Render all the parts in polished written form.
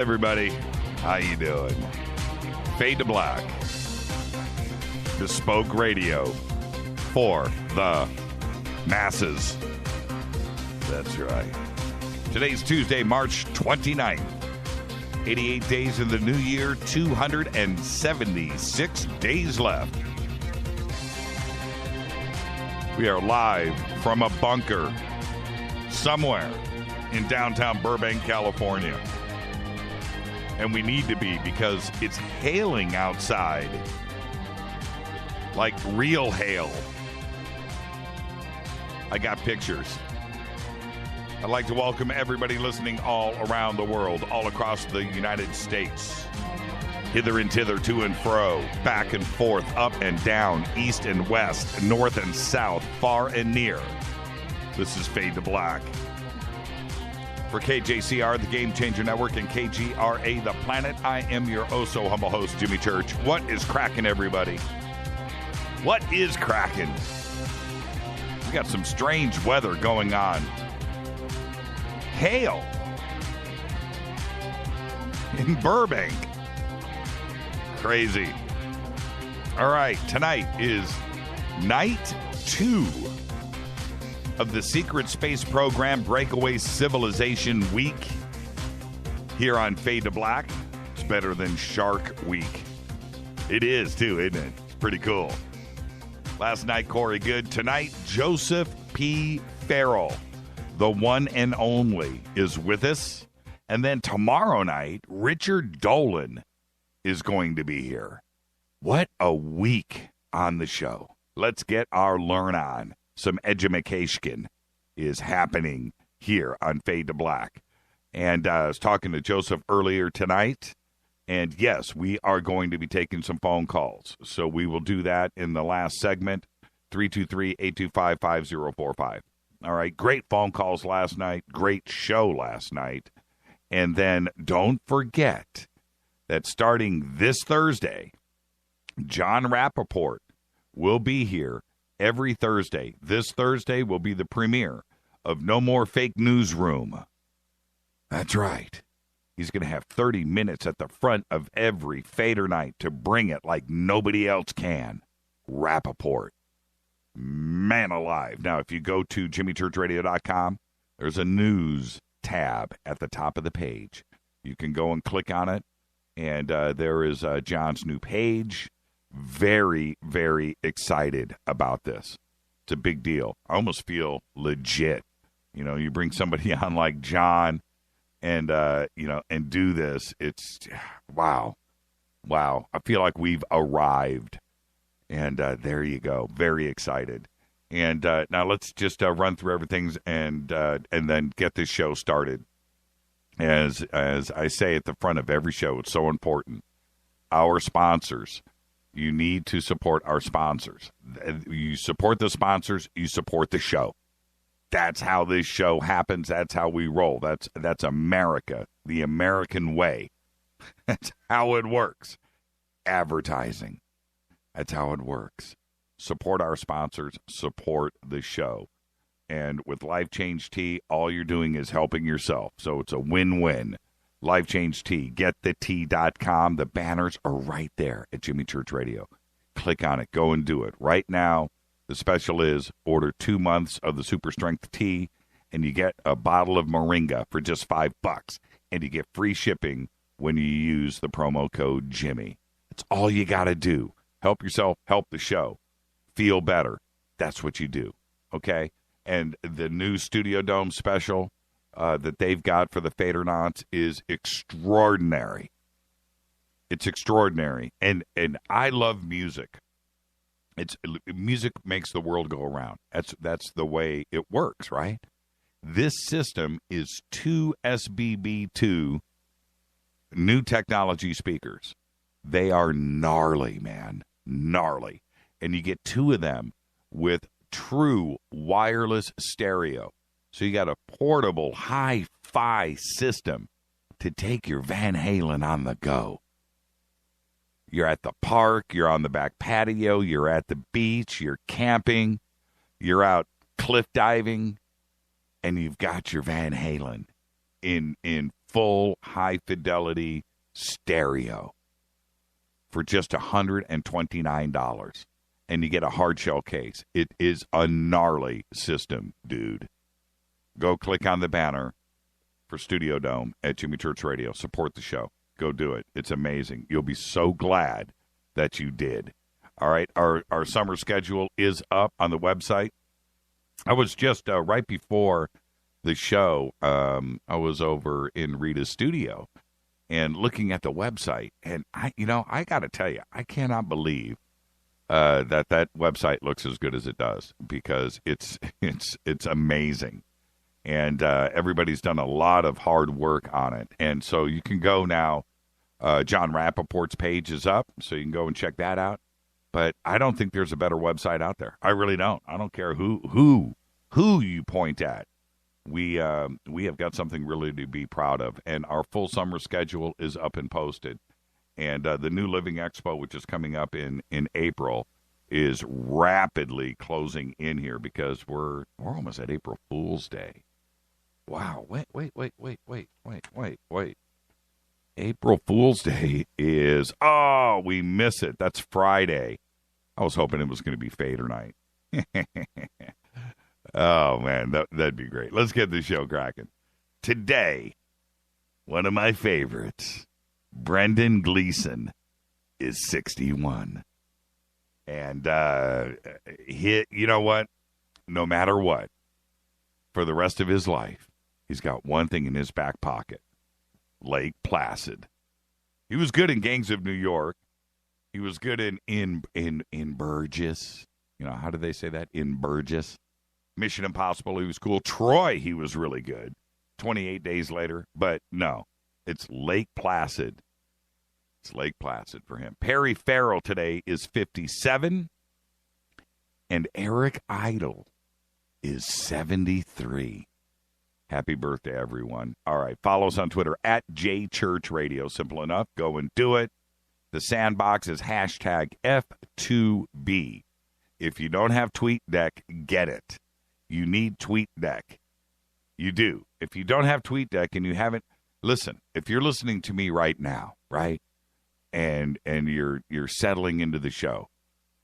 Everybody, how you doing? Fade to Black. Bespoke radio for the masses. That's right. Today's Tuesday, March 29th. 88 days in the new year, 276 days left. We are live from a bunker somewhere in downtown Burbank, California. And we need to be because it's hailing outside. Like real hail. I got pictures. I'd like to welcome everybody listening all around the world, all across the United States. Hither and thither, to and fro, back and forth, up and down, east and west, north and south, far and near. This is Fade to Black. For KJCR, the Game Changer Network, and KGRA, The Planet, I am your oh-so-humble host, Jimmy Church. What is cracking, everybody? What is cracking? We got some strange weather going on. Hail in Burbank. Crazy. All right, tonight is night 2 of the Secret Space Program Breakaway Civilization Week here on Fade to Black. It's better than Shark Week. It is, too, isn't it? It's pretty cool. Last night, Corey Good. Tonight, Joseph P. Farrell, the one and only, is with us. And then tomorrow night, Richard Dolan is going to be here. What a week on the show. Let's get our learn on. Some edumacation is happening here on Fade to Black. And I was talking to Joseph earlier tonight. And yes, we are going to be taking some phone calls. So we will do that in the last segment, 323-825-5045. All right, great phone calls last night. Great show last night. And then don't forget that starting this Thursday, John Rappaport will be here every Thursday. This Thursday will be the premiere of No More Fake Newsroom. That's right. He's going to have 30 minutes at the front of every Fader night to bring it like nobody else can. Rappaport. Man alive. Now, if you go to jimmychurchradio.com, there's a news tab at the top of the page. You can go and click on it, and there is John's new page. Very, very excited about this. It's a big deal. I almost feel legit. You know, you bring somebody on like John and, and do this. It's, wow. Wow. I feel like we've arrived. And there you go. Very excited. And now let's just run through everything and then get this show started. As I say at the front of every show, it's so important. Our sponsors. You need to support our sponsors. You support the sponsors, you support the show. That's how this show happens. That's how we roll. That's America, the American way. That's how it works. Advertising. That's how it works. Support our sponsors, support the show. And with Life Change Tea, all you're doing is helping yourself. So it's a win-win. Life Change Tea, getthetea.com. The banners are right there at Jimmy Church Radio. Click on it. Go and do it. Right now, the special is order 2 months of the Super Strength Tea, and you get a bottle of Moringa for just $5. And you get free shipping when you use the promo code Jimmy. That's all you got to do. Help yourself, help the show. Feel better. That's what you do. Okay? And the new Studio Dome special that they've got for the Fadernauts is extraordinary. It's extraordinary. And I love music. Music makes the world go around. That's the way it works, right? This system is 2 SBB2 new technology speakers. They are gnarly, man. Gnarly. And you get 2 of them with true wireless stereo. So you got a portable hi-fi system to take your Van Halen on the go. You're at the park, you're on the back patio, you're at the beach, you're camping, you're out cliff diving, and you've got your Van Halen in full high-fidelity stereo for just $129. And you get a hard shell case. It is a gnarly system, dude. Go click on the banner for Studio Dome at Jimmy Church Radio. Support the show. Go do it. It's amazing. You'll be so glad that you did. All right, our summer schedule is up on the website. I was just right before the show, I was over in Rita's studio and looking at the website. And, I got to tell you, I cannot believe that website looks as good as it does, because it's amazing. And everybody's done a lot of hard work on it. And so you can go now. John Rappaport's page is up, so you can go and check that out. But I don't think there's a better website out there. I really don't. I don't care who you point at. We have got something really to be proud of. And our full summer schedule is up and posted. And the New Living Expo, which is coming up in April, is rapidly closing in here, because we're almost at April Fool's Day. Wow. Wait. April Fool's Day is, we miss it. That's Friday. I was hoping it was going to be Fader night. Oh, man, that'd be great. Let's get the show cracking. Today, one of my favorites, Brendan Gleeson, is 61. And you know what? No matter what, for the rest of his life, he's got one thing in his back pocket: Lake Placid. He was good in Gangs of New York. He was good in Burgess. How do they say that? In Burgess. Mission Impossible, he was cool. Troy, he was really good. 28 Days Later. But no, it's Lake Placid. It's Lake Placid for him. Perry Farrell today is 57. And Eric Idle is 73. Happy birthday, everyone. All right, follow us on Twitter at JChurchRadio. Simple enough. Go and do it. The sandbox is hashtag F2B. If you don't have TweetDeck, get it. You need TweetDeck. You do. If you don't have TweetDeck and you haven't, listen, if you're listening to me right now, right, and you're settling into the show,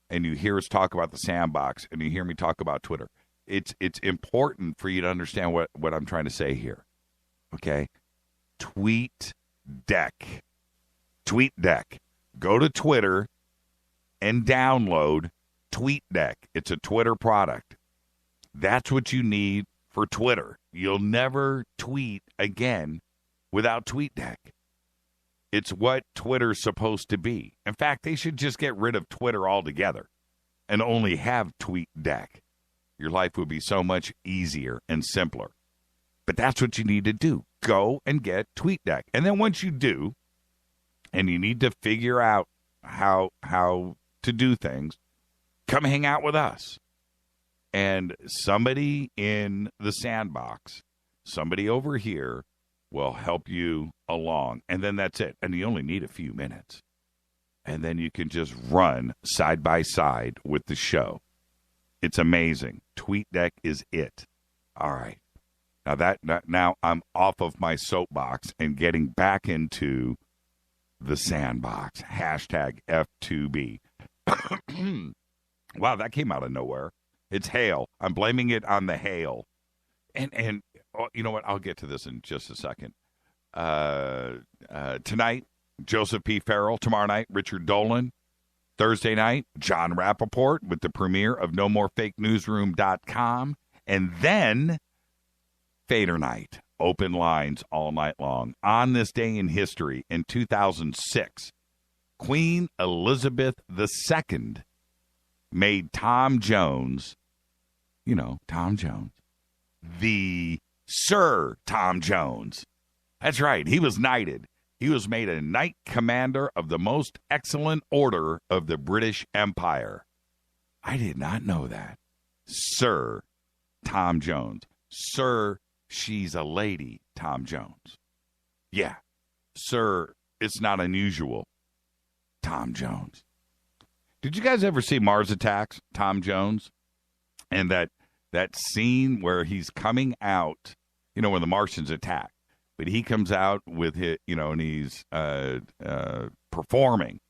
and you hear us talk about the sandbox, and you hear me talk about Twitter, it's important for you to understand what I'm trying to say here. Okay? TweetDeck. TweetDeck. Go to Twitter and download TweetDeck. It's a Twitter product. That's what you need for Twitter. You'll never tweet again without TweetDeck. It's what Twitter's supposed to be. In fact, they should just get rid of Twitter altogether and only have TweetDeck. Your life would be so much easier and simpler. But that's what you need to do. Go and get TweetDeck. And then once you do, and you need to figure out how to do things, come hang out with us. And somebody in the sandbox, somebody over here, will help you along. And then that's it. And you only need a few minutes. And then you can just run side by side with the show. It's amazing. TweetDeck is it. All right. Now I'm off of my soapbox and getting back into the sandbox. Hashtag F2B. Wow, that came out of nowhere. It's hail. I'm blaming it on the hail. And you know what? I'll get to this in just a second. Tonight, Joseph P. Farrell. Tomorrow night, Richard Dolan. Thursday night, John Rappaport with the premiere of NoMoreFakeNewsroom.com. And then Fader Night. Open lines all night long. On this day in history, in 2006, Queen Elizabeth II made Tom Jones, Tom Jones, the Sir Tom Jones. That's right. He was knighted. He was made a Knight Commander of the Most Excellent Order of the British Empire. I did not know that. Sir Tom Jones. Sir, she's a lady, Tom Jones. Yeah. Sir, it's not unusual, Tom Jones. Did you guys ever see Mars Attacks, Tom Jones? And that scene where he's coming out, when the Martians attack. but he comes out with his, and he's performing.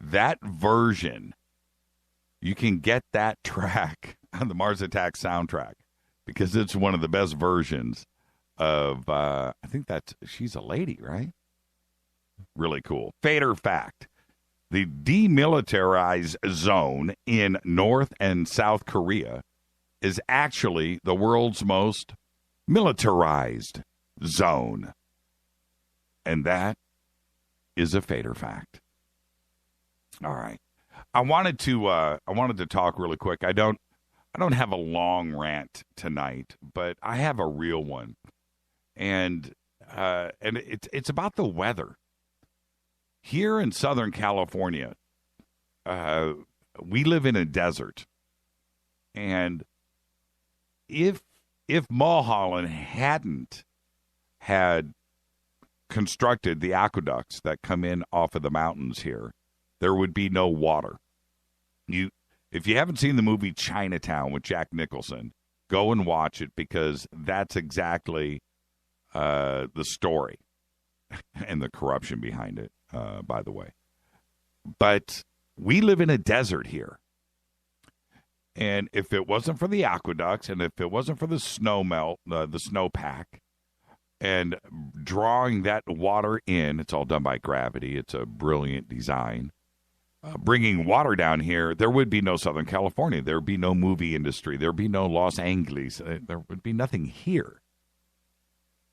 That version, you can get that track on the Mars Attack soundtrack because it's one of the best versions of, I think she's a lady, right? Really cool. Fader fact. The demilitarized zone in North and South Korea is actually the world's most militarized zone. And that is a Fader fact. All right. I wanted to talk really quick. I don't have a long rant tonight, but I have a real one. And it's about the weather. Here in Southern California, we live in a desert. And if Mulholland hadn't had constructed the aqueducts that come in off of the mountains here, there would be no water. If you haven't seen the movie Chinatown with Jack Nicholson, go and watch it because that's exactly the story and the corruption behind it. By the way. But we live in a desert here. And if it wasn't for the aqueducts and if it wasn't for the snow melt, the snowpack, and drawing that water in, it's all done by gravity. It's a brilliant design. Bringing water down here, there would be no Southern California. There would be no movie industry. There would be no Los Angeles. There would be nothing here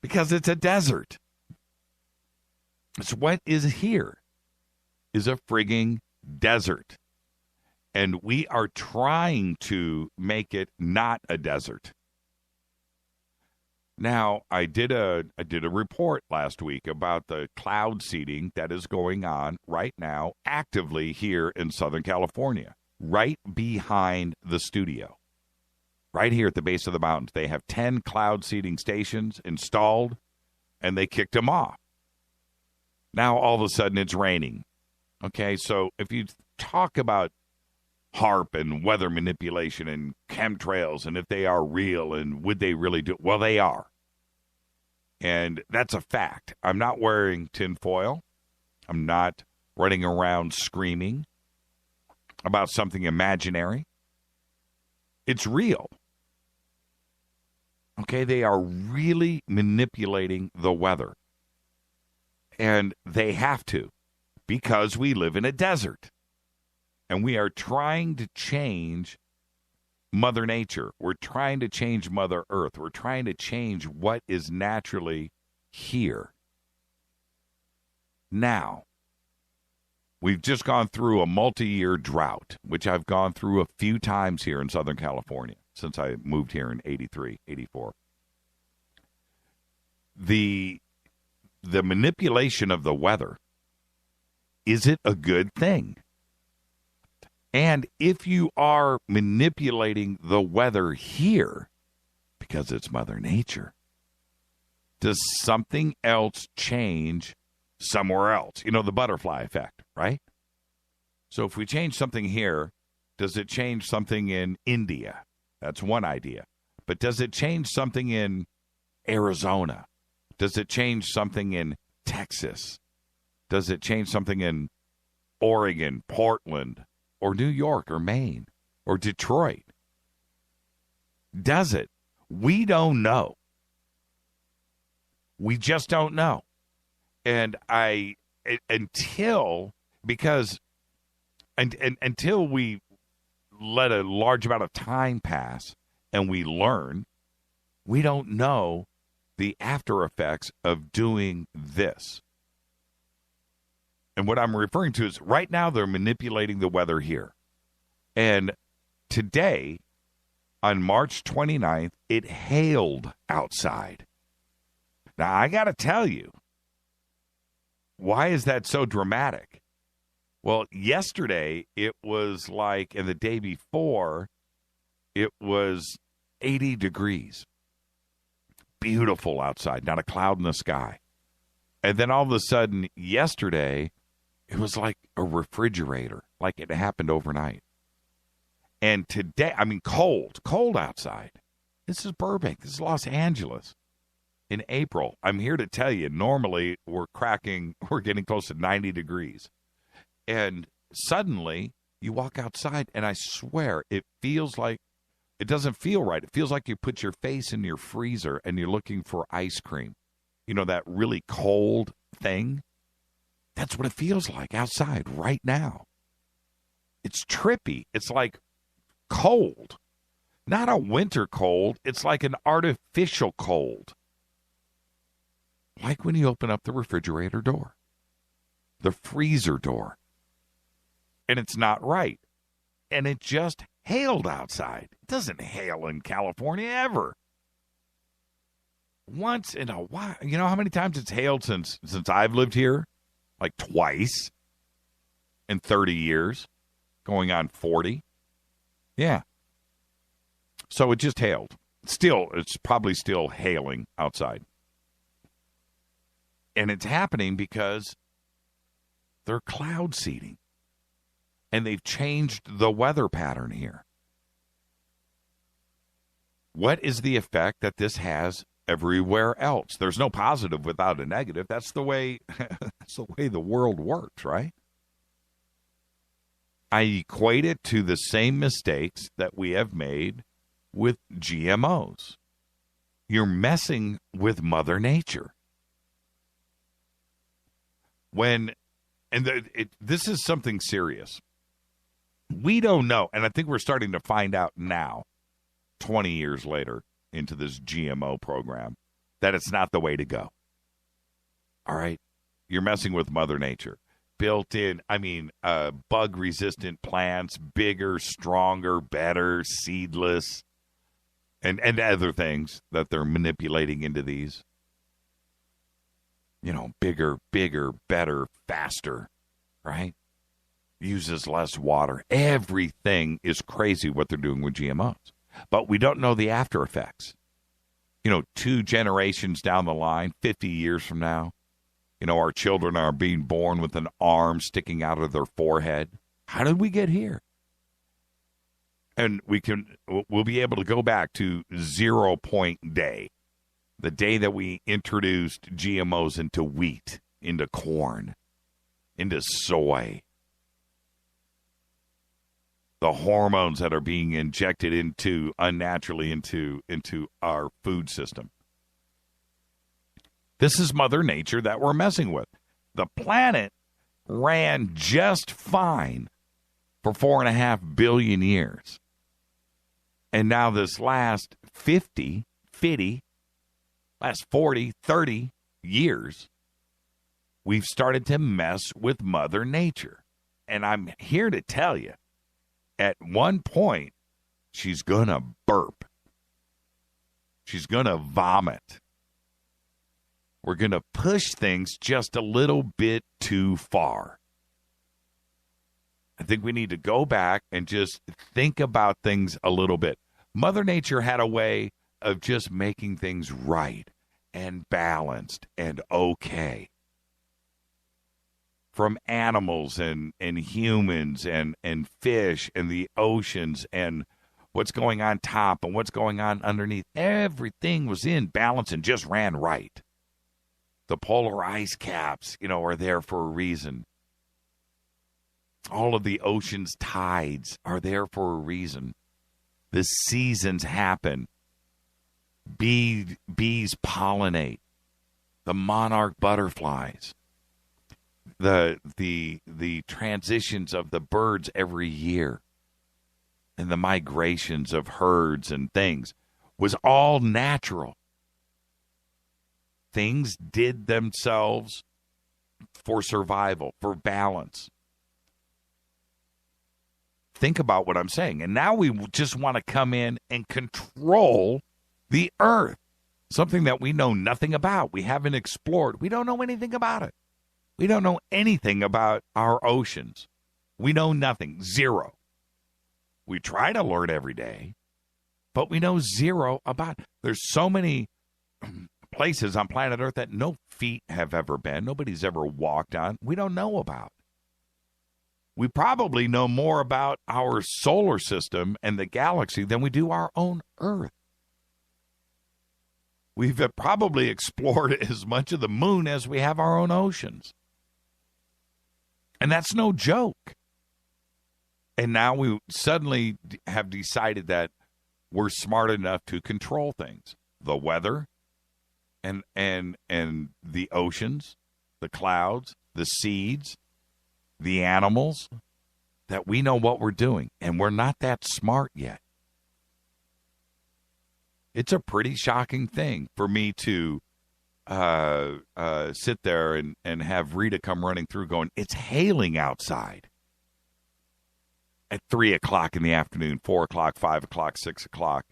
because it's a desert. So what is here is a frigging desert. And we are trying to make it not a desert. Now, I did a report last week about the cloud seeding that is going on right now actively here in Southern California, right behind the studio. Right here at the base of the mountains. They have 10 cloud seeding stations installed, and they kicked them off. Now, all of a sudden, it's raining. Okay, so if you talk about HARP and weather manipulation and chemtrails and if they are real and would they really do it, well, they are. And that's a fact. I'm not wearing tinfoil. I'm not running around screaming about something imaginary. It's real. Okay, they are really manipulating the weather. And they have to, because we live in a desert. And we are trying to change Mother Nature. We're trying to change Mother Earth. We're trying to change what is naturally here. Now, we've just gone through a multi-year drought, which I've gone through a few times here in Southern California since I moved here in 83, 84. The manipulation of the weather, is it a good thing? And if you are manipulating the weather here, because it's Mother Nature, does something else change somewhere else? You know, the butterfly effect, right? So if we change something here, does it change something in India? That's one idea. But does it change something in Arizona? Does it change something in Texas? Does it change something in Oregon, Portland, or New York, or Maine, or Detroit? Does it? We don't know. We just don't know. And until we let a large amount of time pass and we learn, we don't know the after effects of doing this. And what I'm referring to is right now they're manipulating the weather here. And today, on March 29th, it hailed outside. Now, I got to tell you, why is that so dramatic? Well, yesterday it was like, and the day before, it was 80 degrees. Beautiful outside, not a cloud in the sky. And then all of a sudden, yesterday, it was like a refrigerator, like it happened overnight. And today, I mean, cold outside. This is Burbank. This is Los Angeles. in April. I'm here to tell you, normally we're getting close to 90 degrees. And suddenly you walk outside and I swear it doesn't feel right. It feels like you put your face in your freezer and you're looking for ice cream. You know, that really cold thing? That's what it feels like outside right now. It's trippy. It's like cold. Not a winter cold. It's like an artificial cold. Like when you open up the refrigerator door, the freezer door, and it's not right. And it just hailed outside. It doesn't hail in California ever. Once in a while. You know how many times it's hailed since I've lived here? Like twice in 30 years, going on 40. Yeah. So it just hailed. It's probably still hailing outside. And it's happening because they're cloud seeding. And they've changed the weather pattern here. What is the effect that this has everywhere else? There's no positive without a negative. That's the way the world works, right? I equate it to the same mistakes that we have made with GMOs. You're messing with Mother Nature. This is something serious. We don't know, and I think we're starting to find out now, 20 years later into this GMO program, that it's not the way to go. All right? You're messing with Mother Nature. Built in, bug-resistant plants, bigger, stronger, better, seedless, and other things that they're manipulating into these. You know, bigger, better, faster, right? Uses less water. Everything is crazy what they're doing with GMOs. But we don't know the after effects. You know, 2 generations down the line, 50 years from now, you know, our children are being born with an arm sticking out of their forehead. How did we get here? And we'll be able to go back to 0 point day, the day that we introduced GMOs into wheat, into corn, into soy. The hormones that are being injected unnaturally into our food system. This is Mother Nature that we're messing with. The planet ran just fine for 4.5 billion years. And now this last 40, 30 years, we've started to mess with Mother Nature. And I'm here to tell you, at one point, she's going to burp. She's going to vomit. We're going to push things just a little bit too far. I think we need to go back and just think about things a little bit. Mother Nature had a way of just making things right and balanced and okay. From animals and humans and fish and the oceans and what's going on top and what's going on underneath. Everything was in balance and just ran right. The polar ice caps, you know, are there for a reason. All of the ocean's tides are there for a reason. The seasons happen. Bees pollinate. The monarch butterflies. The transitions of the birds every year. And the migrations of herds and things was all natural. Things did themselves for survival, for balance. Think about what I'm saying. And now we just want to come in and control the earth, something that we know nothing about. We haven't explored. We don't know anything about it. We don't know anything about our oceans. We know nothing, zero. We try to learn every day, but we know zero about it. There's so many places on planet Earth that no feet have ever been. Nobody's ever walked on. We don't know about. We probably know more about our solar system and the galaxy than we do our own Earth. We've probably explored as much of the moon as we have our own oceans. And that's no joke. And now we suddenly have decided that we're smart enough to control things. The weather and the oceans, the clouds, the seeds, the animals, that we know what we're doing. And we're not that smart yet. It's a pretty shocking thing for me to sit there and have Rita come running through going, it's hailing outside at 3 o'clock in the afternoon, 4 o'clock, 5 o'clock, 6 o'clock,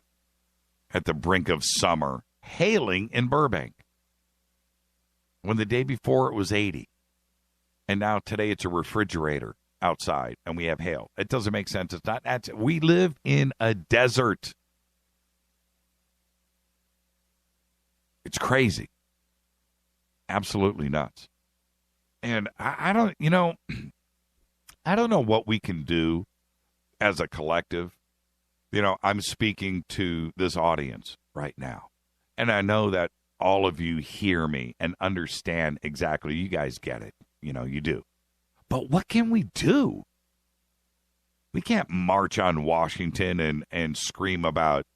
at the brink of summer, hailing in Burbank. When the day before it was 80. And now today it's a refrigerator outside and we have hail. It doesn't make sense. It's not. We live in a desert. It's crazy. Absolutely nuts. And I don't know what we can do as a collective. I'm speaking to this audience right now. And I know that all of you hear me and understand exactly. You guys get it. You do. But what can we do? We can't march on Washington and scream about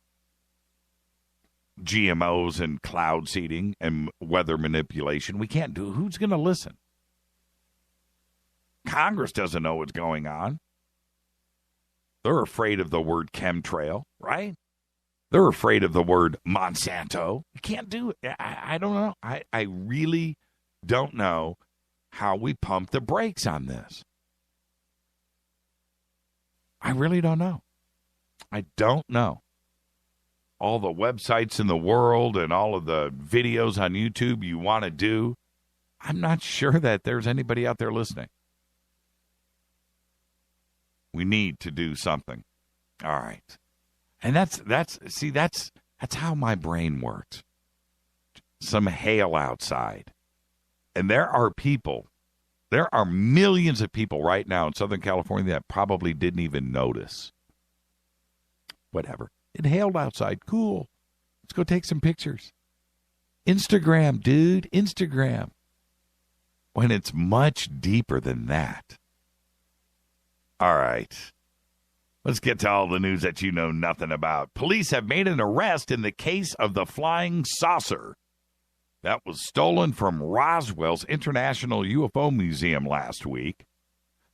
GMOs and cloud seeding and weather manipulation. We can't do. Who's going to listen? Congress doesn't know what's going on. They're afraid of the word chemtrail, right? They're afraid of the word Monsanto. You can't do it. I don't know. I really don't know how we pump the brakes on this. I really don't know. I don't know. All the websites in the world and all of the videos on YouTube you want to do, I'm not sure that there's anybody out there listening. We need to do something. All right. And that's how my brain works. Some hail outside. And there are millions of people right now in Southern California that probably didn't even notice. Whatever. It hailed outside. Cool. Let's go take some pictures. Instagram, dude. Instagram. When it's much deeper than that. All right. Let's get to all the news that you know nothing about. Police have made an arrest in the case of the flying saucer that was stolen from Roswell's International UFO Museum last week.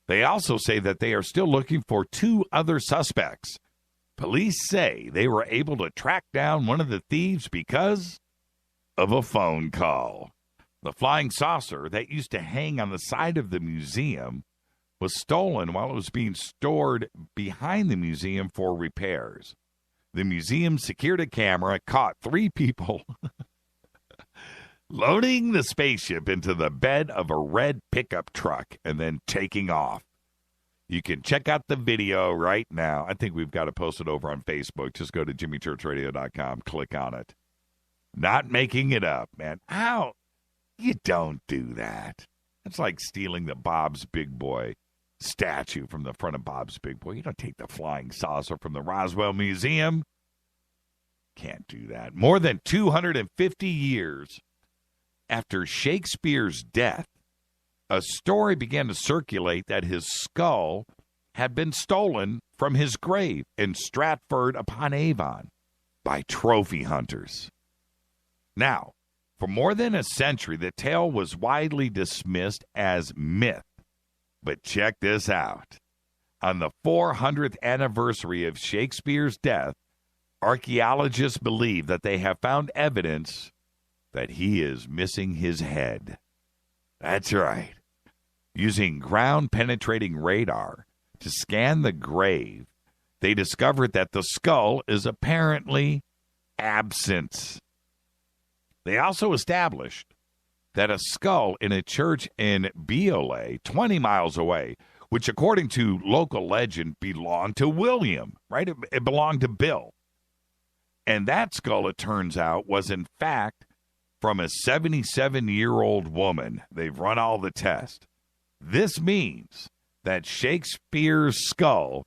They also say that they are still looking for 2 other suspects. Police say they were able to track down one of the thieves because of a phone call. The flying saucer that used to hang on the side of the museum was stolen while it was being stored behind the museum for repairs. The museum security camera caught 3 people loading the spaceship into the bed of a red pickup truck and then taking off. You can check out the video right now. I think we've got to post it over on Facebook. Just go to jimmychurchradio.com, click on it. Not making it up, man. How? You don't do that. That's like stealing the Bob's Big Boy statue from the front of Bob's Big Boy. You don't take the flying saucer from the Roswell Museum. Can't do that. More than 250 years after Shakespeare's death, a story began to circulate that his skull had been stolen from his grave in Stratford-upon-Avon by trophy hunters. Now, for more than a century, the tale was widely dismissed as myth. But check this out. On the 400th anniversary of Shakespeare's death, archaeologists believe that they have found evidence that he is missing his head. That's right. Using ground-penetrating radar to scan the grave, they discovered that the skull is apparently absent. They also established that a skull in a church in Biolay, 20 miles away, which according to local legend belonged to William, right? It belonged to Bill. And that skull, it turns out, was in fact from a 77-year-old woman. They've run all the tests. This means that Shakespeare's skull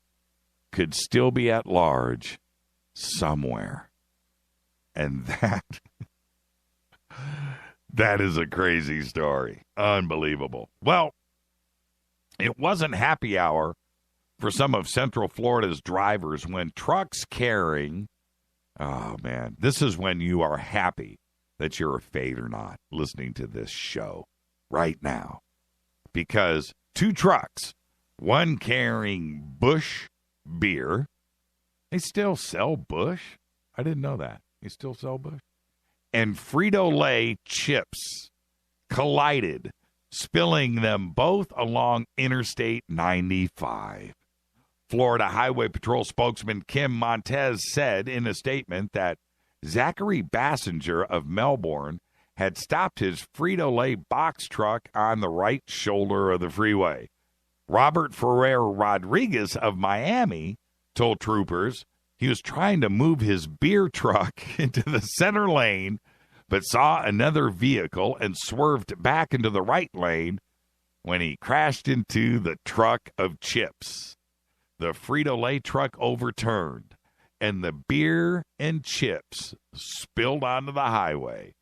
could still be at large somewhere. And That is a crazy story. Unbelievable. Well, it wasn't happy hour for some of Central Florida's drivers when trucks carrying, oh man, this is when you are happy that you're a fade or not listening to this show right now. Because two trucks, one carrying Busch beer. They still sell Busch? I didn't know that. They still sell Busch? And Frito-Lay chips collided, spilling them both along Interstate 95. Florida Highway Patrol spokesman Kim Montez said in a statement that Zachary Bassinger of Melbourne had stopped his Frito-Lay box truck on the right shoulder of the freeway. Robert Farrell Rodriguez of Miami told troopers he was trying to move his beer truck into the center lane, but saw another vehicle and swerved back into the right lane when he crashed into the truck of chips. The Frito-Lay truck overturned, and the beer and chips spilled onto the highway.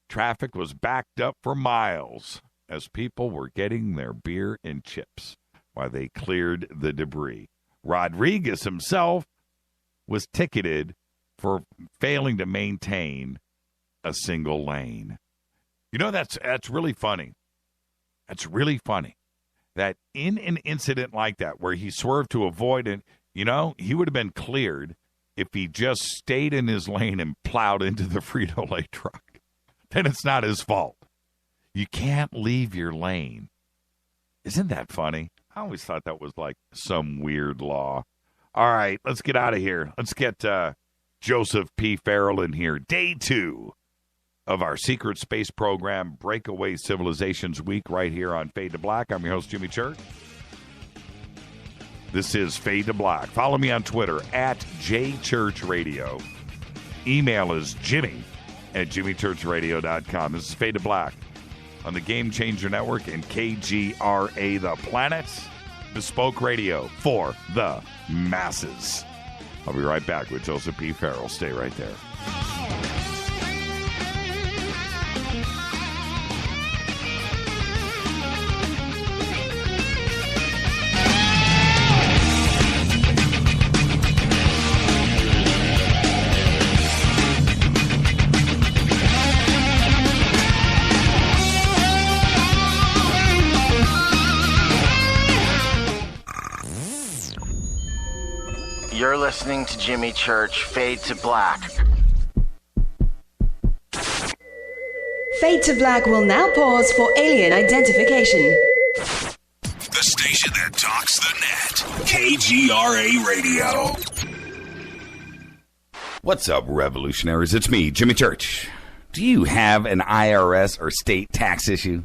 Traffic was backed up for miles as people were getting their beer and chips while they cleared the debris. Rodriguez himself was ticketed for failing to maintain a single lane. You know, that's really funny. That's really funny that in an incident like that where he swerved to avoid it, you know, he would have been cleared if he just stayed in his lane and plowed into the Frito-Lay truck. Then it's not his fault. You can't leave your lane. Isn't that funny? I always thought that was like some weird law. All right, let's get out of here. Let's get Joseph P. Farrell in here. Day 2 of our secret space program, Breakaway Civilizations Week, right here on Fade to Black. I'm your host, Jimmy Church. This is Fade to Black. Follow me on Twitter, @JChurchRadio. Email is jimmy@jimmychurchradio.com. This is Fade to Black on the Game Changer Network and KGRA The Planet. Bespoke radio for the masses. I'll be right back with Joseph P. Farrell. Stay right there. You're listening to Jimmy Church, Fade to Black. Fade to Black will now pause for alien identification. The station that talks the net. KGRA Radio. What's up, revolutionaries? It's me, Jimmy Church. Do you have an IRS or state tax issue?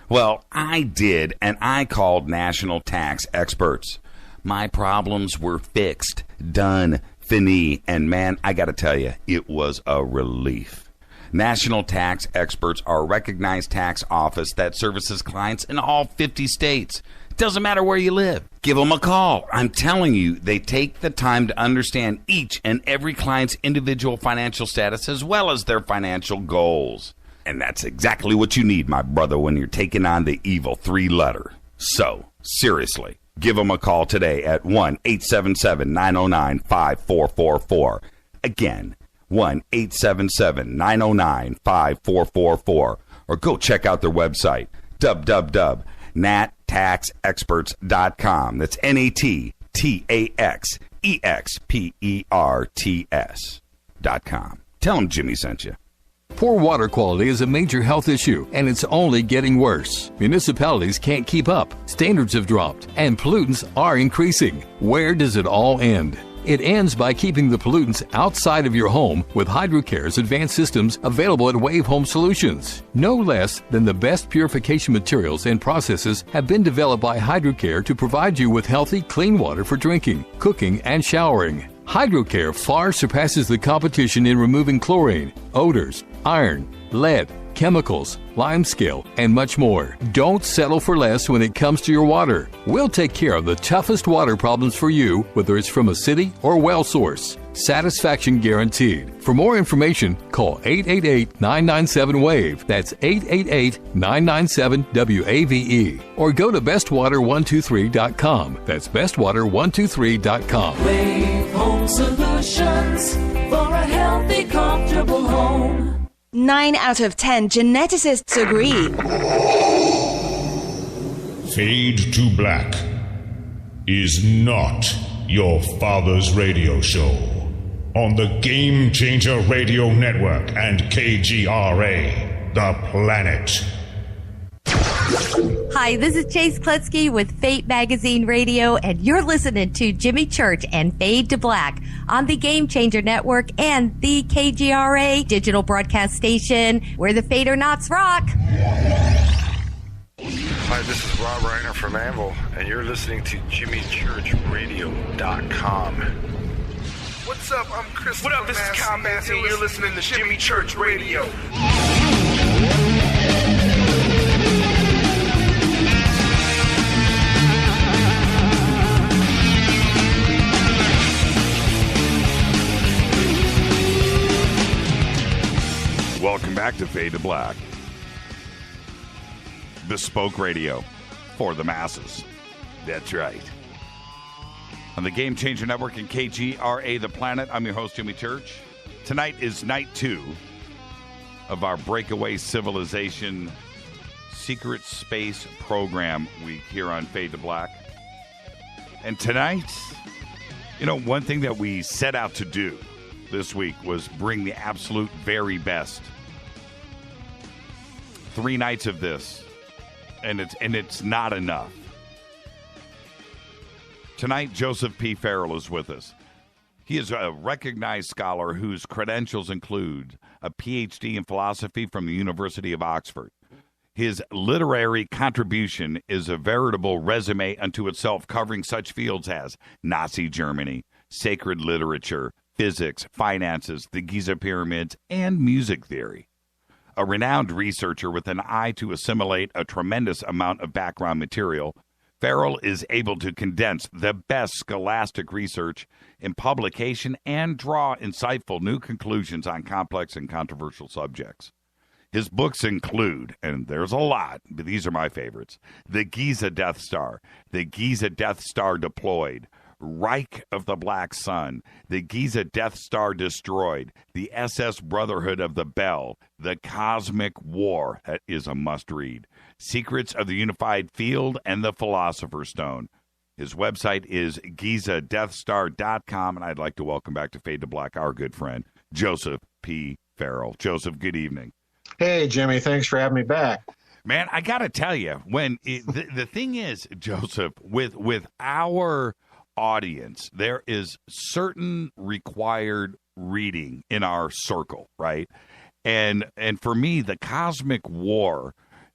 Well, I did, and I called national tax experts. My problems were fixed, done, fini, and man, I gotta tell you, it was a relief. National Tax Experts are a recognized tax office that services clients in all 50 states. Doesn't matter where you live. Give them a call. I'm telling you, they take the time to understand each and every client's individual financial status as well as their financial goals. And that's exactly what you need, my brother, when you're taking on the evil 3-letter. So, seriously. Give them a call today at 1-877-909-5444. Again, 1-877-909-5444. Or go check out their website, www.nattaxexperts.com. That's NATTAXEXPERTS.com. Tell them Jimmy sent you. Poor water quality is a major health issue, and it's only getting worse. Municipalities can't keep up, standards have dropped, and pollutants are increasing. Where does it all end? It ends by keeping the pollutants outside of your home with HydroCare's advanced systems available at Wave Home Solutions. No less than the best purification materials and processes have been developed by HydroCare to provide you with healthy, clean water for drinking, cooking, and showering. HydroCare far surpasses the competition in removing chlorine, odors, iron, lead, chemicals, limescale, and much more. Don't settle for less when it comes to your water. We'll take care of the toughest water problems for you, whether it's from a city or well source. Satisfaction guaranteed. For more information, call 888-997-WAVE. That's 888-997-WAVE. Or go to bestwater123.com. That's bestwater123.com. Wave Home Solutions for a healthy, comfortable home. 9 out of 10 geneticists agree. Fade to Black is not your father's radio show on the Game Changer Radio Network and KGRA, The Planet. Hi, this is Chase Kletsky with Fate Magazine Radio, and you're listening to Jimmy Church and Fade to Black on the Game Changer Network and the KGRA digital broadcast station, where the Fade or Nots rock. Hi, this is Rob Reiner from Anvil, and you're listening to JimmyChurchRadio.com. What's up? I'm Chris. What up? This is Kyle Massey, and you're listening to Jimmy Church Radio. Welcome back to Fade to Black. Bespoke radio for the masses. That's right. On the Game Changer Network and KGRA, The Planet, I'm your host, Jimmy Church. Tonight is night 2 of our Breakaway Civilization Secret Space Program week here on Fade to Black. And tonight, one thing that we set out to do this week was bring the absolute very best. 3 nights of this, and it's not enough. Tonight, Joseph P. Farrell is with us. He is a recognized scholar whose credentials include a PhD in philosophy from the University of Oxford. His literary contribution is a veritable resume unto itself, covering such fields as Nazi Germany, sacred literature, physics, finances, the Giza pyramids, and music theory. A renowned researcher with an eye to assimilate a tremendous amount of background material, Farrell is able to condense the best scholastic research in publication and draw insightful new conclusions on complex and controversial subjects. His books include, and there's a lot, but these are my favorites, The Giza Death Star, The Giza Death Star Deployed, Reich of the Black Sun, The Giza Death Star Destroyed, The SS Brotherhood of the Bell, The Cosmic War, that is a must-read, Secrets of the Unified Field, and The Philosopher's Stone. His website is GizaDeathStar.com, and I'd like to welcome back to Fade to Black our good friend, Joseph P. Farrell. Joseph, good evening. Hey, Jimmy, thanks for having me back. Man, I got to tell you, the thing is, Joseph, with our audience, there is certain required reading in our circle, right? And for me, The Cosmic War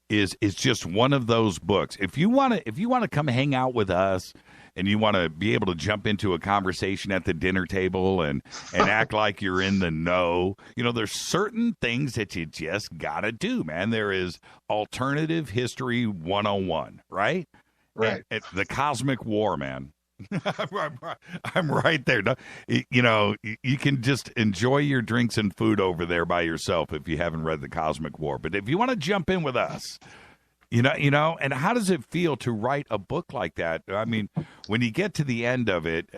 is just one of those books. If you want to come hang out with us and you want to be able to jump into a conversation at the dinner table and act like you're in the know, there's certain things that you just got to do, man. There is alternative history 101, right? Right. The Cosmic War, man. I'm right there. You can just enjoy your drinks and food over there by yourself if you haven't read The Cosmic War. But if you want to jump in with us, and how does it feel to write a book like that? I mean, when you get to the end of it,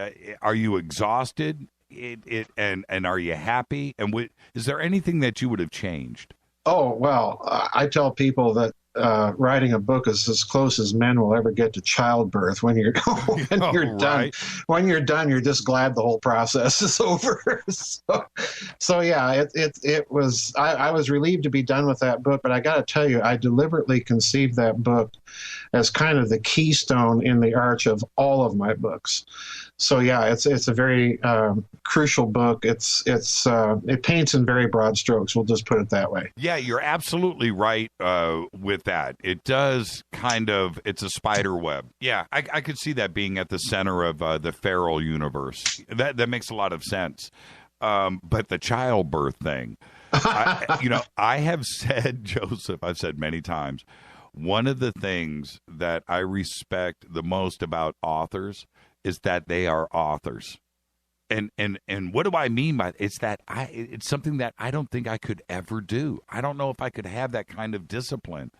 are you exhausted? And are you happy? And is there anything that you would have changed? Oh, well, I tell people that writing a book is as close as men will ever get to childbirth. When you're done, you're just glad the whole process is over. So yeah, it was. I was relieved to be done with that book, but I got to tell you, I deliberately conceived that book as kind of the keystone in the arch of all of my books. So yeah, it's a very crucial book. It paints in very broad strokes. We'll just put it that way. Yeah, you're absolutely right with that. It does it's a spider web. Yeah, I could see that being at the center of the Farrell universe. That makes a lot of sense. But the childbirth thing, I have said, Joseph, I've said many times, one of the things that I respect the most about authors is that they are authors. And what do I mean by it? It's that it's something that I don't think I could ever do. I don't know if I could have that kind of discipline.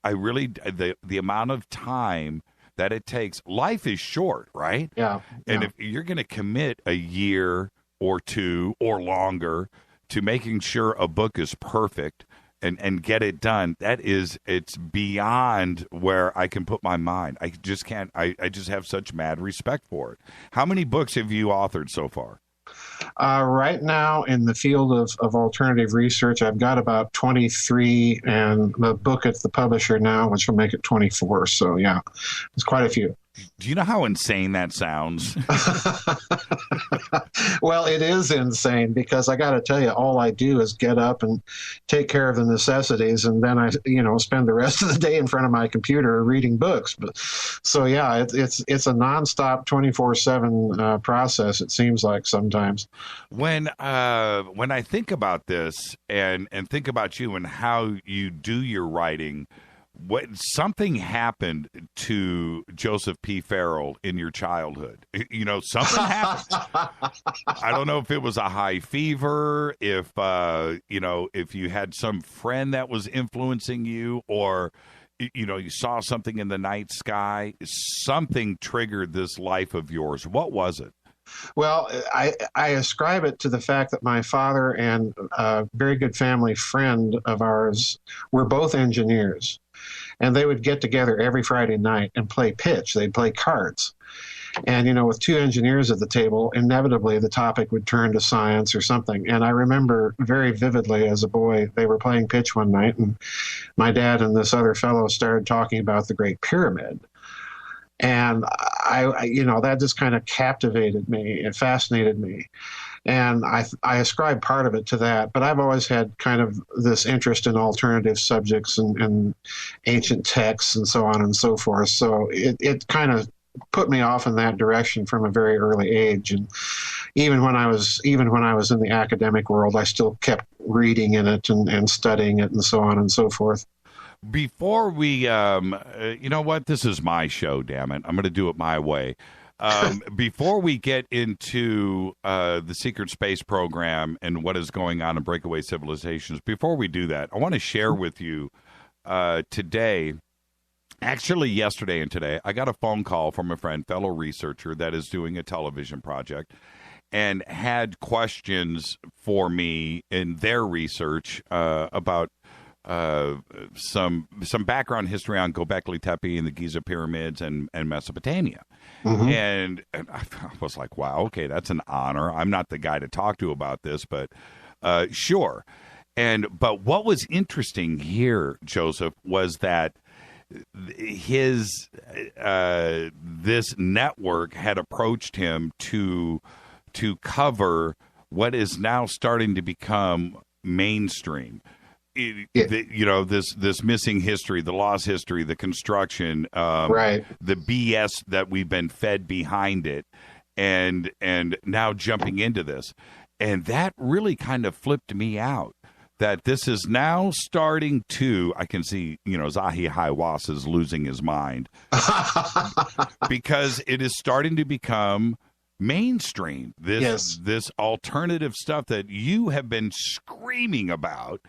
I really, the amount of time that it takes, life is short, right? Yeah. And if you're going to commit a year or two or longer to making sure a book is perfect and get it done, it's beyond where I can put my mind. I just can't, I just have such mad respect for it. How many books have you authored so far? Right now, in the field of alternative research, I've got about 23, and the book at the publisher now, which will make it 24. So, yeah, it's quite a few. Do you know how insane that sounds? Well, it is insane because I got to tell you, all I do is get up and take care of the necessities, and then I, spend the rest of the day in front of my computer reading books. But so yeah, it's a nonstop 24/7 process. It seems like sometimes. When I think about this and think about you and how you do your writing. Something happened to Joseph P. Farrell in your childhood. Something happened. I don't know if it was a high fever, if you had some friend that was influencing you, or you saw something in the night sky. Something triggered this life of yours. What was it? Well, I ascribe it to the fact that my father and a very good family friend of ours were both engineers. And they would get together every Friday night and play pitch. They'd play cards. And, with two engineers at the table, inevitably the topic would turn to science or something. And I remember very vividly as a boy, they were playing pitch one night, and my dad and this other fellow started talking about the Great Pyramid. And I that just kind of captivated me. It fascinated me. And I ascribe part of it to that, but I've always had kind of this interest in alternative subjects and ancient texts and so on and so forth. So it kind of put me off in that direction from a very early age. And even when I was in the academic world, I still kept reading in it and studying it and so on and so forth. Before we, you know what? This is my show, damn it. I'm going to do it my way. Before we get into the secret space program and what is going on in breakaway civilizations, before we do that, I want to share with you today, actually yesterday and today, I got a phone call from a friend, fellow researcher that is doing a television project and had questions for me in their research about some background history on Göbekli Tepe and the Giza pyramids and Mesopotamia. Mm-hmm. And I was like, wow, okay, that's an honor. I'm not the guy to talk to about this, but sure. But what was interesting here, Joseph, was that this network had approached him to cover what is now starting to become mainstream. This missing history, the lost history, the construction, right, the BS that we've been fed behind it, and now jumping into this, and that really kind of flipped me out. That this is now starting to, I can see, Zahi Hawass is losing his mind because it is starting to become mainstream. This alternative stuff that you have been screaming about.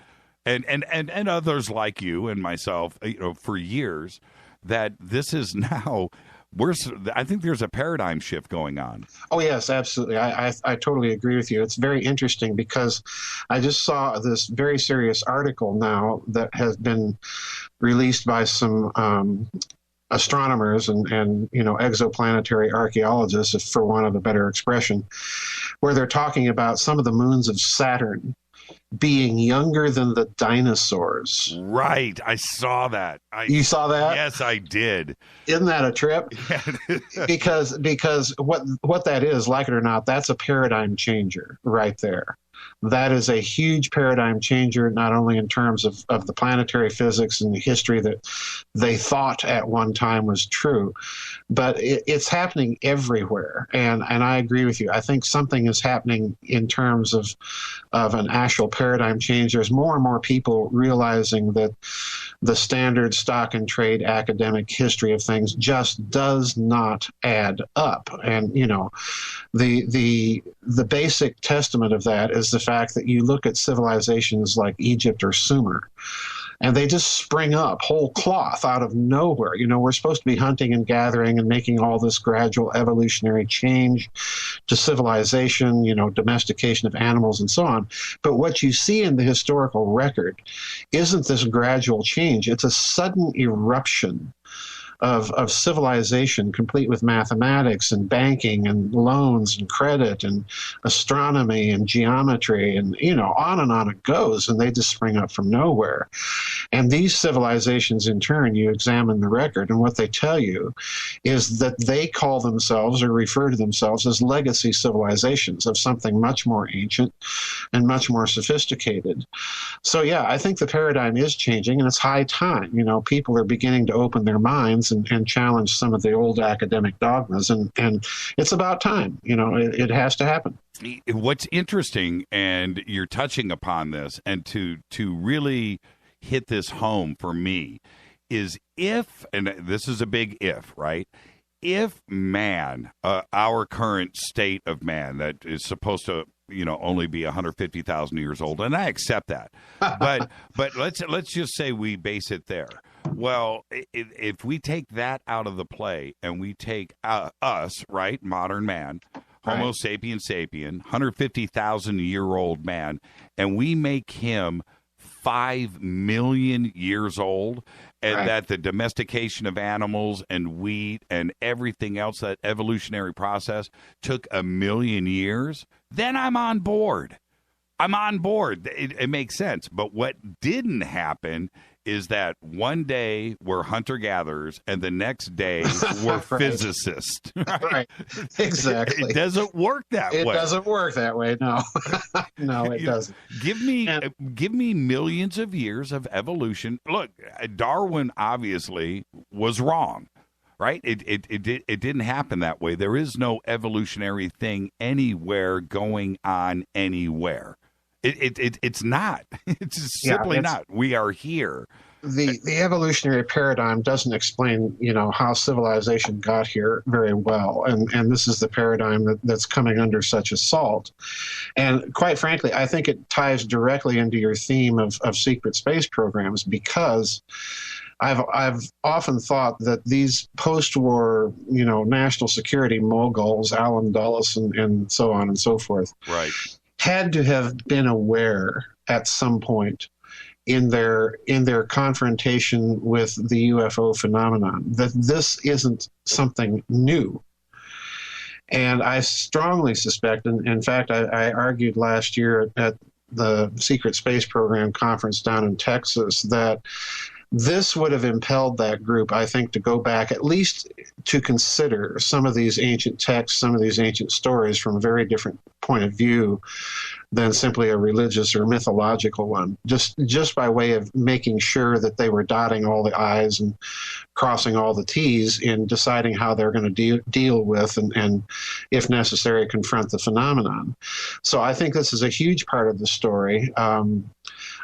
And others like you and myself, for years, that this is now, I think there's a paradigm shift going on. Oh, yes, absolutely. I totally agree with you. It's very interesting because I just saw this very serious article now that has been released by some astronomers and exoplanetary archaeologists, for want of a better expression, where they're talking about some of the moons of Saturn being younger than the dinosaurs. Right. I saw that. You saw that? Yes, I did. Isn't that a trip? because what that is, like it or not, that's a paradigm changer right there. that is a huge paradigm changer, not only in terms of the planetary physics and the history that they thought at one time was true, but it's happening everywhere. And I agree with you. I think something is happening in terms of an actual paradigm change. There's more and more people realizing that the standard stock and trade academic history of things just does not add up. And, you know, the basic testament of that is the fact that you look at civilizations like Egypt or Sumer, and they just spring up whole cloth out of nowhere. You know, we're supposed to be hunting and gathering and making all this gradual evolutionary change to civilization, you know, domestication of animals and so on. But what you see in the historical record isn't this gradual change. It's a sudden eruption of civilization, complete with mathematics and banking and loans and credit and astronomy and geometry, and, you know, on it goes, and they just spring up from nowhere. And these civilizations, in turn, you examine the record, and what they tell you is that they call themselves or refer to themselves as legacy civilizations of something much more ancient and much more sophisticated. So, yeah, I think the paradigm is changing, and it's high time. You know, people are beginning to open their minds and challenge some of the old academic dogmas, and it's about time. You know, it has to happen. What's interesting, and you're touching upon this, and to really hit this home for me, is if, and this is a big if, right? If man, our current state of man that is supposed to, you know, only be 150,000 years old, and I accept that, but let's just say we base it there. Well, if we take that out of the play and we take us, right, modern man, Homo sapien sapien, 150,000-year-old man, and we make him 5 million years old, and that the domestication of animals and wheat and everything else, that evolutionary process, took 1 million years, then I'm on board. I'm on board. It makes sense. But what didn't happen is that one day we're hunter-gatherers and the next day we're physicists. Right? Exactly. It doesn't work that way. It doesn't work that way, no. No, it doesn't. Give me millions of years of evolution. Look, Darwin obviously was wrong. Right? It didn't happen that way. There is no evolutionary thing anywhere going on anywhere. It's not. It's simply not. We are here. The evolutionary paradigm doesn't explain, you know, how civilization got here very well, and this is the paradigm that's coming under such assault. And quite frankly, I think it ties directly into your theme of secret space programs, because I've often thought that these post-war, you know, national security moguls, Allen Dulles and so on and so forth, had to have been aware at some point in their confrontation with the UFO phenomenon that this isn't something new. And I strongly suspect, and in fact, I argued last year at the Secret Space Program conference down in Texas, that this would have impelled that group, I think, to go back at least to consider some of these ancient texts, some of these ancient stories from a very different point of view than simply a religious or mythological one, just by way of making sure that they were dotting all the I's and crossing all the T's in deciding how they're going to deal with and, if necessary, confront the phenomenon. So I think this is a huge part of the story.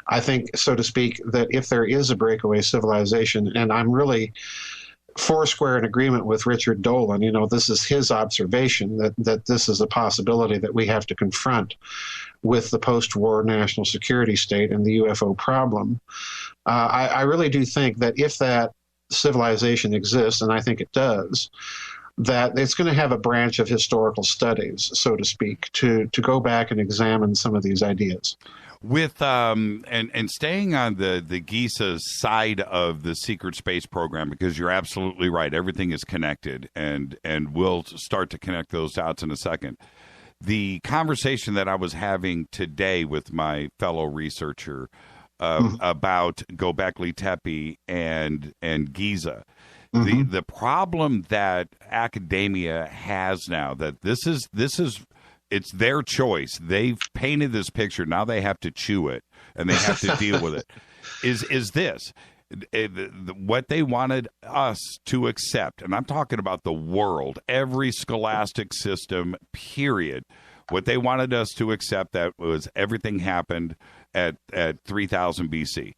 I think, so to speak, that if there is a breakaway civilization, and I'm really foursquare in agreement with Richard Dolan, you know, this is his observation that this is a possibility that we have to confront with the post-war national security state and the UFO problem. I really do think that if that civilization exists, and I think it does, that it's going to have a branch of historical studies, so to speak, to go back and examine some of these ideas. With and staying on the Giza's side of the secret space program, because you're absolutely right, everything is connected, and we'll start to connect those dots in a second. The conversation that I was having today with my fellow researcher about Göbekli Tepe and Giza, the problem that academia has now, that this is It's their choice. They've painted this picture. Now they have to chew it, and they have to deal with it. Is this what they wanted us to accept? And I'm talking about the world, every scholastic system, period. What they wanted us to accept that was everything happened at 3000 BC.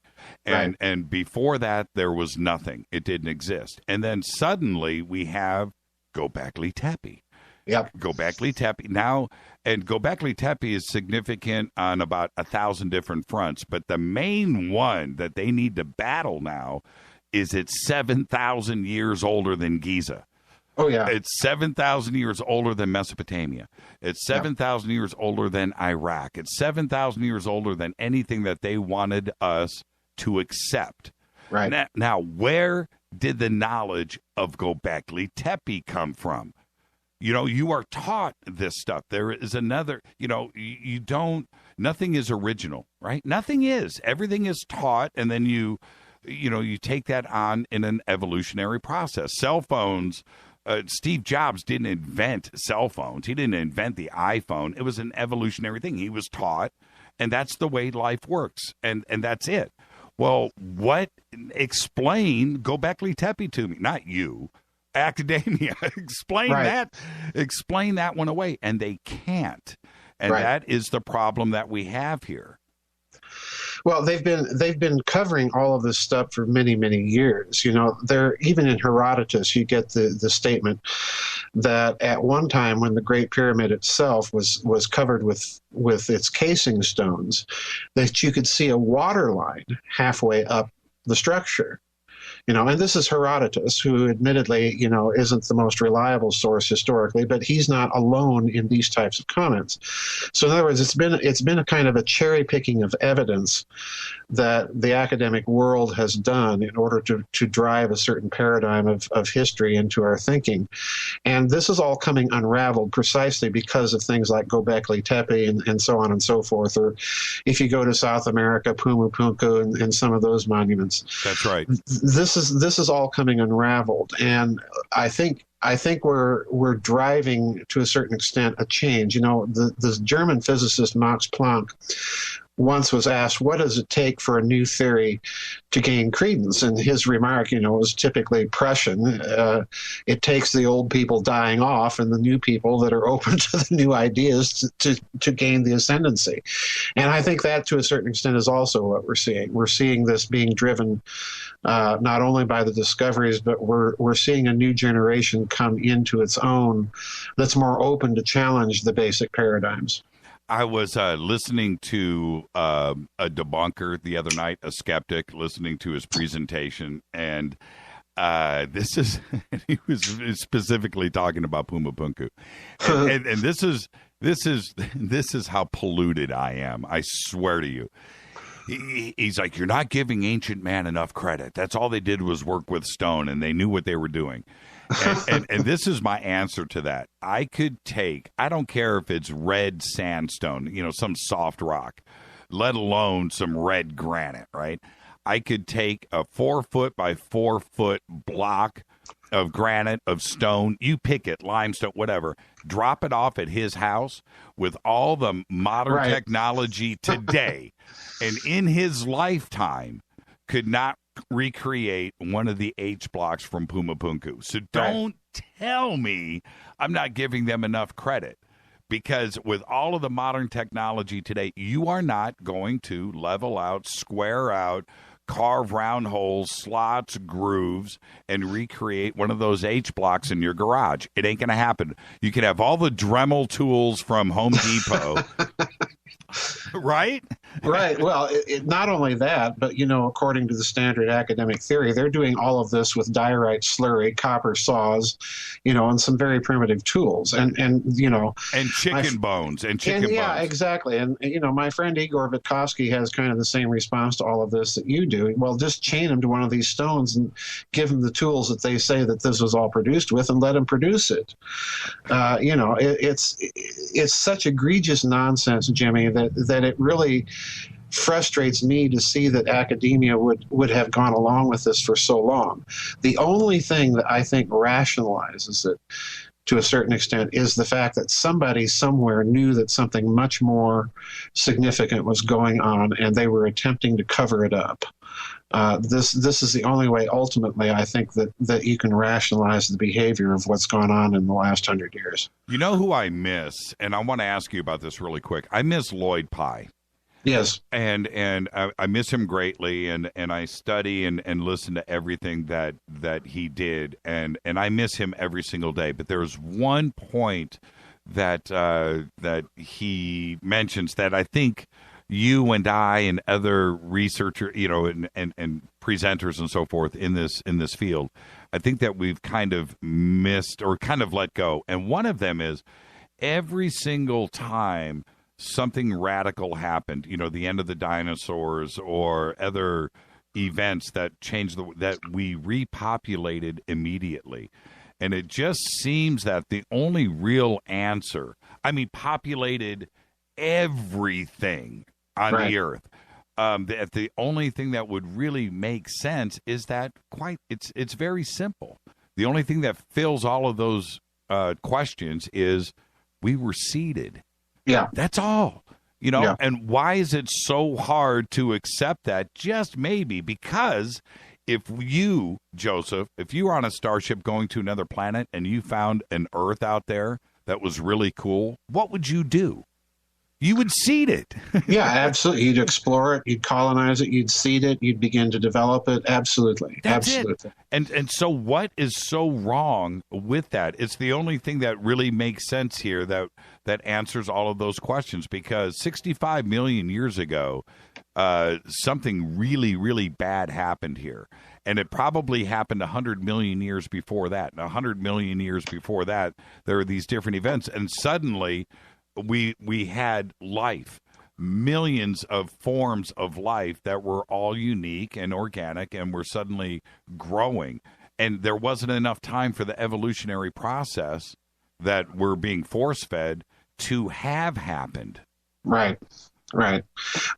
And before that, there was nothing. It didn't exist. And then suddenly we have Göbekli Tepe. Yep. Göbekli Tepe. Now, and Göbekli Tepe is significant on about 1,000 different fronts, but the main one that they need to battle now is it's 7,000 years older than Giza. Oh, yeah. It's 7,000 years older than Mesopotamia. It's 7,000 years older than Iraq. It's 7,000 years older than anything that they wanted us to accept. Right. Now, where did the knowledge of Göbekli Tepe come from? You know, you are taught this stuff. There is another, you know, you don't, nothing is original, right? Nothing is. Everything is taught, and then you take that on in an evolutionary process. Cell phones, Steve Jobs didn't invent cell phones. He didn't invent the iPhone. It was an evolutionary thing. He was taught, and that's the way life works, and that's it. Well, explain Göbekli Tepe to me, not you. Academia, explain that one away, and they can't, and that is the problem that we have here. Well, they've been covering all of this stuff for many, many years. You know, even in Herodotus, you get the statement that at one time, when the Great Pyramid itself was covered with its casing stones, that you could see a water line halfway up the structure. You know, and this is Herodotus, who admittedly, you know, isn't the most reliable source historically, but he's not alone in these types of comments. So in other words, it's been a kind of a cherry picking of evidence that the academic world has done in order to drive a certain paradigm of history into our thinking. And this is all coming unraveled precisely because of things like Göbekli Tepe and so on and so forth. Or if you go to South America, Pumapunku and some of those monuments. That's right. This is all coming unraveled, and I think we're driving to a certain extent a change. You know, the German physicist Max Planck once was asked, what does it take for a new theory to gain credence? And his remark, you know, was typically Prussian. It takes the old people dying off and the new people that are open to the new ideas to gain the ascendancy. And I think that to a certain extent is also what we're seeing. We're seeing this being driven not only by the discoveries, but we're seeing a new generation come into its own that's more open to challenge the basic paradigms. I was listening to a debunker the other night, a skeptic, listening to his presentation, and he was specifically talking about Pumapunku, and this is how polluted I am. I swear to you. He's like, you're not giving ancient man enough credit. That's all they did was work with stone, and they knew what they were doing. And this is my answer to that. I don't care if it's red sandstone, you know, some soft rock, let alone some red granite, right? I could take a 4 foot by 4 foot block of granite, of stone, you pick it, limestone, whatever, drop it off at his house with all the modern technology today, and in his lifetime could not recreate one of the H blocks from Pumapunku. So don't tell me I'm not giving them enough credit, because with all of the modern technology today, you are not going to level out, square out, carve round holes, slots, grooves, and recreate one of those H blocks in your garage. It ain't going to happen. You can have all the Dremel tools from Home Depot. Right? Right. Well, not only that, but, you know, according to the standard academic theory, they're doing all of this with diorite slurry, copper saws, you know, and some very primitive tools. And you know. And chicken bones. Yeah, exactly. And, you know, my friend Igor Vitkovsky has kind of the same response to all of this that you do. Well, just chain him to one of these stones and give him the tools that they say that this was all produced with and let him produce it. You know, it's such egregious nonsense, Jimmy, that it really frustrates me to see that academia would have gone along with this for so long. The only thing that I think rationalizes it to a certain extent, is the fact that somebody somewhere knew that something much more significant was going on, and they were attempting to cover it up. This is the only way, ultimately, I think, that you can rationalize the behavior of what's gone on in the last 100 years. You know who I miss, and I want to ask you about this really quick. I miss Lloyd Pye. Yes. And I miss him greatly, and I study and listen to everything that he did, and I miss him every single day. But there's one point that he mentions that I think you and I and other researchers, and presenters and so forth in this field, I think that we've kind of missed or kind of let go. And one of them is every single time something radical happened, the end of the dinosaurs or other events that changed that we repopulated immediately. And it just seems that the only real answer, populated everything on the earth. The only thing that would really make sense is that it's very simple. The only thing that fills all of those questions is we were seeded. Yeah. That's all. And why is it so hard to accept that? Just maybe because if you, Joseph, if you were on a starship going to another planet and you found an Earth out there that was really cool, what would you do? You would seed it. Yeah, absolutely. You'd explore it, you'd colonize it, you'd seed it, you'd begin to develop it. Absolutely. That's absolutely. It. And so what is so wrong with that? It's the only thing that really makes sense here that answers all of those questions, because 65 million years ago, something really, really bad happened here. And it probably happened 100 million years before that. And 100 million years before that, there are these different events. And suddenly we had life, millions of forms of life that were all unique and organic and were suddenly growing. And there wasn't enough time for the evolutionary process that we're being force-fed to have happened. Right.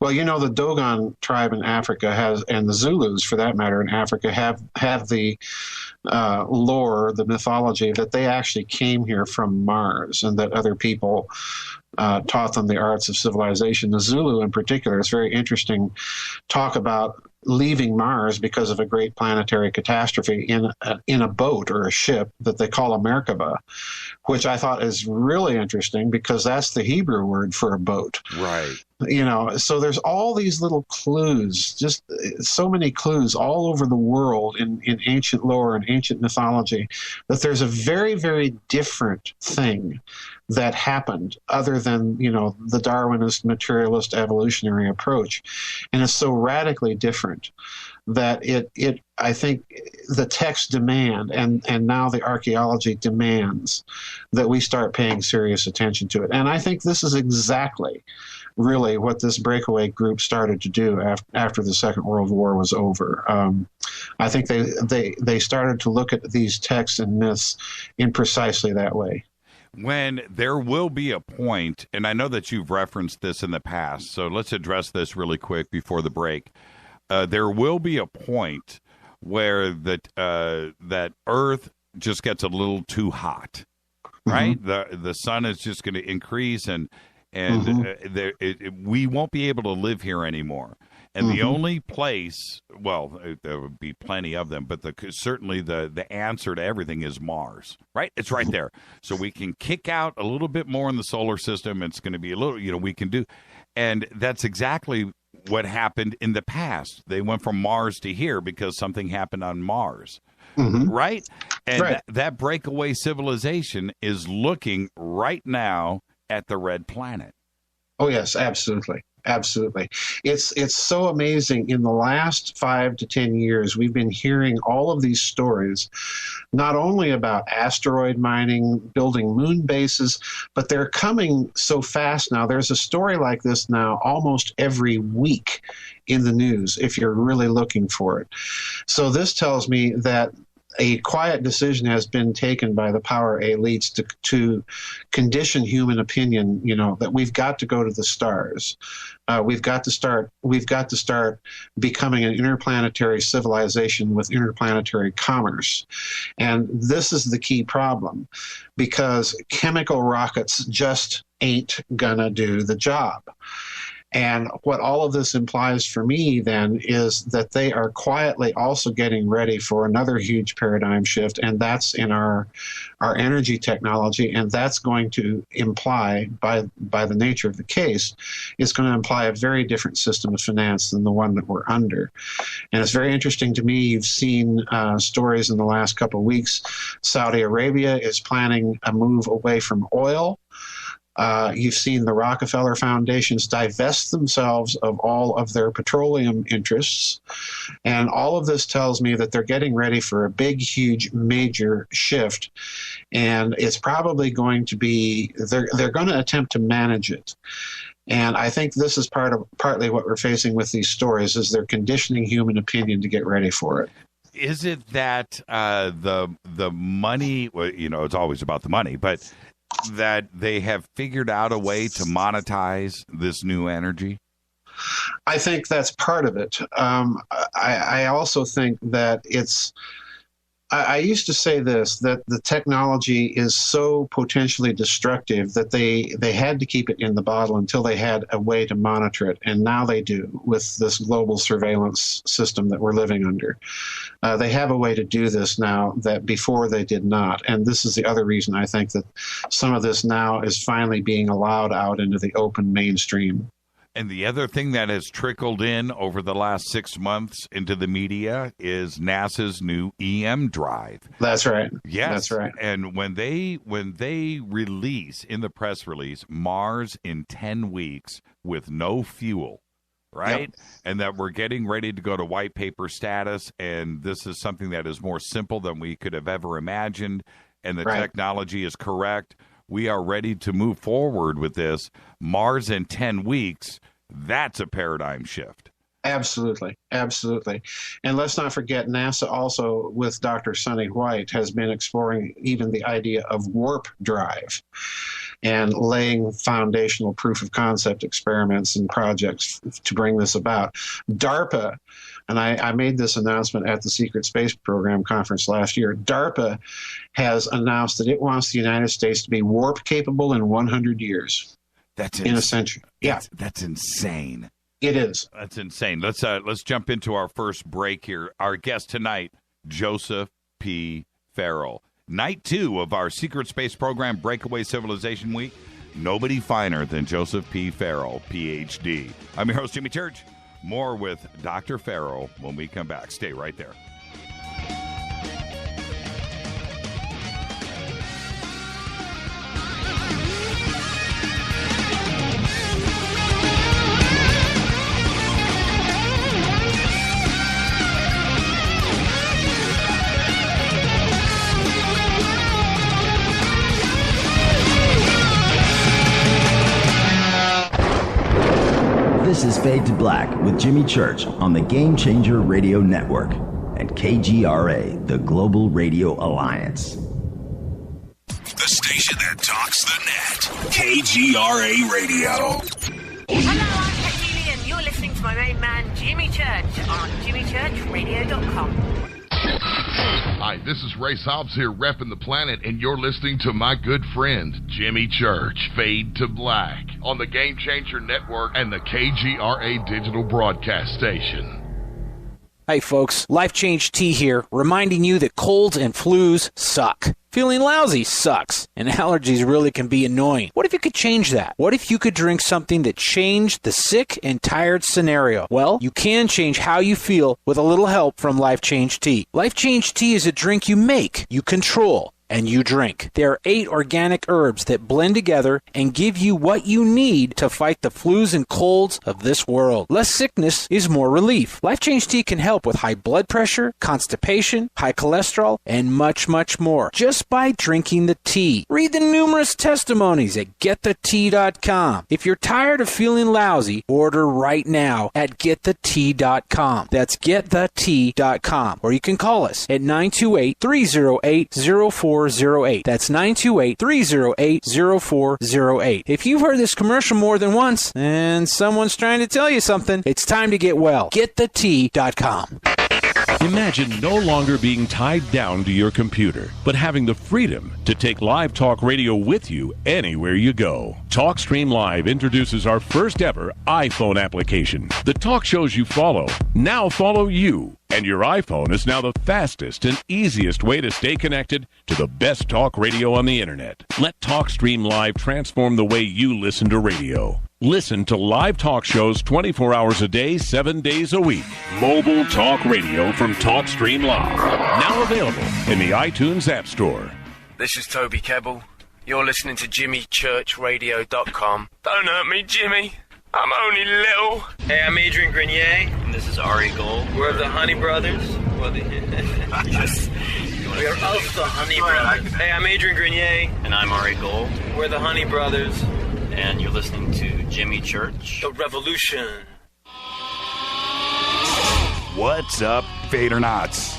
Well, the Dogon tribe in Africa has, and the Zulus, for that matter, in Africa have the lore, the mythology that they actually came here from Mars, and that other people taught them the arts of civilization. The Zulu, in particular, is very interesting. Talk about leaving Mars because of a great planetary catastrophe in a boat or a ship that they call a Merkaba, which I thought is really interesting because that's the Hebrew word for a boat. Right. So there's all these little clues, just so many clues all over the world in ancient lore and ancient mythology, that there's a very, very different thing that happened other than, the Darwinist, materialist, evolutionary approach. And it's so radically different that I think the texts demand, and now the archaeology demands, that we start paying serious attention to it. And I think this is exactly really what this breakaway group started to do after the Second World War was over. I think they started to look at these texts and myths in precisely that way. When there will be a point, and I know that you've referenced this in the past, so let's address this really quick before the break. There will be a point where that Earth just gets a little too hot, right? Mm-hmm. The sun is just going to increase, and we won't be able to live here anymore. And the only place, well, there would be plenty of them, but certainly the answer to everything is Mars, right? It's right there. So we can kick out a little bit more in the solar system. It's going to be a little, we can do. And that's exactly what happened in the past. They went from Mars to here because something happened on Mars, right? And that breakaway civilization is looking right now at the red planet. Oh, yes, absolutely. Absolutely. It's so amazing. In the last 5 to 10 years, we've been hearing all of these stories, not only about asteroid mining, building moon bases, but they're coming so fast now. There's a story like this now almost every week in the news if you're really looking for it. So this tells me that a quiet decision has been taken by the power elites to condition human opinion, that we've got to go to the stars. We've got to start becoming an interplanetary civilization with interplanetary commerce. And this is the key problem, because chemical rockets just ain't gonna do the job. And what all of this implies for me then is that they are quietly also getting ready for another huge paradigm shift, and that's in our energy technology, and that's going to imply, by the nature of the case, it's going to imply a very different system of finance than the one that we're under. And it's very interesting to me. You've seen stories in the last couple of weeks. Saudi Arabia is planning a move away from oil. You've seen the Rockefeller Foundations divest themselves of all of their petroleum interests. And all of this tells me that they're getting ready for a big, huge, major shift. And it's probably going to be, they're going to attempt to manage it. And I think this is partly what we're facing with these stories, is they're conditioning human opinion to get ready for it. Is it that the money, well, it's always about the money, but that they have figured out a way to monetize this new energy? I think that's part of it. I also think that I used to say this, that the technology is so potentially destructive that they had to keep it in the bottle until they had a way to monitor it. And now they do, with this global surveillance system that we're living under. They have a way to do this now that before they did not. And this is the other reason I think that some of this now is finally being allowed out into the open mainstream. And the other thing that has trickled in over the last 6 months into the media is NASA's new EM drive. That's right. Yes. That's right. And when they release in the press release Mars in 10 weeks with no fuel, right? Yep. And that we're getting ready to go to white paper status, and this is something that is more simple than we could have ever imagined, and the technology is correct. We are ready to move forward with this. Mars in 10 weeks, that's a paradigm shift. Absolutely. Absolutely. And let's not forget, NASA also, with Dr. Sonny White, has been exploring even the idea of warp drive and laying foundational proof of concept experiments and projects to bring this about. DARPA, and I made this announcement at the Secret Space Program conference last year, DARPA has announced that it wants the United States to be warp capable in 100 years. That's in a century. Yeah. That's insane. It is. That's insane. Let's jump into our first break here. Our guest tonight, Joseph P. Farrell. Night 2 of our Secret Space Program Breakaway Civilization Week. Nobody finer than Joseph P. Farrell, Ph.D. I'm your host, Jimmy Church. More with Dr. Farrell when we come back. Stay right there. This is Fade to Black with Jimmy Church on the Game Changer Radio Network and KGRA, the Global Radio Alliance. The station that talks the net. KGRA Radio. Hello, I'm Katie, and you're listening to my main man, Jimmy Church, on jimmychurchradio.com. Hi, this is Ray Hobbs here, repping the planet, and you're listening to my good friend, Jimmy Church, Fade to Black, on the Game Changer Network and the KGRA Digital Broadcast Station. Hey folks, Life Change Tea here, reminding you that colds and flus suck. Feeling lousy sucks, and allergies really can be annoying. What if you could change that? What if you could drink something that changed the sick and tired scenario? Well, you can change how you feel with a little help from Life Change Tea. Life Change Tea is a drink you make, you control, and you drink. There are 8 organic herbs that blend together and give you what you need to fight the flus and colds of this world. Less sickness is more relief. Life Change Tea can help with high blood pressure, constipation, high cholesterol, and much, much more just by drinking the tea. Read the numerous testimonies at getthetea.com. If you're tired of feeling lousy, order right now at getthetea.com. That's getthetea.com. Or you can call us at 928-308-0408. That's 928-308-0408. If you've heard this commercial more than once and someone's trying to tell you something, it's time to get well. Getthetea.com. Imagine no longer being tied down to your computer, but having the freedom to take live talk radio with you anywhere you go. TalkStream Live introduces our first ever iPhone application. The talk shows you follow now follow you, and your iPhone is now the fastest and easiest way to stay connected to the best talk radio on the internet. Let TalkStream Live transform the way you listen to radio. Listen to live talk shows 24 hours a day, 7 days a week. Mobile talk radio from TalkStream Live. Now available in the iTunes App Store. This is Toby Kebbell. You're listening to JimmyChurchRadio.com. Don't hurt me, Jimmy. I'm only little. Hey, I'm Adrian Grenier. And this is Ari Gold. We're the Honey Brothers. Yes. We are of the Honey Brothers. Hey, I'm Adrian Grenier. And I'm Ari Gold. We're the Honey Brothers. And you're listening to Jimmy Church. The Revolution. What's up, Fadernauts?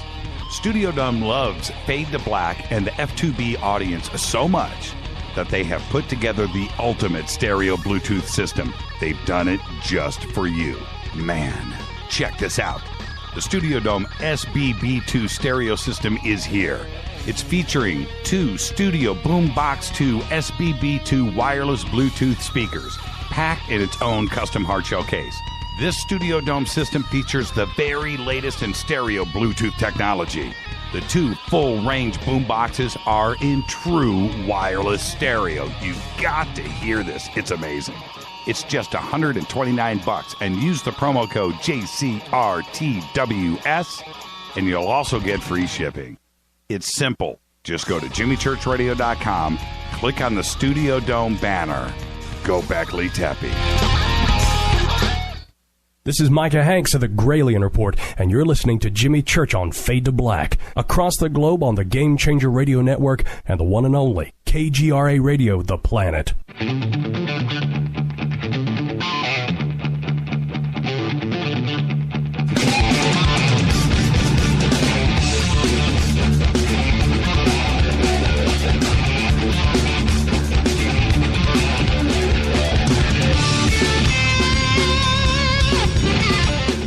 Studio Dome loves Fade to Black and the F2B audience so much that they have put together the ultimate stereo Bluetooth system. They've done it just for you. Man, check this out. The Studio Dome SBB2 stereo system is here. It's featuring 2 Studio Boombox 2 SBB2 wireless Bluetooth speakers, packed in its own custom hardshell case. This Studio Dome system features the very latest in stereo Bluetooth technology. The 2 full-range boomboxes are in true wireless stereo. You've got to hear this. It's amazing. It's just $129, and use the promo code JCRTWS, and you'll also get free shipping. It's simple. Just go to JimmyChurchRadio.com, click on the Studio Dome banner. Go Beckley Tepe. This is Micah Hanks of the Gralien Report, and you're listening to Jimmy Church on Fade to Black, across the globe on the Game Changer Radio Network and the one and only KGRA Radio, The Planet.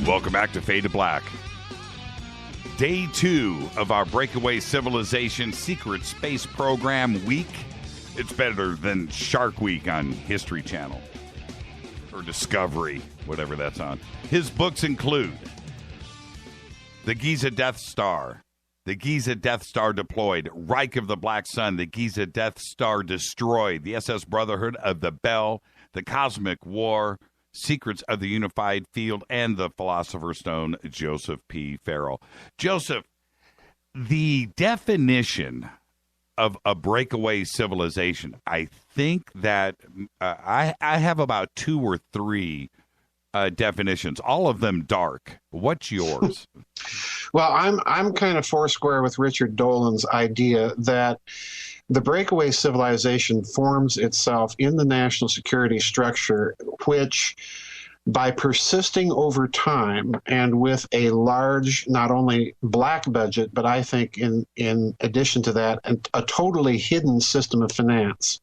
Welcome back to Fade to Black. Day 2 of our Breakaway Civilization Secret Space Program week. It's better than Shark Week on History Channel. Or Discovery, whatever that's on. His books include The Giza Death Star, The Giza Death Star Deployed, Reich of the Black Sun, The Giza Death Star Destroyed, The SS Brotherhood of the Bell, The Cosmic War, Secrets of the Unified Field, and The Philosopher's Stone, Joseph P. Farrell. Joseph, the definition of a breakaway civilization, I think that I have about 2 or 3 definitions, all of them dark. What's yours? Well, I'm kind of foursquare with Richard Dolan's idea that the breakaway civilization forms itself in the national security structure, which, by persisting over time and with a large, not only black budget, but I think in addition to that, a totally hidden system of finance.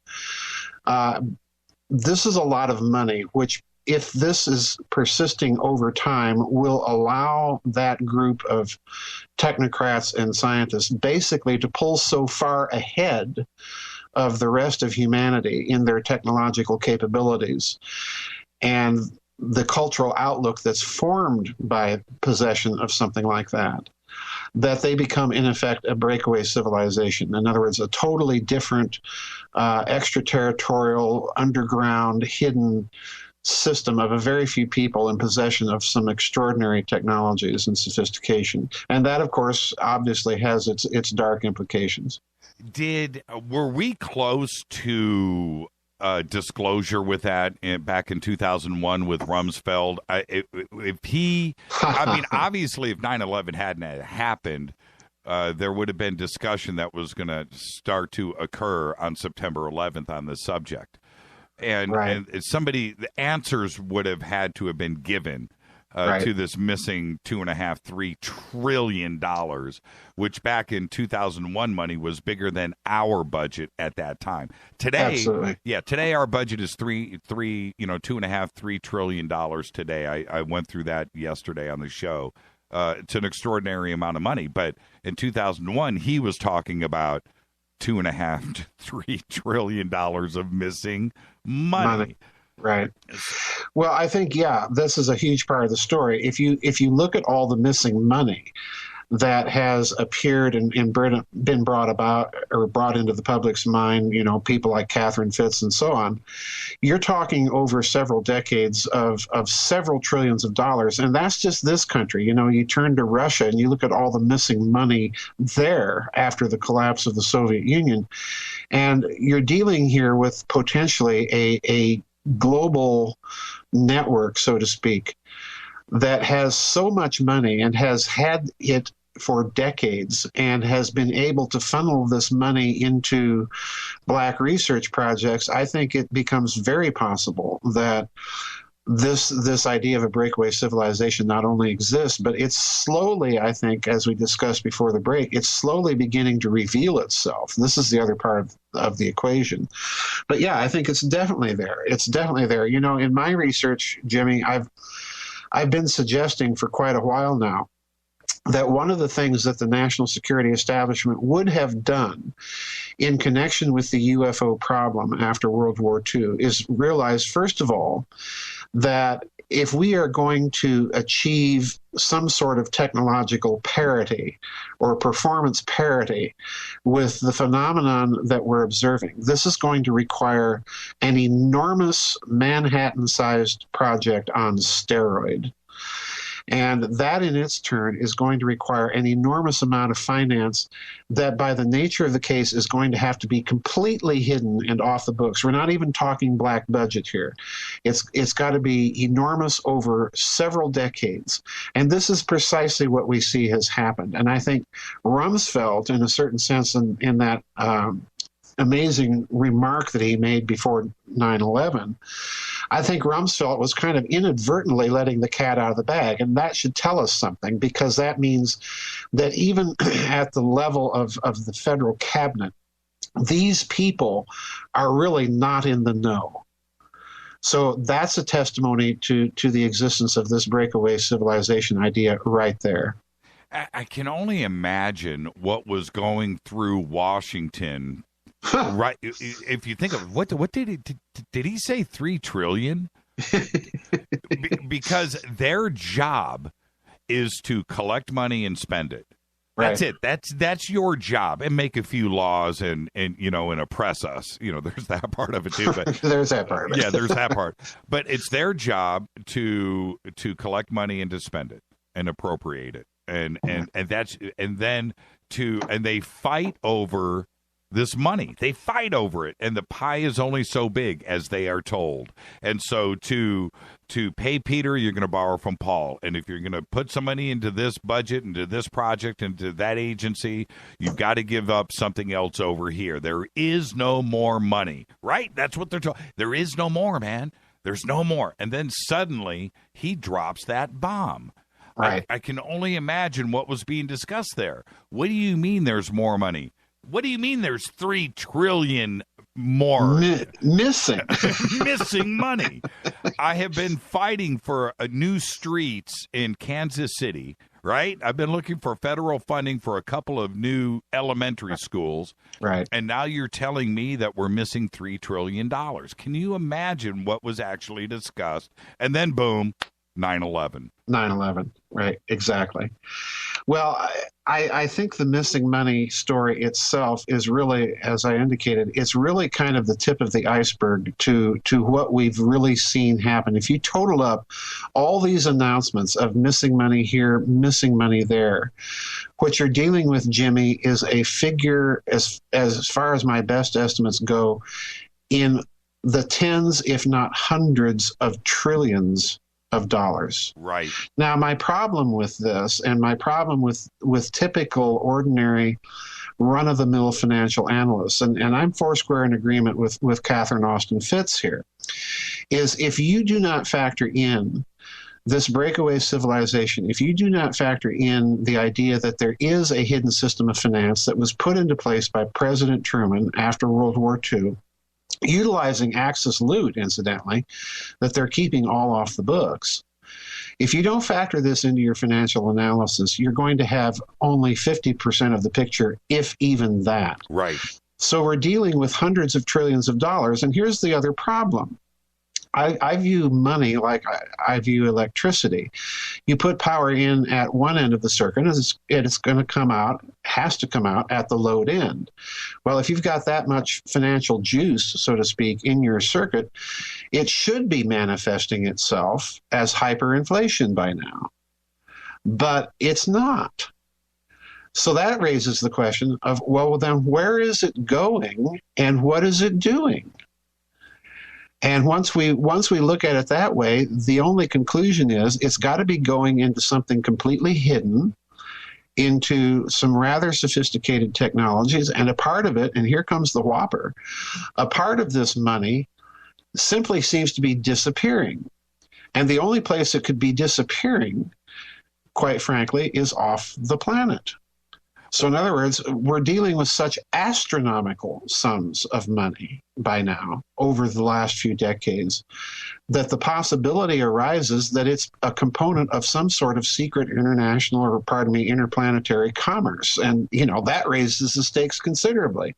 This is a lot of money, which, if this is persisting over time, will allow that group of technocrats and scientists basically to pull so far ahead of the rest of humanity in their technological capabilities and the cultural outlook that's formed by possession of something like that, that they become, in effect, a breakaway civilization. In other words, a totally different extraterritorial, underground, hidden system of a very few people in possession of some extraordinary technologies and sophistication. And that, of course, obviously has its dark implications. Were we close to disclosure with that back in 2001 with Rumsfeld? Obviously, if 9/11 hadn't happened, there would have been discussion that was going to start to occur on September 11th on this subject. And the answers would have had to have been given to this missing $2.5–3 trillion, which back in 2001 money was bigger than our budget at that time. Today, today our budget is $2.5–3 trillion today. I went through that yesterday on the show. It's an extraordinary amount of money, but in 2001 he was talking about $2.5–3 trillion of missing money. Right. Well, I think, this is a huge part of the story. If you look at all the missing money that has appeared and been brought about or brought into the public's mind, people like Catherine Fitz and so on, you're talking over several decades of several trillions of dollars. And that's just this country. You turn to Russia and you look at all the missing money there after the collapse of the Soviet Union. And you're dealing here with potentially a global network, so to speak, that has so much money and has had it for decades and has been able to funnel this money into black research projects. I think it becomes very possible that this idea of a breakaway civilization not only exists, but it's slowly, I think, as we discussed before the break, it's slowly beginning to reveal itself. This is the other part of the equation. But I think it's definitely there. It's definitely there. In my research, Jimmy, I've been suggesting for quite a while now that one of the things that the national security establishment would have done in connection with the UFO problem after World War II is realize, first of all, that if we are going to achieve some sort of technological parity or performance parity with the phenomenon that we're observing, this is going to require an enormous Manhattan-sized project on steroid. And that in its turn is going to require an enormous amount of finance that by the nature of the case is going to have to be completely hidden and off the books. We're not even talking black budget here. It's got to be enormous over several decades. And this is precisely what we see has happened. And I think Rumsfeld, in a certain sense, in that amazing remark that he made before 9/11, I think Rumsfeld was kind of inadvertently letting the cat out of the bag. And that should tell us something, because that means that even at the level of the federal cabinet, these people are really not in the know. So that's a testimony to the existence of this breakaway civilization idea right there. I can only imagine what was going through Washington. Right, if you think of what did he say 3 trillion? Because their job is to collect money and spend it. That's it. That's your job, and make a few laws and oppress us. There's that part of it too. But there's that part. Yeah, there's that part. But it's their job to collect money and to spend it and appropriate it, and they fight over this money. They fight over it, and the pie is only so big as they are told. And so to pay Peter, you're going to borrow from Paul. And if you're going to put some money into this budget, into this project, into that agency, you've got to give up something else over here. There is no more money, right? That's what they're talking. There is no more, man. There's no more. And then suddenly he drops that bomb. Right. I can only imagine what was being discussed there. What do you mean there's more money? What do you mean there's 3 trillion more? Missing. Missing money. I have been fighting for new streets in Kansas City, right? I've been looking for federal funding for a couple of new elementary schools. Right. And now you're telling me that we're missing $3 trillion. Can you imagine what was actually discussed? And then, boom, 9/11. 9/11, right, exactly. Well, I think the missing money story itself is really, as I indicated, it's really kind of the tip of the iceberg to what we've really seen happen. If you total up all these announcements of missing money here, missing money there, what you're dealing with, Jimmy, is a figure, as far as my best estimates go, in the tens, if not hundreds of trillions of dollars. Right. Now, my problem with this, and my problem with typical, ordinary, run-of-the-mill financial analysts, and I'm foursquare in agreement with Catherine Austin Fitts here, is if you do not factor in this breakaway civilization, if you do not factor in the idea that there is a hidden system of finance that was put into place by President Truman after World War II, utilizing Axis loot, incidentally, that they're keeping all off the books. If you don't factor this into your financial analysis, you're going to have only 50% of the picture, if even that. Right. So we're dealing with hundreds of trillions of dollars. And here's the other problem. I view money like I view electricity. You put power in at one end of the circuit, and it's going to come out, has to come out at the load end. Well, if you've got that much financial juice, so to speak, in your circuit, it should be manifesting itself as hyperinflation by now. But it's not. So that raises the question of, well, then where is it going and what is it doing? And once we look at it that way, the only conclusion is it's got to be going into something completely hidden, into some rather sophisticated technologies, and a part of it, and here comes the whopper, a part of this money simply seems to be disappearing. And the only place it could be disappearing, quite frankly, is off the planet. So in other words, we're dealing with such astronomical sums of money by now over the last few decades that the possibility arises that it's a component of some sort of secret international or, interplanetary commerce. And, that raises the stakes considerably.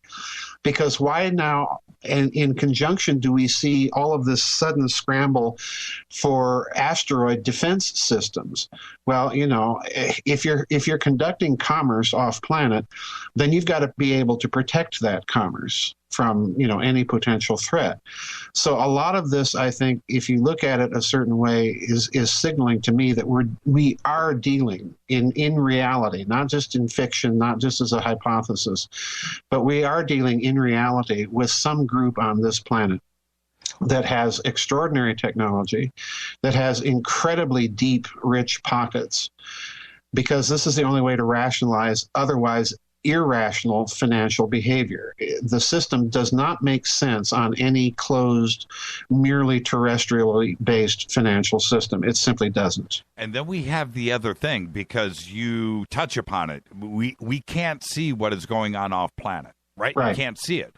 Because why now, and in conjunction, do we see all of this sudden scramble for asteroid defense systems? Well, if you're conducting commerce off planet, then you've got to be able to protect that commerce from any potential threat. So a lot of this, I think, if you look at it a certain way, is signaling to me that we are dealing in reality, not just in fiction, not just as a hypothesis, but we are dealing in reality with some group on this planet that has extraordinary technology, that has incredibly deep, rich pockets, because this is the only way to rationalize otherwise irrational financial behavior. The system does not make sense on any closed, merely terrestrially based financial system. It simply doesn't. And then we have the other thing, because you touch upon it. We can't see what is going on off planet, right? We can't see it.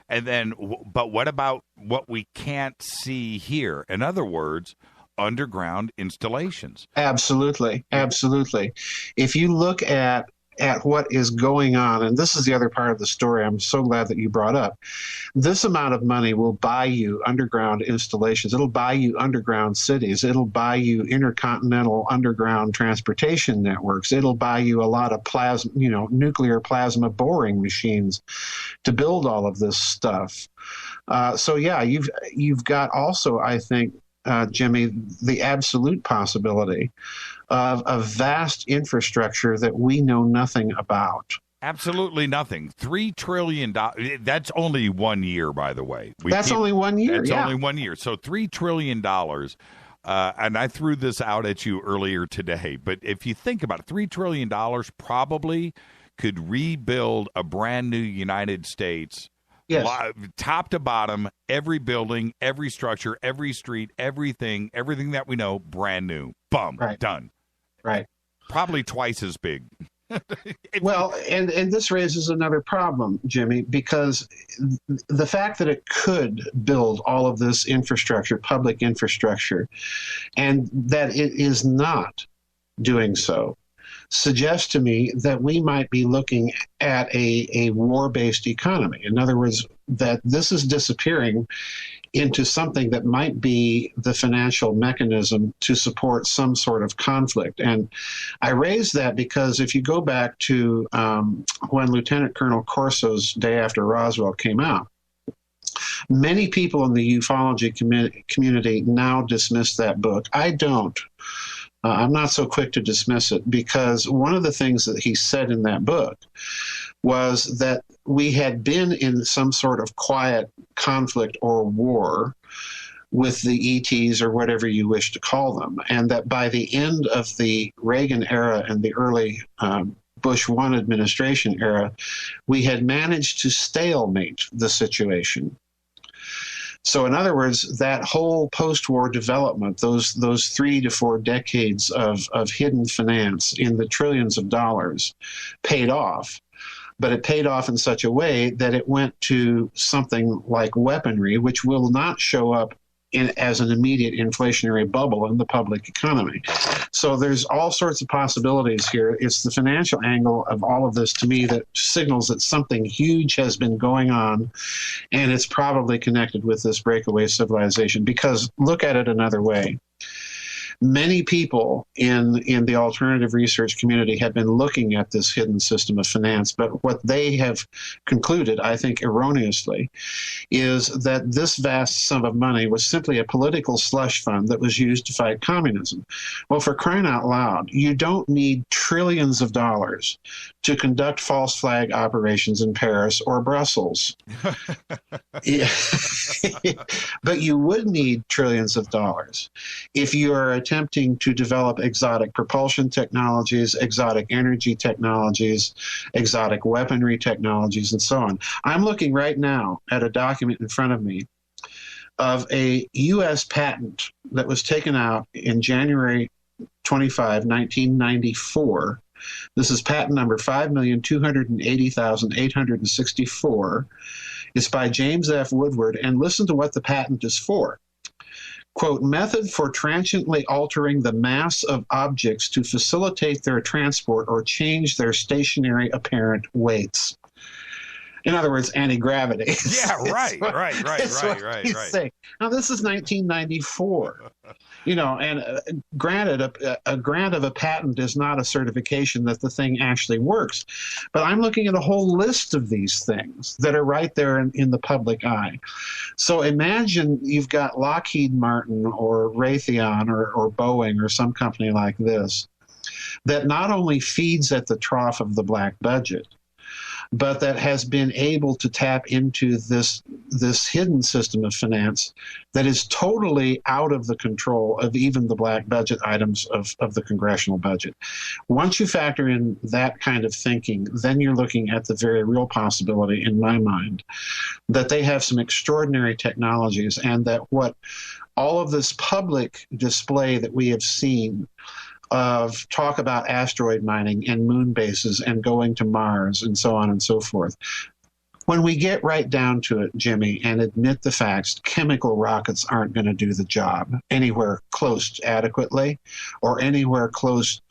And then, but what about what we can't see here? In other words, underground installations. Absolutely. Absolutely. If you look at what is going on, and this is the other part of the story I'm so glad that you brought up, this amount of money will buy you underground installations. It'll buy you underground cities. It'll buy you intercontinental underground transportation networks. It'll buy you a lot of nuclear plasma boring machines to build all of this stuff. So yeah, you've got also, I think, Jimmy, the absolute possibility of a vast infrastructure that we know nothing about. Absolutely nothing. $3 trillion. That's only 1 year, by the way. That's only 1 year. That's only 1 year. So $3 trillion. And I threw this out at you earlier today. But if you think about it, $3 trillion probably could rebuild a brand new United States. Yes. Top to bottom, every building, every structure, every street, everything that we know, brand new. Boom, done. Right. Probably twice as big. Well, and this raises another problem, Jimmy, because the fact that it could build all of this infrastructure, public infrastructure, and that it is not doing so, suggests to me that we might be looking at a war-based economy. In other words, that this is disappearing into something that might be the financial mechanism to support some sort of conflict. And I raise that because if you go back to when Lieutenant Colonel Corso's Day After Roswell came out, many people in the ufology community now dismiss that book. I don't. I'm not so quick to dismiss it, because one of the things that he said in that book was that we had been in some sort of quiet conflict or war with the ETs, or whatever you wish to call them, and that by the end of the Reagan era and the early Bush 1 administration era, we had managed to stalemate the situation. So in other words, that whole post-war development, those 3 to 4 decades of hidden finance in the trillions of dollars, paid off. But it paid off in such a way that it went to something like weaponry, which will not show up as an immediate inflationary bubble in the public economy. So there's all sorts of possibilities here. It's the financial angle of all of this, to me, that signals that something huge has been going on, and it's probably connected with this breakaway civilization. Because look at it another way. Many people in the alternative research community have been looking at this hidden system of finance, but what they have concluded, I think erroneously, is that this vast sum of money was simply a political slush fund that was used to fight communism. Well, for crying out loud, you don't need trillions of dollars to conduct false flag operations in Paris or Brussels. But you would need trillions of dollars if you are attempting to develop exotic propulsion technologies, exotic energy technologies, exotic weaponry technologies, and so on. I'm looking right now at a document in front of me of a U.S. patent that was taken out in January 25, 1994. This is patent number 5,280,864. It's by James F. Woodward, and listen to what the patent is for. Quote, method for transiently altering the mass of objects to facilitate their transport or change their stationary apparent weights. In other words, anti-gravity. Yeah, right. Now, this is 1994. And granted, a grant of a patent is not a certification that the thing actually works. But I'm looking at a whole list of these things that are right there in the public eye. So imagine you've got Lockheed Martin or Raytheon or Boeing or some company like this that not only feeds at the trough of the black budget, but that has been able to tap into this hidden system of finance that is totally out of the control of even the black budget items of the congressional budget. Once you factor in that kind of thinking, then you're looking at the very real possibility, in my mind, that they have some extraordinary technologies, and that what all of this public display that we have seen of talk about asteroid mining and moon bases and going to Mars and so on and so forth. When we get right down to it, Jimmy, and admit the facts, chemical rockets aren't going to do the job anywhere close to adequately or anywhere close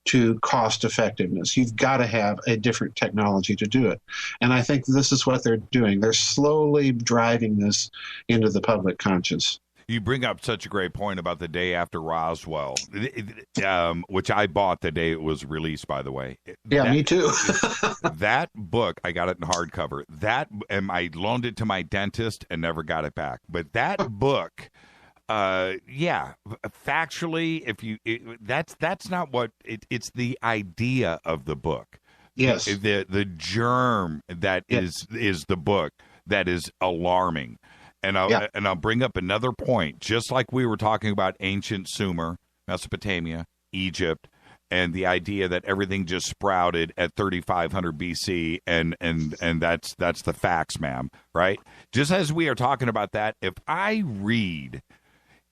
to cost effectiveness. You've got to have a different technology to do it. And I think this is what they're doing. They're slowly driving this into the public conscience. You bring up such a great point about the Day After Roswell, which I bought the day it was released, by the way. Yeah, me too. That book, I got it in hardcover. And I loaned it to my dentist and never got it back. But that book, factually, that's not what it's the idea of the book. Yes, the germ that is the book that is alarming. And I'll bring up another point, just like we were talking about ancient Sumer, Mesopotamia, Egypt, and the idea that everything just sprouted at 3500 BC, and that's the facts, ma'am, right? Just as we are talking about that, if I read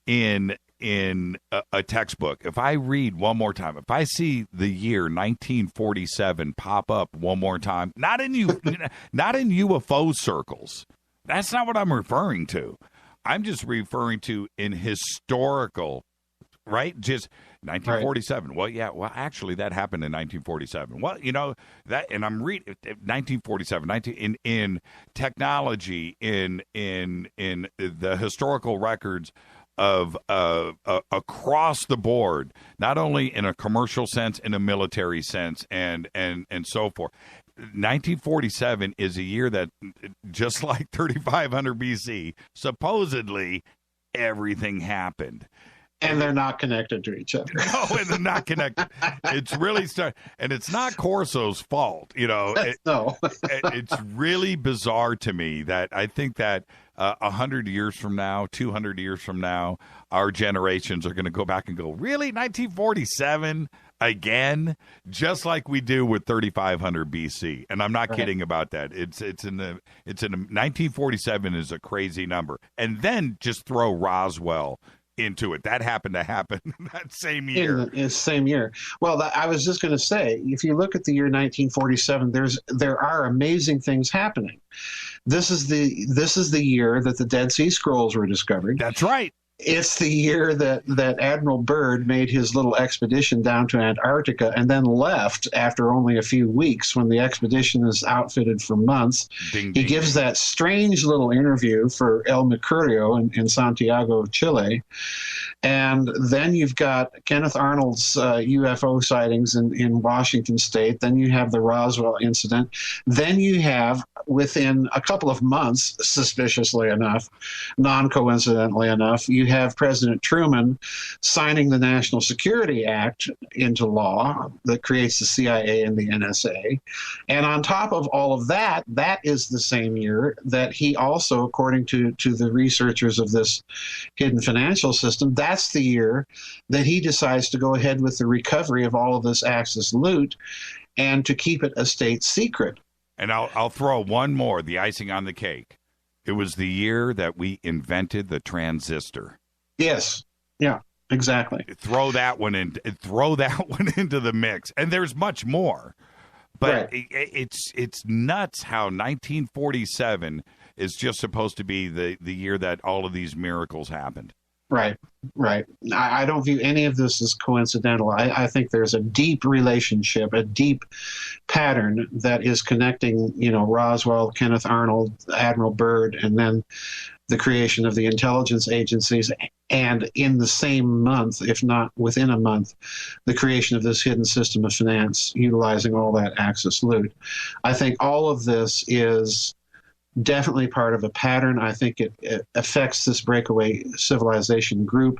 in a textbook, if I read one more time, if I see the year 1947 pop up one more time, not in UFO circles. That's not what I'm referring to. I'm just referring to in historical right? Just 1947. Right. Well, yeah. Well, actually, that happened in 1947. Well, that, and I'm reading 1947. In technology, in the historical records of across the board, not only in a commercial sense, in a military sense, and so forth. 1947 is a year that, just like 3500 BC, supposedly everything happened. And they're not connected to each other. No, and they're not connected. It's really and it's not Corso's fault. No. It's really bizarre to me that I think that 100 years from now, 200 years from now, our generations are going to go back and go, really, 1947 again, just like we do with 3500 BC. And I'm not kidding about that. It's in 1947 is a crazy number. And then just throw Roswell into it. That happened to happen that same year. In the same year. Well, I was just going to say, if you look at the year 1947, there are amazing things happening. This is the year that the Dead Sea Scrolls were discovered. That's right. It's the year that Admiral Byrd made his little expedition down to Antarctica and then left after only a few weeks when the expedition is outfitted for months. Ding, he ding, gives that strange little interview for El Mercurio in Santiago, Chile. And then you've got Kenneth Arnold's UFO sightings in Washington State. Then you have the Roswell incident. Then you have, within a couple of months, suspiciously enough, non-coincidentally enough, you have President Truman signing the National Security Act into law that creates the CIA and the NSA. And on top of all of that, that is the same year that he also, according to the researchers of this hidden financial system, that's the year that he decides to go ahead with the recovery of all of this Axis loot and to keep it a state secret. And I'll throw one more, the icing on the cake. It was the year that we invented the transistor. Yes. Yeah, exactly. Throw that one into the mix. And there's much more. But it's nuts how 1947 is just supposed to be the year that all of these miracles happened. Right. I don't view any of this as coincidental. I think there's a deep relationship, a deep pattern that is connecting, Roswell, Kenneth Arnold, Admiral Byrd, and then the creation of the intelligence agencies, and in the same month, if not within a month, the creation of this hidden system of finance utilizing all that Axis loot. I think all of this is definitely part of a pattern. I think it affects this breakaway civilization group.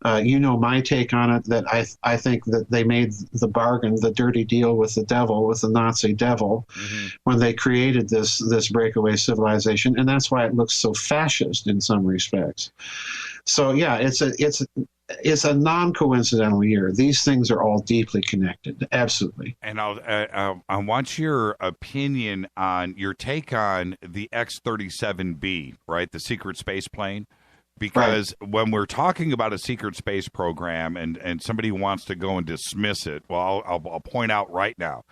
My take on it, that I think that they made the bargain, the dirty deal with the devil, with the Nazi devil, when they created this breakaway civilization, and that's why it looks so fascist in some respects. So yeah, it's a non-coincidental year. These things are all deeply connected, absolutely. And I want your opinion on your take on the X-37B, right, the secret space plane. Because when we're talking about a secret space program and somebody wants to go and dismiss it, well, I'll point out right now,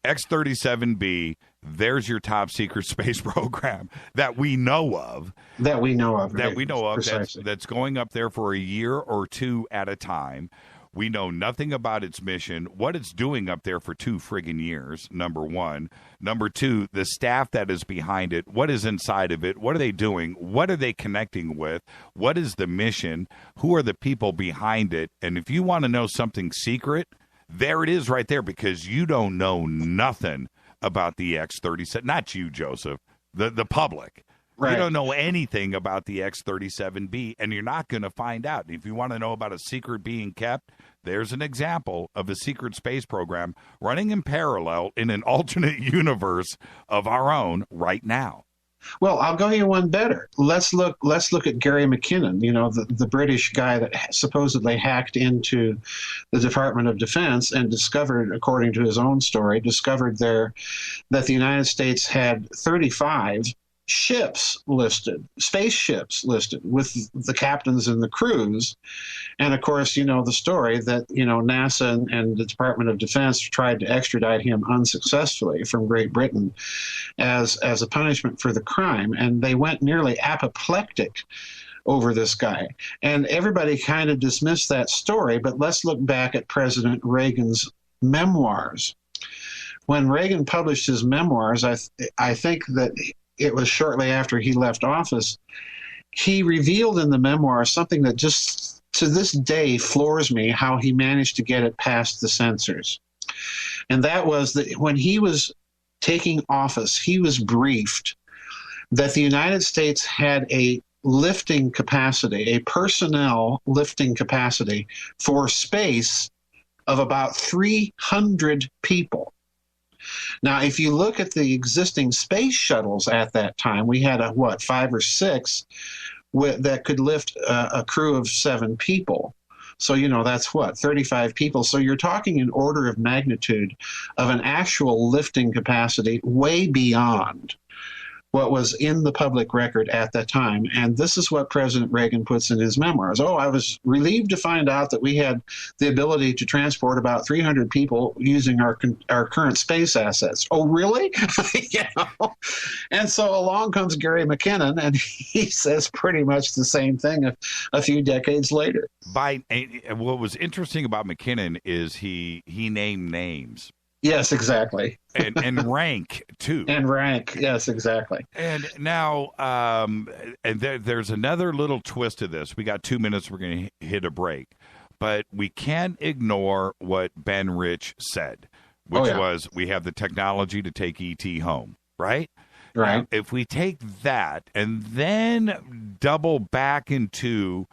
X-37B, there's your top secret space program that we know of. Precisely. That's going up there for a year or two at a time. We know nothing about its mission, what it's doing up there for 2 friggin' years, number one. Number two, the staff that is behind it, what is inside of it, what are they doing, what are they connecting with, what is the mission, who are the people behind it, and if you want to know something secret, there it is right there, because you don't know nothing about the X-37. Not you, Joseph, the public. Right. You don't know anything about the X-37B, and you're not going to find out. If you want to know about a secret being kept, there's an example of a secret space program running in parallel in an alternate universe of our own right now. Well, I'll go you one better. Let's look at Gary McKinnon, the British guy that supposedly hacked into the Department of Defense and discovered, according to his own story, that the United States had 35 spaceships listed with the captains and the crews. And of course, the story that, NASA and the Department of Defense tried to extradite him unsuccessfully from Great Britain as a punishment for the crime. And they went nearly apoplectic over this guy. And everybody kind of dismissed that story, but let's look back at President Reagan's memoirs. When Reagan published his memoirs, I think that it was shortly after he left office, he revealed in the memoirs something that just to this day floors me, how he managed to get it past the censors. And that was that when he was taking office, he was briefed that the United States had a lifting capacity, a personnel lifting capacity for space of about 300 people. Now, if you look at the existing space shuttles at that time, we had 5 or 6 that could lift a crew of 7 people. So, that's 35 people. So you're talking an order of magnitude of an actual lifting capacity way beyond what was in the public record at that time. And this is what President Reagan puts in his memoirs. Oh, I was relieved to find out that we had the ability to transport about 300 people using our current space assets. Oh, really? And so along comes Gary McKinnon, and he says pretty much the same thing a few decades later. What was interesting about McKinnon is he named names. Yes, exactly. and rank, too. And rank, yes, exactly. And now, there's another little twist to this. We got 2 minutes. We're going to hit a break. But we can't ignore what Ben Rich said, which was we have the technology to take ET home, right? Right. Now, if we take that and then double back into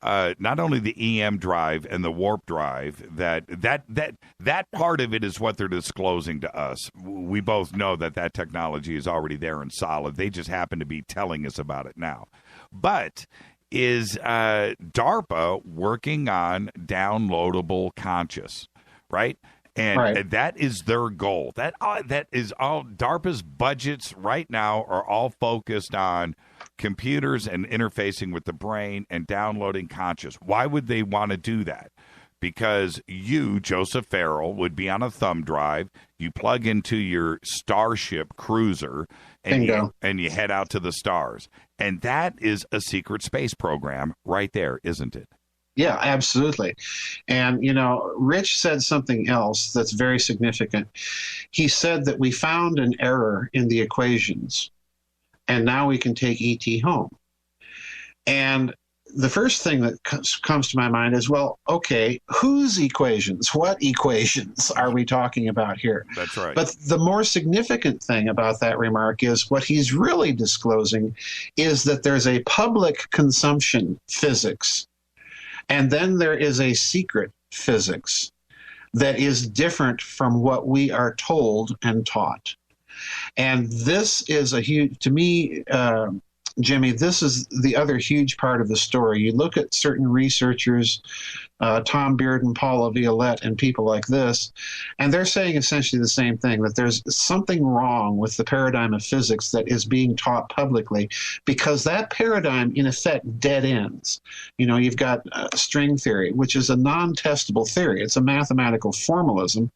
not only the EM drive and the warp drive, that part of it is what they're disclosing to us. We both know that technology is already there and solid. They just happen to be telling us about it now. But is DARPA working on downloadable conscious, right? And that is their goal. That is all. DARPA's budgets right now are all focused on computers and interfacing with the brain and downloading conscious. Why would they want to do that? Because you, Joseph Farrell, would be on a thumb drive. You plug into your Starship cruiser, and you head out to the stars. And that is a secret space program right there, isn't it? Yeah, absolutely. And, Rich said something else that's very significant. He said that we found an error in the equations, and now we can take ET home. And the first thing that comes to my mind is, well, okay, whose equations? What equations are we talking about here? That's right. But the more significant thing about that remark is what he's really disclosing is that there's a public consumption physics, and then there is a secret physics that is different from what we are told and taught. And this is a huge, to me, Jimmy, this is the other huge part of the story. You look at certain researchers, Tom Beard and Paula Violette and people like this, and they're saying essentially the same thing, that there's something wrong with the paradigm of physics that is being taught publicly, because that paradigm, in effect, dead ends. You've got string theory, which is a non-testable theory. It's a mathematical formalism,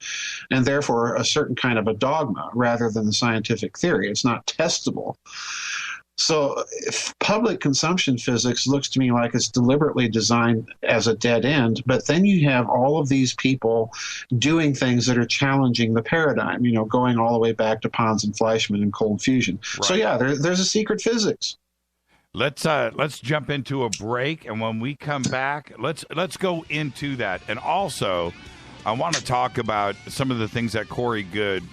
and therefore a certain kind of a dogma rather than a scientific theory. It's not testable. So public consumption physics looks to me like it's deliberately designed as a dead end, but then you have all of these people doing things that are challenging the paradigm, going all the way back to Pons and Fleischmann and cold fusion. Right. So yeah, there's a secret physics. Let's jump into a break, and when we come back, let's go into that. And also, I want to talk about some of the things that Corey Good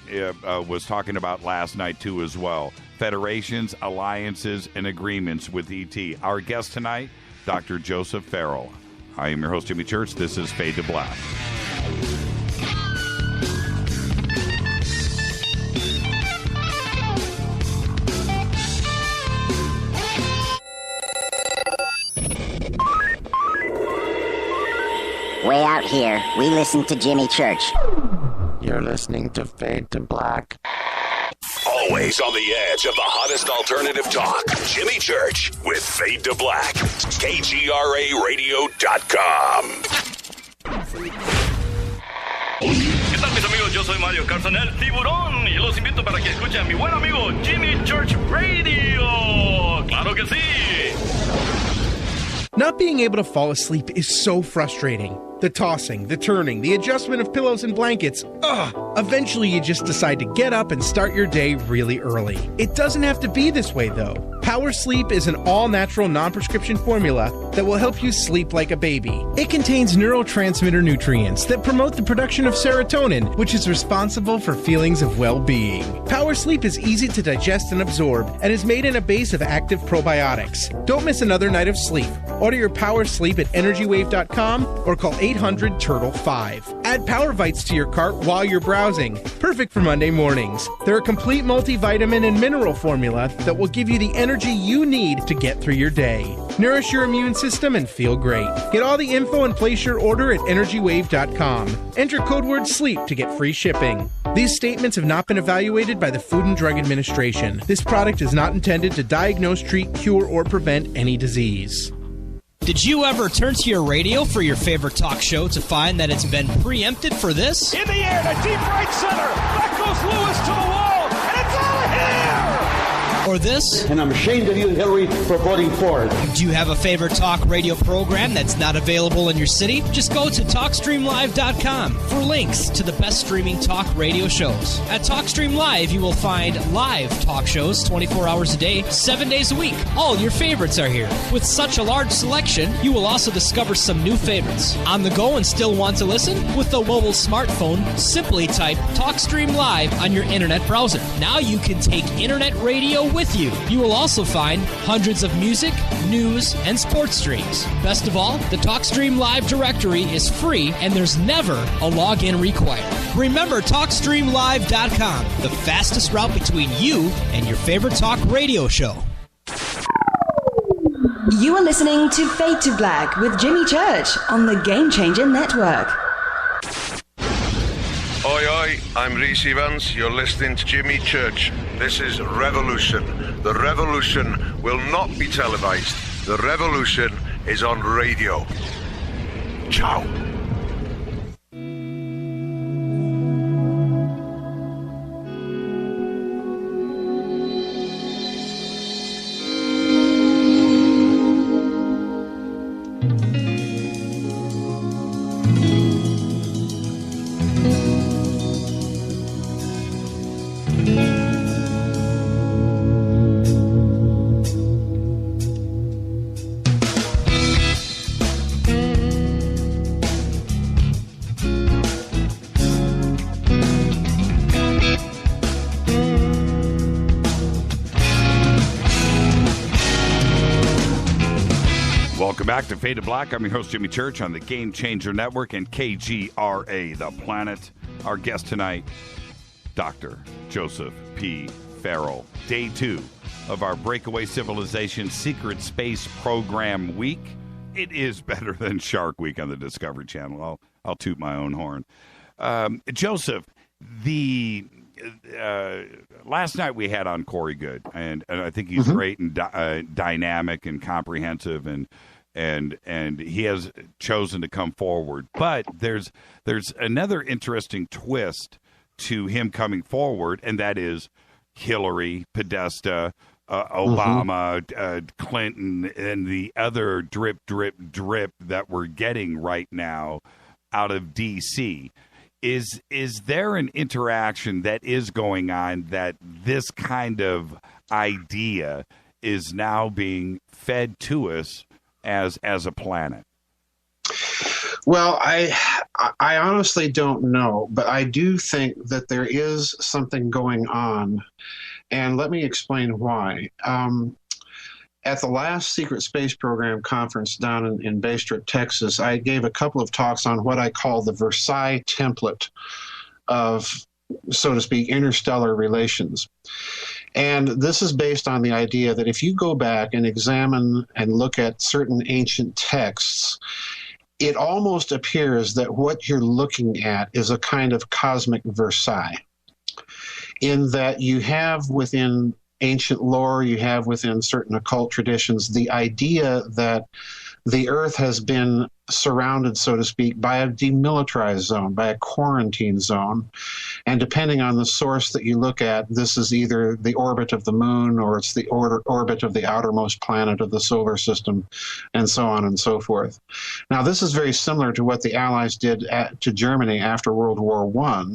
was talking about last night too as well. Federations, alliances, and agreements with ET. Our guest tonight, Dr. Joseph Farrell. I am your host, Jimmy Church. This is Fade to Black. Way out here, we listen to Jimmy Church. You're listening to Fade to Black. Always on the edge of the hottest alternative talk. Jimmy Church with Fade to Black. KGRARadio.com. ¿Qué tal, mis amigos? Yo soy Mario Carson, el tiburón, y los invito para que escuchen a mi buen amigo Jimmy Church Radio. ¡Claro que sí! Not being able to fall asleep is so frustrating. The tossing, the turning, the adjustment of pillows and blankets. Ugh! Eventually you just decide to get up and start your day really early. It doesn't have to be this way though. Power Sleep is an all-natural non-prescription formula that will help you sleep like a baby. It contains neurotransmitter nutrients that promote the production of serotonin, which is responsible for feelings of well-being. Power Sleep is easy to digest and absorb and is made in a base of active probiotics. Don't miss another night of sleep. Order your Power Sleep at energywave.com or call 800-TURTLE-5. Add Power Vites to your cart while you're browsing. Perfect for Monday mornings. They're a complete multivitamin and mineral formula that will give you the energy you need to get through your day. Nourish your immune system and feel great. Get all the info and place your order at energywave.com. Enter code word SLEEP to get free shipping. These statements have not been evaluated by the Food and Drug Administration. This product is not intended to diagnose, treat, cure, or prevent any disease. Did you ever turn to your radio for your favorite talk show to find that it's been preempted for this? In the air to deep right center. Back goes Lewis to the wall, and it's out of here! Or this? And I'm ashamed of you, Hillary, for voting for it. Do you have a favorite talk radio program that's not available in your city? Just go to TalkStreamLive.com for links to the best streaming talk radio shows. At TalkStream Live, you will find live talk shows 24 hours a day, 7 days a week. All your favorites are here. With such a large selection, you will also discover some new favorites. On the go and still want to listen? With a mobile smartphone, simply type TalkStream Live on your internet browser. Now you can take internet radio with you. You will also find hundreds of music, news, and sports streams. Best of all, the TalkStream Live directory is free and there's never a login required. Remember TalkStreamLive.com, the fastest route between you and your favorite talk radio show. You are listening to Fade to Black with Jimmy Church on the Game Changer Network. Oi, oi, I'm Reese Evans. You're listening to Jimmy Church. This is Revolution. The revolution will not be televised. The revolution is on radio. Ciao. Welcome back to Fade to Black. I'm your host, Jimmy Church, on the Game Changer Network and KGRA, The Planet. Our guest tonight, Dr. Joseph P. Farrell. Day 2 of our Breakaway Civilization Secret Space Program Week. It is better than Shark Week on the Discovery Channel. I'll toot my own horn. Joseph, the last night we had on Corey Good, and I think he's great and dynamic and comprehensive, and he has chosen to come forward. But there's another interesting twist to him coming forward, and that is Hillary, Podesta, Obama, Clinton, and the other drip that we're getting right now out of D.C. Is there an interaction that is going on that this kind of idea is now being fed to us as a planet? Well, I honestly don't know, but I do think that there is something going on, and let me explain why. At the last Secret Space Program conference down in Bay Strip, Texas, I gave a couple of talks on what I call the Versailles template of, so to speak, interstellar relations. And this is based on the idea that if you go back and examine and look at certain ancient texts, it almost appears that what you're looking at is a kind of cosmic Versailles, in that you have within ancient lore, you have within certain occult traditions, the idea that the Earth has been surrounded, so to speak, by a demilitarized zone, by a quarantine zone. And depending on the source that you look at, this is either the orbit of the moon or it's the orbit of the outermost planet of the solar system, and so on and so forth. Now, this is very similar to what the Allies did to Germany after World War I,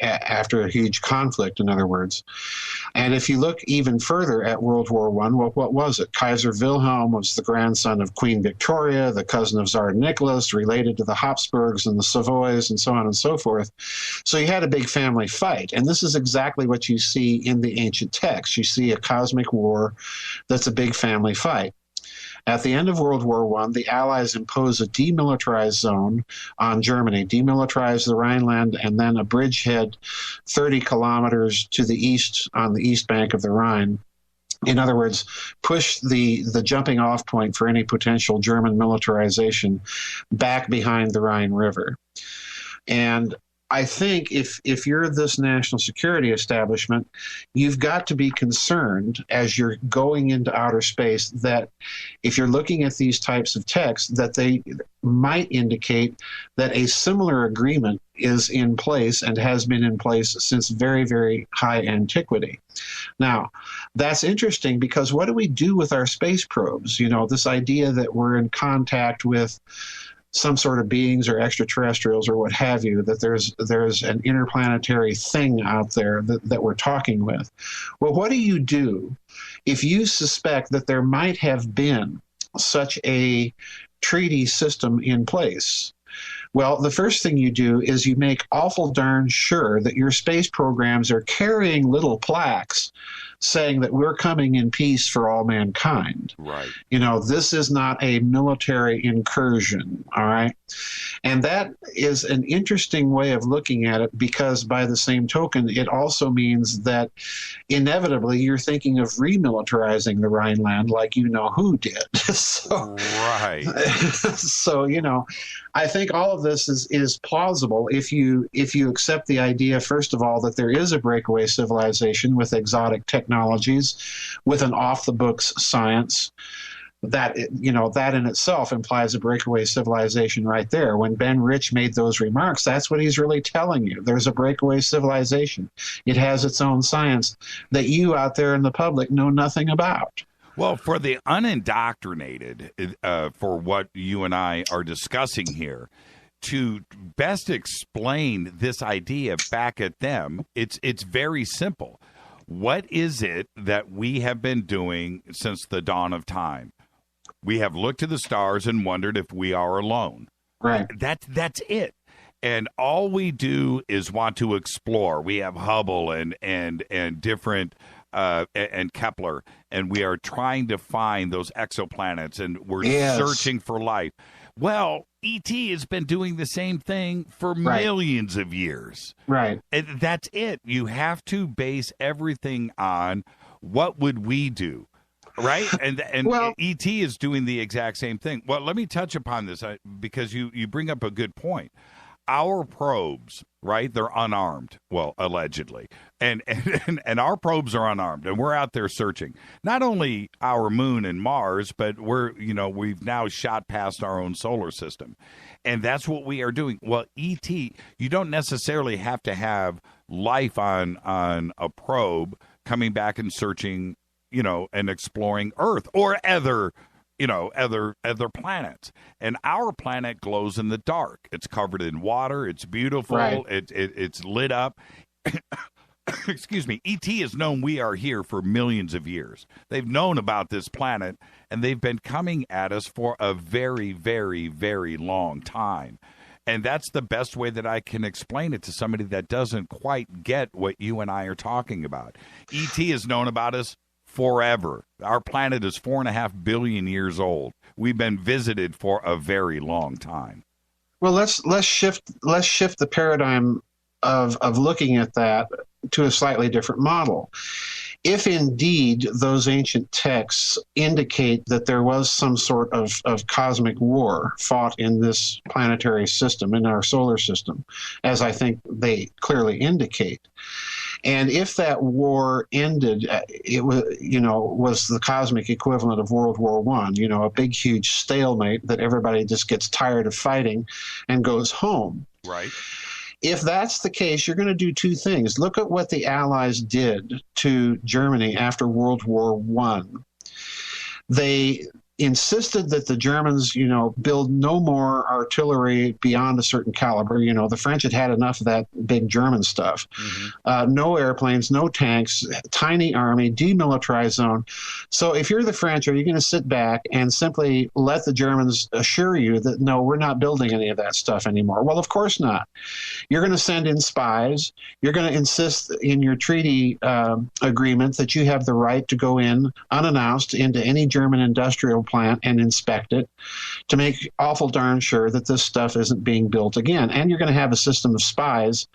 after a huge conflict, in other words. And if you look even further at World War I, well, what was it? Kaiser Wilhelm was the grandson of Queen Victoria, the cousin of Tsar Nicholas, related to the Habsburgs and the Savoys, and so on and so forth. So you had a big family fight. And this is exactly what you see in the ancient texts. You see a cosmic war that's a big family fight. At the end of World War I, the Allies imposed a demilitarized zone on Germany, demilitarized the Rhineland, and then a bridgehead 30 kilometers to the east on the east bank of the Rhine. In other words, push the jumping off point for any potential German militarization back behind the Rhine River. And I think if you're this national security establishment, you've got to be concerned as you're going into outer space that if you're looking at these types of texts, that they might indicate that a similar agreement is in place and has been in place since very, very high antiquity. Now, that's interesting because what do we do with our space probes? You know, this idea that we're in contact with some sort of beings or extraterrestrials or what have you, that there's an interplanetary thing out there that we're talking with. Well, what do you do if you suspect that there might have been such a treaty system in place? Well, the first thing you do is you make awful darn sure that your space programs are carrying little plaques saying that we're coming in peace for all mankind. Right. You know, this is not a military incursion, all right? And that is an interesting way of looking at it because by the same token, it also means that inevitably you're thinking of remilitarizing the Rhineland like you know who did. So, right. So, you know, I think all of this is plausible if you accept the idea, first of all, that there is a breakaway civilization with exotic technologies, with an off-the-books science. That, you know, that in itself implies a breakaway civilization right there. When Ben Rich made those remarks, that's what he's really telling you. There's a breakaway civilization. It has its own science that you out there in the public know nothing about. Well, for the unindoctrinated, for what you and I are discussing here, to best explain this idea back at them, it's very simple. What is it that we have been doing since the dawn of time? We have looked to the stars and wondered if we are alone. Right. That's it. And all we do is want to explore. We have Hubble and different and Kepler, and we are trying to find those exoplanets, and we're searching for life. Well, E.T. has been doing the same thing for millions of years. Right. And that's it. You have to base everything on what would we do, right? And well, E.T. is doing the exact same thing. Well, let me touch upon this because you bring up a good point. Our probes, right, they're unarmed, well, allegedly. And our probes are unarmed, and we're out there searching. Not only our moon and Mars, but we've now shot past our own solar system. And that's what we are doing. Well, E.T., you don't necessarily have to have life on a probe coming back and searching, and exploring Earth or other planets. And our planet glows in the dark. It's covered in water. It's beautiful. Right. It's lit up. Excuse me. E.T. has known we are here for millions of years. They've known about this planet, and they've been coming at us for a very, very, very long time. And that's the best way that I can explain it to somebody that doesn't quite get what you and I are talking about. E.T. has known about us forever. Our planet is 4.5 billion years old. We've been visited for a very long time. Well, let's shift the paradigm of looking at that to a slightly different model. If indeed those ancient texts indicate that there was some sort of cosmic war fought in this planetary system, in our solar system, as I think they clearly indicate, And if that war ended, it was the cosmic equivalent of World War I, a big, huge stalemate that everybody just gets tired of fighting and goes home. Right. If that's the case, you're going to do two things. Look at what the Allies did to Germany after World War I. They insisted that the Germans, build no more artillery beyond a certain caliber. The French had enough of that big German stuff. Mm-hmm. No airplanes, no tanks, tiny army, demilitarized zone. So if you're the French, are you going to sit back and simply let the Germans assure you that, no, we're not building any of that stuff anymore? Well, of course not. You're going to send in spies. You're going to insist in your treaty agreement that you have the right to go in unannounced into any German industrial plant and inspect it to make awful darn sure that this stuff isn't being built again. And you're going to have a system of spies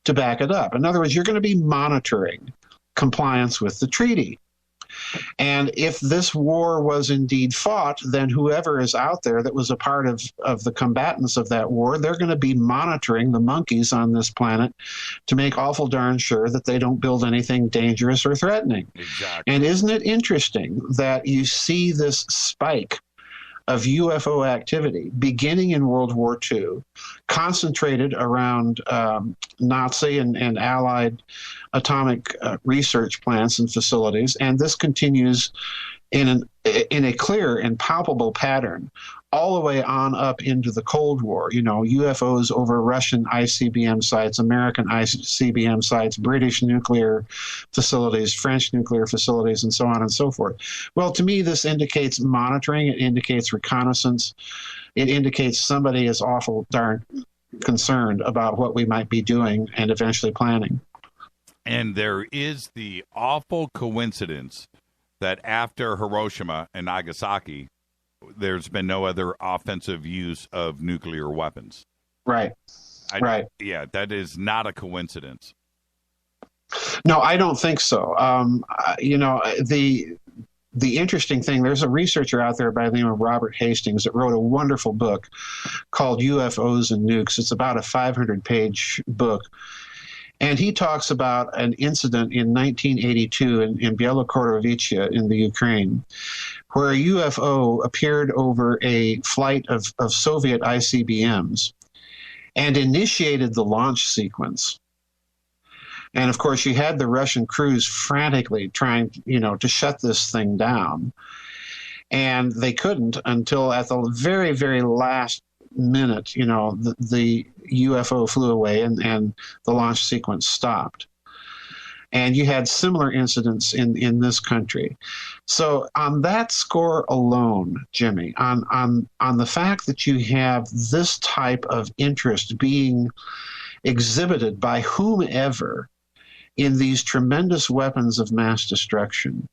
to back it up. In other words, you're going to be monitoring compliance with the treaty. And if this war was indeed fought, then whoever is out there that was a part of the combatants of that war, they're going to be monitoring the monkeys on this planet to make awful darn sure that they don't build anything dangerous or threatening. Exactly. And isn't it interesting that you see this spike of UFO activity beginning in World War II, concentrated around Nazi and Allied atomic research plants and facilities, and this continues in a clear and palpable pattern all the way on up into the Cold War. UFOs over Russian ICBM sites, American ICBM sites, British nuclear facilities, French nuclear facilities, and so on and so forth. Well, to me, this indicates monitoring. It indicates reconnaissance. It indicates somebody is awful darn concerned about what we might be doing and eventually planning. And there is the awful coincidence that after Hiroshima and Nagasaki, there's been no other offensive use of nuclear weapons. Right. Right. Yeah, that is not a coincidence. No, I don't think so. The interesting thing, there's a researcher out there by the name of Robert Hastings that wrote a wonderful book called UFOs and Nukes. It's about a 500-page book. And he talks about an incident in 1982 in Bielogorodice in the Ukraine, where a UFO appeared over a flight of Soviet ICBMs and initiated the launch sequence. And of course, you had the Russian crews frantically trying, to shut this thing down. And they couldn't until at the very, very last minute, the UFO flew away and the launch sequence stopped. And you had similar incidents in this country. So on that score alone, Jimmy, on the fact that you have this type of interest being exhibited by whomever in these tremendous weapons of mass destruction,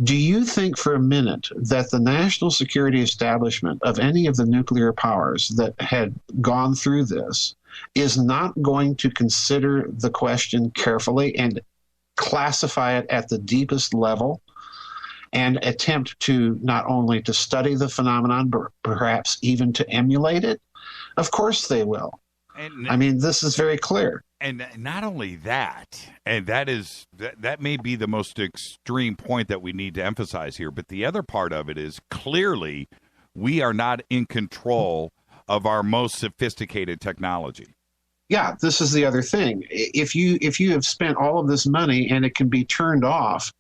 do you think for a minute that the national security establishment of any of the nuclear powers that had gone through this is not going to consider the question carefully and classify it at the deepest level and attempt to not only to study the phenomenon, but perhaps even to emulate it? Of course they will. This is very clear. And not only that, and that may be the most extreme point that we need to emphasize here, but the other part of it is clearly we are not in control of our most sophisticated technology. Yeah, this is the other thing. If you have spent all of this money and it can be turned off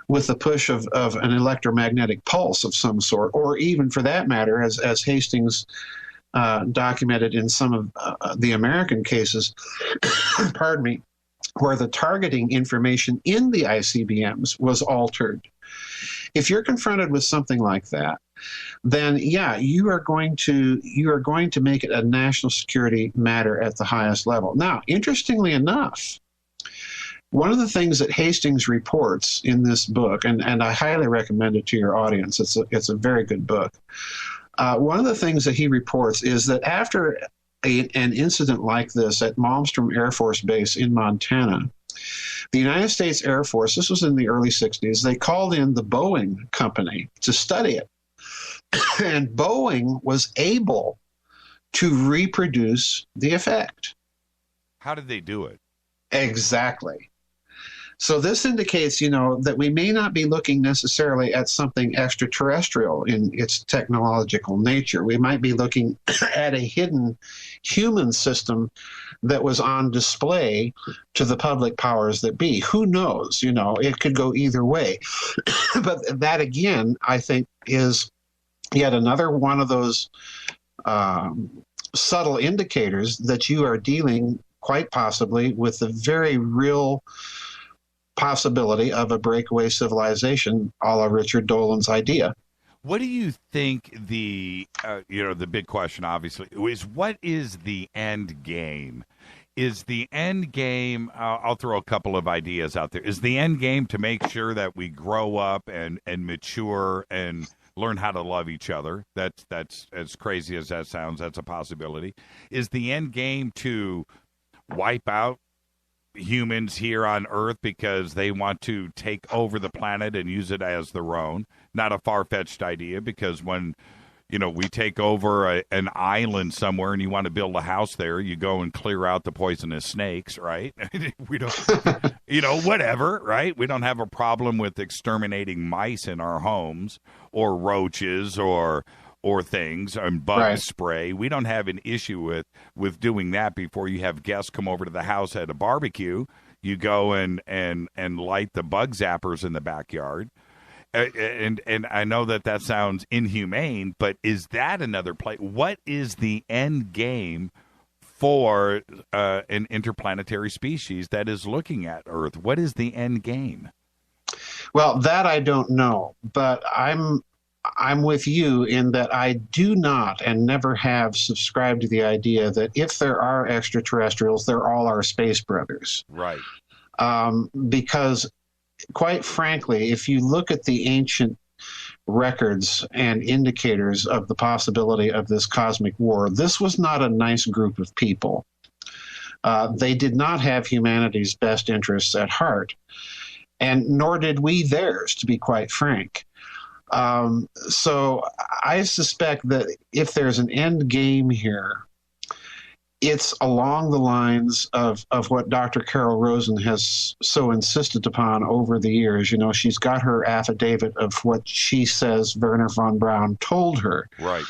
with the push of an electromagnetic pulse of some sort, or even for that matter, as Hastings documented in some of the American cases, pardon me, where the targeting information in the ICBMs was altered. If you're confronted with something like that, then yeah, you are going to make it a national security matter at the highest level. Now, interestingly enough, one of the things that Hastings reports in this book, and I highly recommend it to your audience, it's a very good book. One of the things that he reports is that after an incident like this at Malmstrom Air Force Base in Montana, the United States Air Force, this was in the early 60s, they called in the Boeing company to study it. And Boeing was able to reproduce the effect. How did they do it? Exactly. So this indicates, that we may not be looking necessarily at something extraterrestrial in its technological nature. We might be looking at a hidden human system that was on display to the public powers that be. Who knows? It could go either way. But that, again, I think is yet another one of those subtle indicators that you are dealing quite possibly with the very real possibility of a breakaway civilization, a la Richard Dolan's idea. What do you think the big question, obviously, is what is the end game? Is the end game, I'll throw a couple of ideas out there. Is the end game to make sure that we grow up and mature and learn how to love each other? That's as crazy as that sounds. That's a possibility. Is the end game to wipe out humans here on Earth because they want to take over the planet and use it as their own? Not a far-fetched idea, because when we take over an island somewhere and you want to build a house there, you go and clear out the poisonous snakes, right? We don't, whatever, right? We don't have a problem with exterminating mice in our homes or roaches or things and bug spray. We don't have an issue with doing that before you have guests come over to the house at a barbecue. You go and light the bug zappers in the backyard. And I know that sounds inhumane, but is that another play? What is the end game for an interplanetary species that is looking at Earth? What is the end game? Well, that I don't know, but I'm with you in that I do not and never have subscribed to the idea that if there are extraterrestrials, they're all our space brothers. Right. Because, quite frankly, if you look at the ancient records and indicators of the possibility of this cosmic war, this was not a nice group of people. They did not have humanity's best interests at heart, and nor did we theirs, to be quite frank. So I suspect that if there's an end game here, it's along the lines of what Dr. Carol Rosen has so insisted upon over the years. She's got her affidavit of what she says Wernher von Braun told her. Right.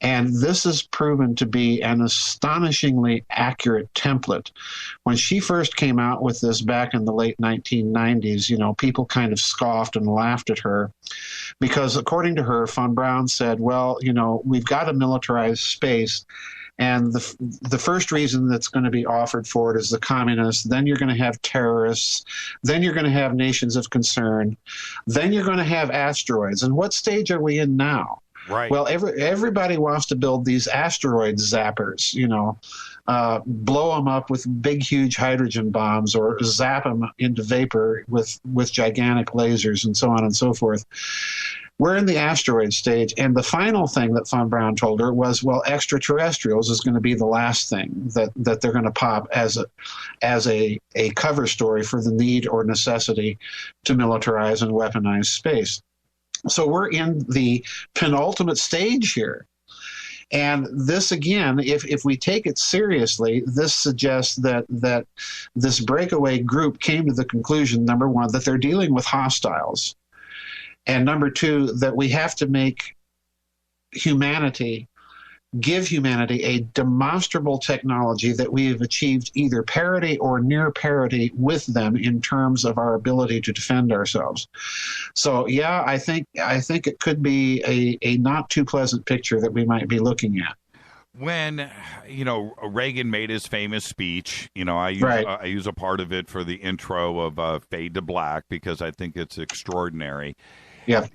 And this is proven to be an astonishingly accurate template. When she first came out with this back in the late 1990s, people kind of scoffed and laughed at her because, according to her, von Braun said, well, we've got to militarize space. And the first reason that's going to be offered for it is the communists. Then you're going to have terrorists. Then you're going to have nations of concern. Then you're going to have asteroids. And what stage are we in now? Right. Well, everybody wants to build these asteroid zappers, blow them up with big, huge hydrogen bombs or zap them into vapor with gigantic lasers and so on and so forth. We're in the asteroid stage, and the final thing that von Braun told her was, well, extraterrestrials is going to be the last thing that they're going to pop as a cover story for the need or necessity to militarize and weaponize space. So we're in the penultimate stage here. And this, again, if we take it seriously, this suggests that this breakaway group came to the conclusion, number one, that they're dealing with hostiles. And number two, that we have to give humanity a demonstrable technology that we have achieved either parity or near parity with them in terms of our ability to defend ourselves. So, yeah, I think it could be a not too pleasant picture that we might be looking at. When, Reagan made his famous speech, I use a part of it for the intro of Fade to Black because I think it's extraordinary. Yeah.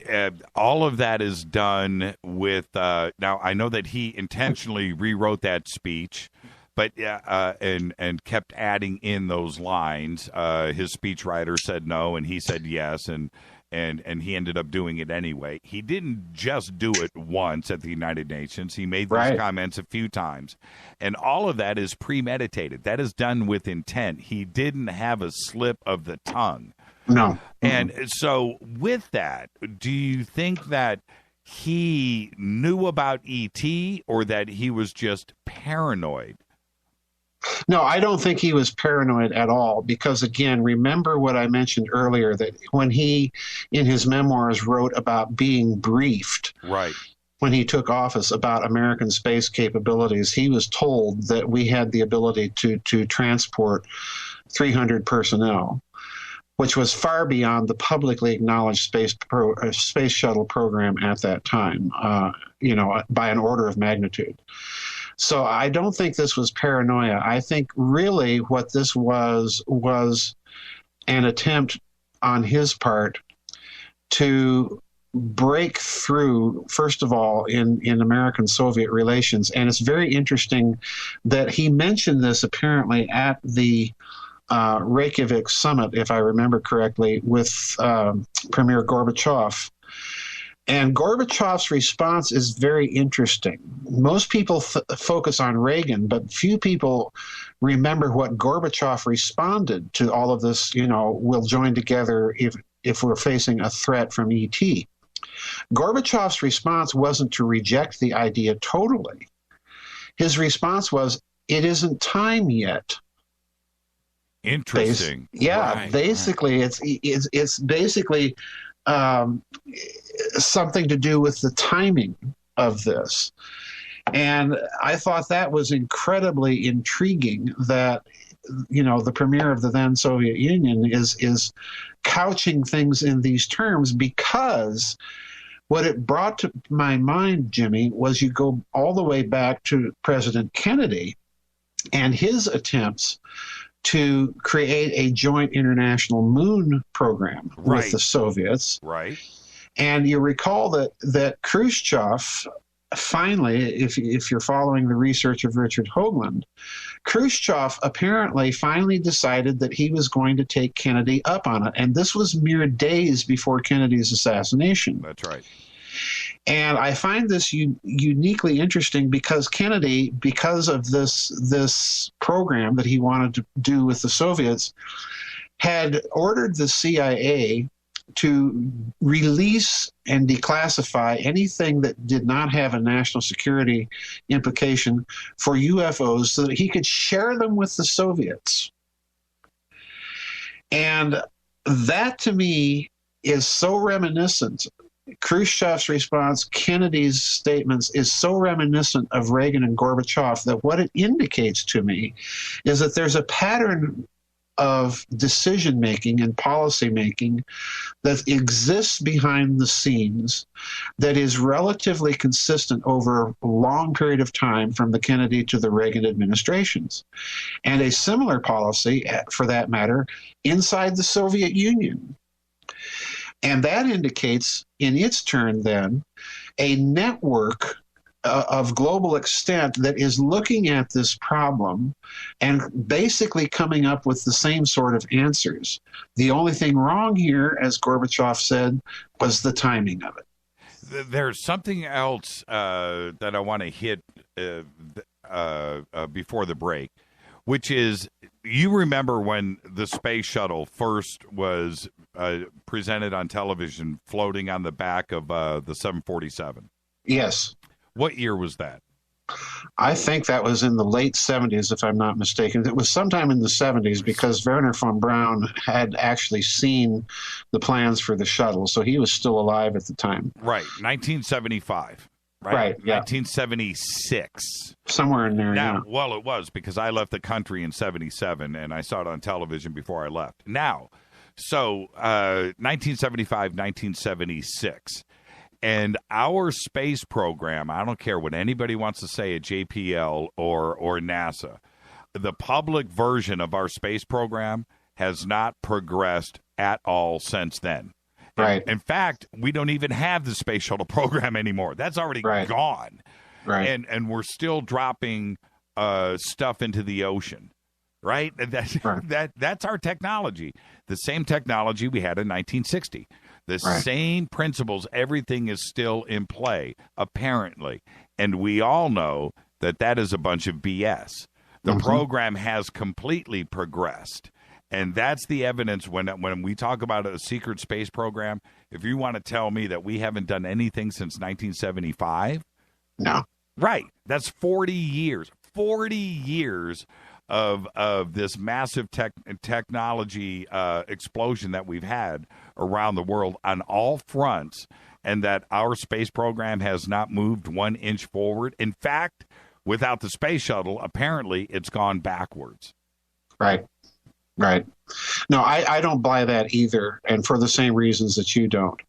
All of that is done with, now I know that he intentionally rewrote that speech, but and kept adding in those lines. His speechwriter said no, and he said yes, and he ended up doing it anyway. He didn't just do it once at the United Nations. He made those comments a few times. And all of that is premeditated. That is done with intent. He didn't have a slip of the tongue. No. And so with that, do you think that he knew about ET or that he was just paranoid? No, I don't think he was paranoid at all because, again, remember what I mentioned earlier, that when he, in his memoirs, wrote about being briefed. Right. When he took office about American space capabilities, he was told that we had the ability to transport 300 personnel, which was far beyond the publicly acknowledged space shuttle program at that time, by an order of magnitude. So I don't think this was paranoia. I think really what this was an attempt on his part to break through, first of all, in American-Soviet relations. And it's very interesting that he mentioned this apparently at the Reykjavik summit, if I remember correctly, with Premier Gorbachev. And Gorbachev's response is very interesting. Most people focus on Reagan, but few people remember what Gorbachev responded to all of this, we'll join together if we're facing a threat from ET. Gorbachev's response wasn't to reject the idea totally. His response was, it isn't time yet. Interesting. Basically, it's basically something to do with the timing of this. And I thought that was incredibly intriguing that, the premier of the then Soviet Union is couching things in these terms, because what it brought to my mind, Jimmy, was you go all the way back to President Kennedy and his attempts to create a joint international moon program with the Soviets. Right. And you recall that Khrushchev finally, if you're following the research of Richard Hoagland, Khrushchev apparently finally decided that he was going to take Kennedy up on it. And this was mere days before Kennedy's assassination. That's right. And I find this uniquely interesting because Kennedy, because of this program that he wanted to do with the Soviets, had ordered the CIA to release and declassify anything that did not have a national security implication for UFOs so that he could share them with the Soviets. And that, to me, is so reminiscent. Khrushchev's response, Kennedy's statements, is so reminiscent of Reagan and Gorbachev that what it indicates to me is that there's a pattern of decision-making and policy-making that exists behind the scenes that is relatively consistent over a long period of time from the Kennedy to the Reagan administrations. And a similar policy, for that matter, inside the Soviet Union. And that indicates, in its turn then, a network of global extent that is looking at this problem and basically coming up with the same sort of answers. The only thing wrong here, as Gorbachev said, was the timing of it. There's something else that I want to hit before the break, which is, you remember when the space shuttle first was presented on television floating on the back of the 747? Yes. What year was that? I think that was in the late 70s, if I'm not mistaken. It was sometime in the 70s because Werner von Braun had actually seen the plans for the shuttle, so he was still alive at the time. Right, 1975. Right, yeah. 1976. Somewhere in there, now, yeah. Well, it was because I left the country in 77, and I saw it on television before I left. Now, so 1975, 1976. And our space program, I don't care what anybody wants to say at JPL or NASA, the public version of our space program has not progressed at all since then. Right. In fact, we don't even have the space shuttle program anymore. That's already gone. Right. And we're still dropping stuff into the ocean. Right? That's our technology. The same technology we had in 1960. The same principles, everything is still in play, apparently. And we all know that that is a bunch of BS. The program has completely progressed. And that's the evidence when we talk about a secret space program. If you want to tell me that we haven't done anything since 1975. No. Right. That's 40 years. 40 years of this massive technology explosion that we've had around the world on all fronts, and that our space program has not moved 1 inch forward. In fact, without the space shuttle, apparently it's gone backwards. Right. No, I don't buy that either, and for the same reasons that you don't.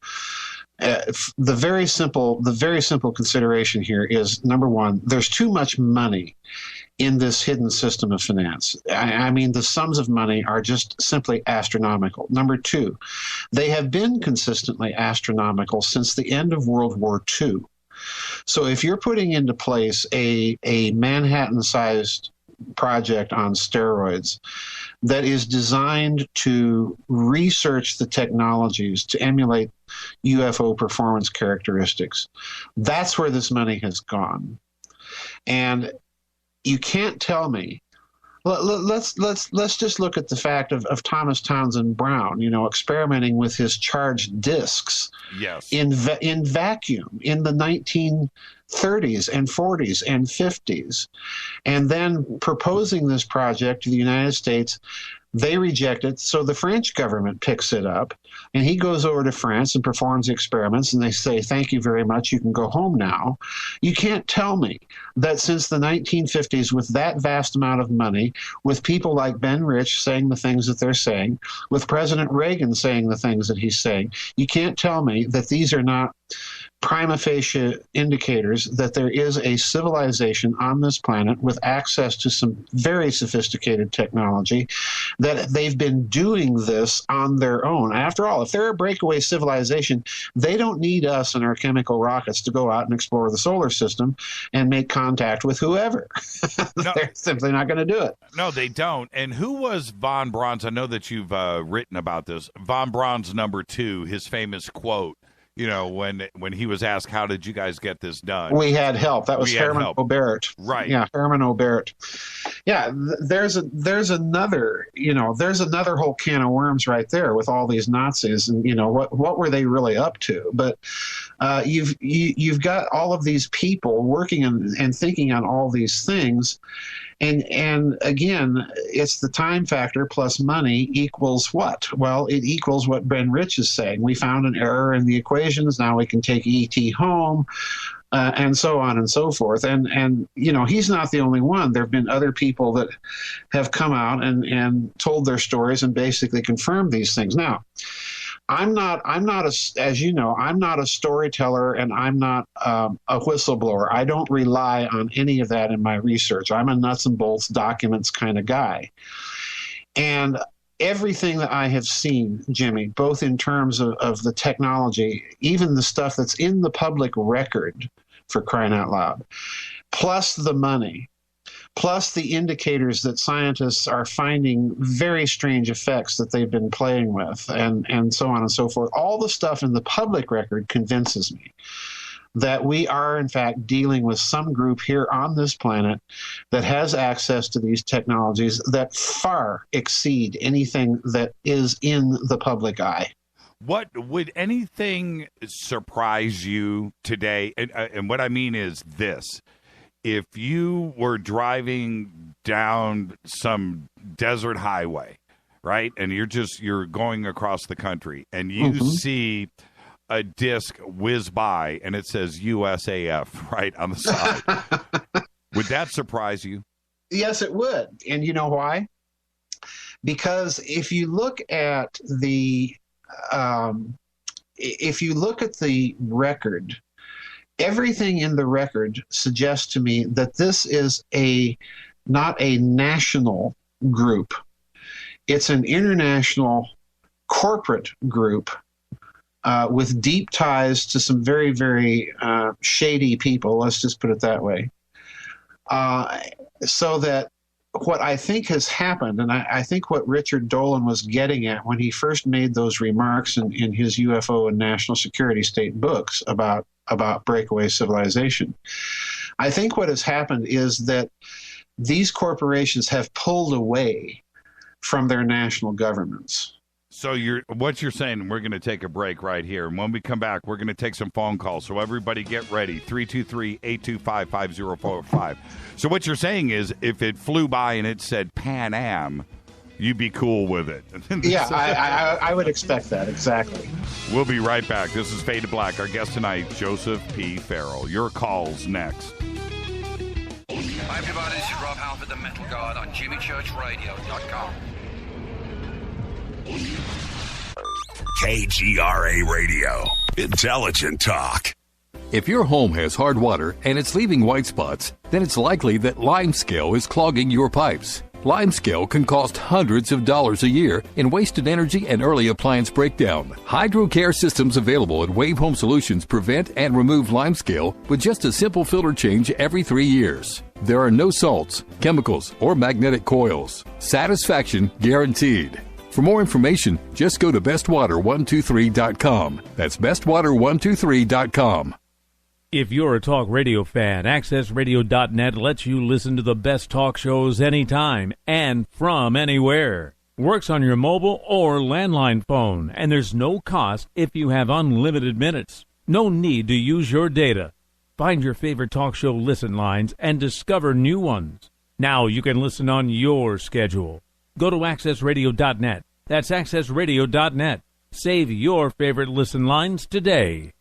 The very simple consideration here is, number one, there's too much money in this hidden system of finance. I mean, the sums of money are just simply astronomical. Number two, they have been consistently astronomical since the end of World War II. So if you're putting into place a Manhattan-sized project on steroids that is designed to research the technologies to emulate UFO performance characteristics, that's where this money has gone. And you can't tell me. Let's just look at the fact of Thomas Townsend Brown, experimenting with his charged disks. Yes. In vacuum in the 1930s and 40s and 50s, and then proposing this project to the United States. They reject it, so the French government picks it up, and he goes over to France and performs the experiments, and they say, thank you very much, you can go home now. You can't tell me that since the 1950s, with that vast amount of money, with people like Ben Rich saying the things that they're saying, with President Reagan saying the things that he's saying, you can't tell me that these are not prima facie indicators that there is a civilization on this planet with access to some very sophisticated technology, that they've been doing this on their own. After all, if they're a breakaway civilization, they don't need us and our chemical rockets to go out and explore the solar system and make contact with whoever. No, they're simply not going to do it. No, they don't. And who was von Braun's? I know that you've written about this. Von Braun's number 2, his famous quote, when he was asked, how did you guys get this done? We had help. That was Herman Oberth. Right. Yeah, Herman Oberth. Yeah, there's another whole can of worms right there with all these Nazis, and what were they really up to? But you've got all of these people working and thinking on all these things. And again, it's the time factor plus money equals what? Well, it equals what Ben Rich is saying. We found an error in the equations. Now we can take ET home, and so on and so forth. And he's not the only one. There have been other people that have come out and told their stories and basically confirmed these things. Now, I'm not as you know, I'm not a storyteller, and I'm not a whistleblower. I don't rely on any of that in my research. I'm a nuts and bolts documents kind of guy. And everything that I have seen, Jimmy, both in terms of the technology, even the stuff that's in the public record, for crying out loud, plus the money, plus the indicators that scientists are finding very strange effects that they've been playing with, and so on and so forth. All the stuff in the public record convinces me that we are, in fact, dealing with some group here on this planet that has access to these technologies that far exceed anything that is in the public eye. What would anything surprise you today? And what I mean is this. If you were driving down some desert highway, right, and you're going across the country, and you see a disc whiz by, and it says USAF right on the side, would that surprise you? Yes, it would. And you know why? Because if you look at the record, everything in the record suggests to me that this is not a national group. It's an international corporate group with deep ties to some very, very shady people. Let's just put it that way. So that what I think has happened, and I think what Richard Dolan was getting at when he first made those remarks in his UFO and national security state books about breakaway civilization, I think what has happened is that these corporations have pulled away from their national governments. So what you're saying, we're going to take a break right here. And when we come back, we're going to take some phone calls. So everybody get ready, 323-825-5045. So what you're saying is if it flew by and it said Pan Am, you'd be cool with it. Yeah, I would expect that, exactly. We'll be right back. This is Fade to Black. Our guest tonight, Joseph P. Farrell. Your calls next. Hi, everybody. This is Rob Halford, the Metal Guard on JimmyChurchRadio.com. KGRA Radio. Intelligent talk. If your home has hard water and it's leaving white spots, then it's likely that limescale is clogging your pipes. Limescale can cost hundreds of dollars a year in wasted energy and early appliance breakdown. HydroCare systems available at Wave Home Solutions prevent and remove limescale with just a simple filter change every 3 years. There are no salts, chemicals, or magnetic coils. Satisfaction guaranteed. For more information, just go to bestwater123.com. That's bestwater123.com. If you're a talk radio fan, AccessRadio.net lets you listen to the best talk shows anytime and from anywhere. Works on your mobile or landline phone, and there's no cost if you have unlimited minutes. No need to use your data. Find your favorite talk show listen lines and discover new ones. Now you can listen on your schedule. Go to AccessRadio.net. That's AccessRadio.net. Save your favorite listen lines today.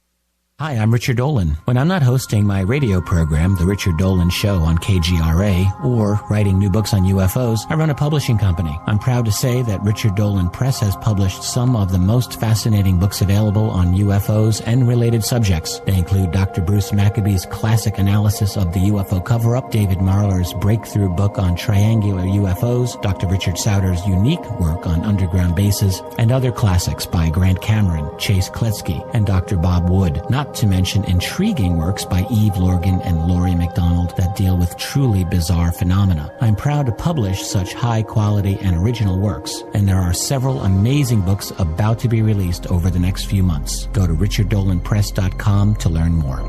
Hi, I'm Richard Dolan. When I'm not hosting my radio program, The Richard Dolan Show on KGRA, or writing new books on UFOs, I run a publishing company. I'm proud to say that Richard Dolan Press has published some of the most fascinating books available on UFOs and related subjects. They include Dr. Bruce Maccabee's classic analysis of the UFO cover-up, David Marler's breakthrough book on triangular UFOs, Dr. Richard Sauter's unique work on underground bases, and other classics by Grant Cameron, Chase Kletsky, and Dr. Bob Wood, not to mention intriguing works by Eve Lorgan and Laurie MacDonald that deal with truly bizarre phenomena. I'm proud to publish such high quality and original works, and there are several amazing books about to be released over the next few months. Go to richarddolanpress.com to learn more.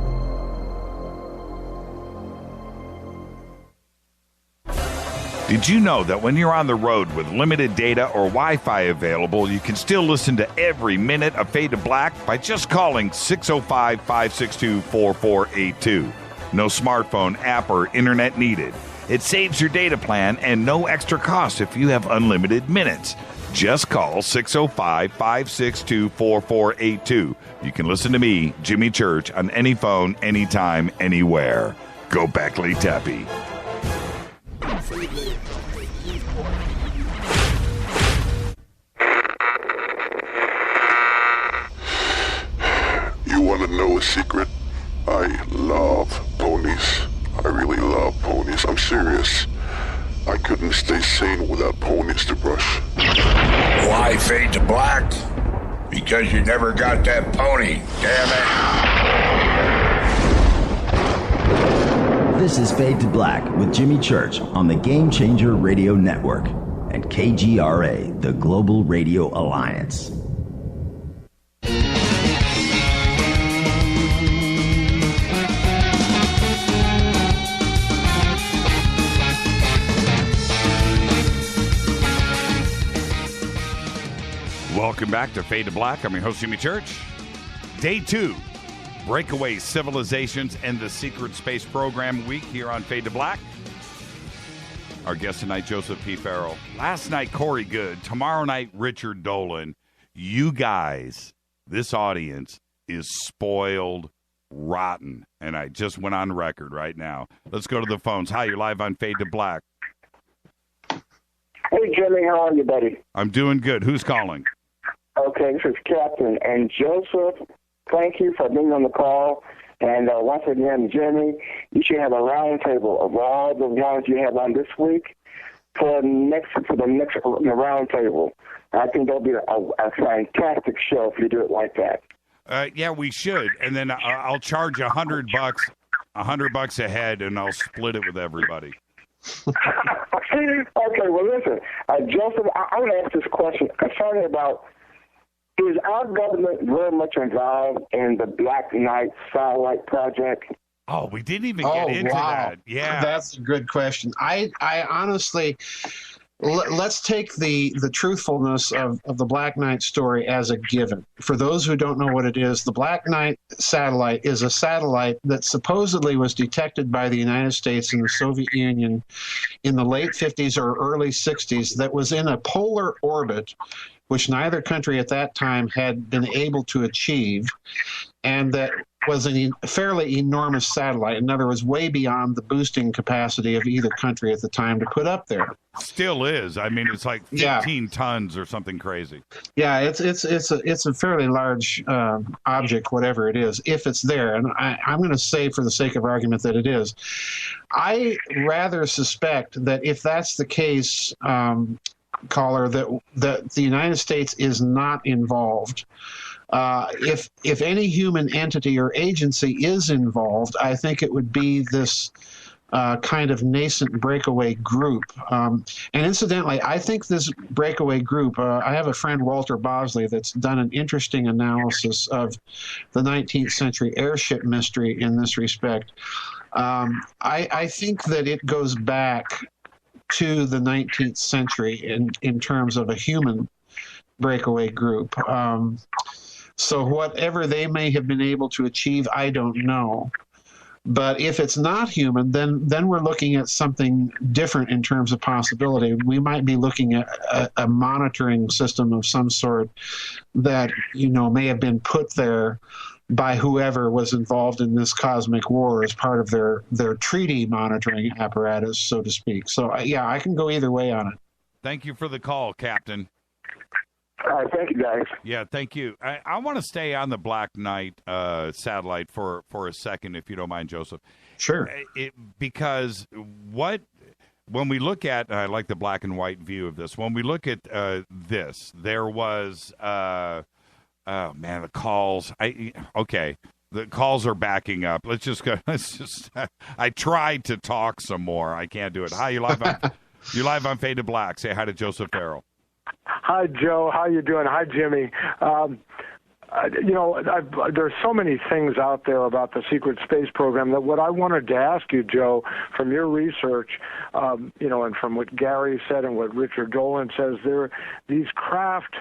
Did you know that when you're on the road with limited data or Wi-Fi available, you can still listen to every minute of Fade to Black by just calling 605-562-4482. No smartphone, app, or internet needed. It saves your data plan and no extra cost if you have unlimited minutes. Just call 605-562-4482. You can listen to me, Jimmy Church, on any phone, anytime, anywhere. Go Beckley Tappy. You want to know a secret? I love ponies. I really love ponies. I'm serious. I couldn't stay sane without ponies to brush. Why Fade to Black? Because you never got that pony, damn it. This is Fade to Black with Jimmy Church on the Game Changer Radio Network and KGRA, the Global Radio Alliance. Welcome back to Fade to Black. I'm your host, Jimmy Church. Day 2, Breakaway Civilizations and the Secret Space Program week here on Fade to Black. Our guest tonight, Joseph P. Farrell. Last night, Corey Good. Tomorrow night, Richard Dolan. You guys, this audience, is spoiled rotten. And I just went on record right now. Let's go to the phones. Hi, you're live on Fade to Black. Hey, Jimmy, how are you, buddy? I'm doing good. Who's calling? Okay, this is Captain. And Joseph, thank you for being on the call. And once again, Jimmy, you should have a round table of all the ones you have on this week for the next round table. I think that'll be a fantastic show if you do it like that. Yeah, we should. And then I'll charge $100 a head, and I'll split it with everybody. Okay, well, listen, Joseph, I want to ask this question concerning about, is our government very much involved in the Black Knight satellite project? Oh, we didn't even get into that. Yeah. That's a good question. I honestly, let's take the truthfulness of the Black Knight story as a given. For those who don't know what it is, the Black Knight satellite is a satellite that supposedly was detected by the United States and the Soviet Union in the late 50s or early 60s that was in a polar orbit, which neither country at that time had been able to achieve, and that was a fairly enormous satellite. In other words, way beyond the boosting capacity of either country at the time to put up there. Still is. I mean, it's like 15 tons or something crazy. Yeah, it's a fairly large object, whatever it is, if it's there. And I'm going to say, for the sake of argument, that it is. I rather suspect that if that's the case, caller, that the United States is not involved. If any human entity or agency is involved, I think it would be this kind of nascent breakaway group. And incidentally, I think this breakaway group, I have a friend, Walter Bosley, that's done an interesting analysis of the 19th century airship mystery in this respect. I think that it goes back to the 19th century in terms of a human breakaway group. So whatever they may have been able to achieve, I don't know. But if it's not human, then we're looking at something different in terms of possibility. We might be looking at a monitoring system of some sort that, may have been put there by whoever was involved in this cosmic war as part of their treaty monitoring apparatus, so to speak. So, yeah, I can go either way on it. Thank you for the call, Captain. All right, thank you, guys. Yeah, thank you. I want to stay on the Black Knight satellite for a second, if you don't mind, Joseph. Sure. Because when we look at, I like the black and white view of this. When we look at this, there was, the calls. The calls are backing up. Let's just go. I tried to talk some more. I can't do it. Hi, you live on Fade to Black. Say hi to Joseph Farrell. Hi, Joe. How you doing? Hi, Jimmy. There's so many things out there about the secret space program that what I wanted to ask you, Joe, from your research, and from what Gary said and what Richard Dolan says, these craft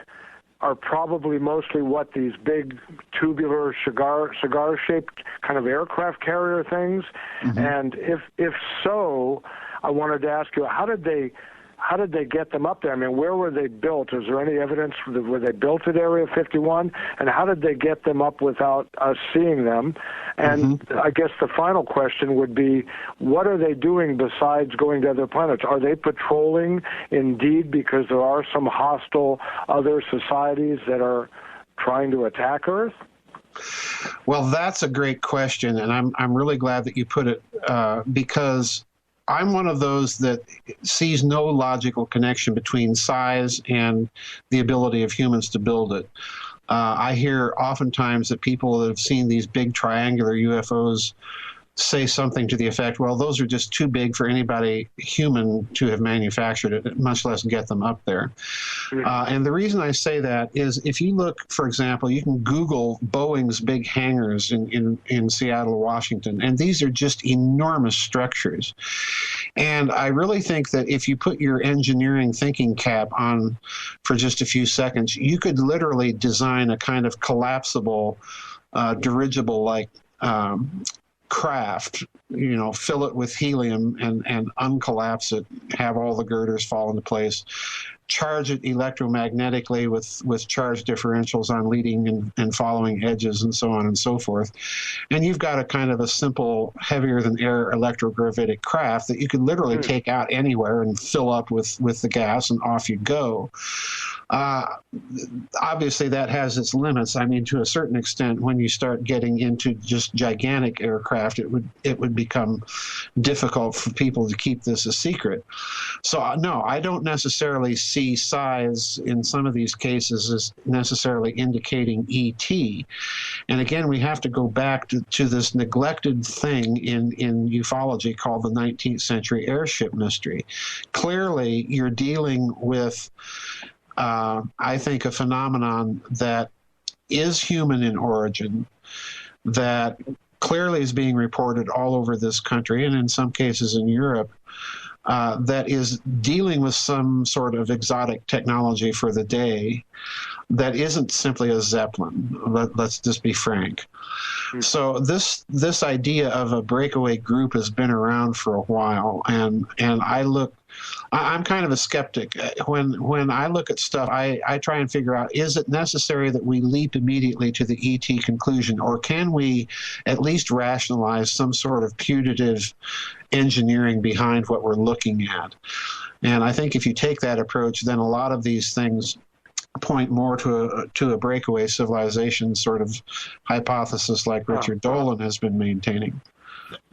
are probably mostly what these big tubular cigar-shaped kind of aircraft carrier things. Mm-hmm. And if so, I wanted to ask you, how did they get them up there? I mean, where were they built? Is there any evidence? Were they built at Area 51? And how did they get them up without us seeing them? And I guess the final question would be, what are they doing besides going to other planets? Are they patrolling indeed because there are some hostile other societies that are trying to attack Earth? Well, that's a great question, and I'm really glad that you put it because I'm one of those that sees no logical connection between size and the ability of humans to build it. I hear oftentimes that people that have seen these big triangular UFOs say something to the effect, well, those are just too big for anybody human to have manufactured it, much less get them up there. And the reason I say that is if you look, for example, you can Google Boeing's big hangars in Seattle, Washington, and these are just enormous structures. And I really think that if you put your engineering thinking cap on for just a few seconds, you could literally design a kind of collapsible, dirigible-like craft, fill it with helium and uncollapse it, have all the girders fall into place, charge it electromagnetically with charge differentials on leading and following edges and so on and so forth. And you've got a kind of a simple, heavier than air electrogravitic craft that you could literally take out anywhere and fill up with the gas and off you go. Obviously, that has its limits. I mean, to a certain extent, when you start getting into just gigantic aircraft, it would become difficult for people to keep this a secret. So, no, I don't necessarily see size in some of these cases as necessarily indicating ET. And again, we have to go back to this neglected thing in ufology called the 19th century airship mystery. Clearly, you're dealing with I think a phenomenon that is human in origin, that clearly is being reported all over this country and in some cases in Europe. that is dealing with some sort of exotic technology for the day that isn't simply a Zeppelin. Let's just be frank. So this idea of a breakaway group has been around for a while, and I'm kind of a skeptic. When I look at stuff, I try and figure out, is it necessary that we leap immediately to the ET conclusion, or can we at least rationalize some sort of putative engineering behind what we're looking at? And I think if you take that approach, then a lot of these things point more to a breakaway civilization sort of hypothesis like Richard Dolan has been maintaining.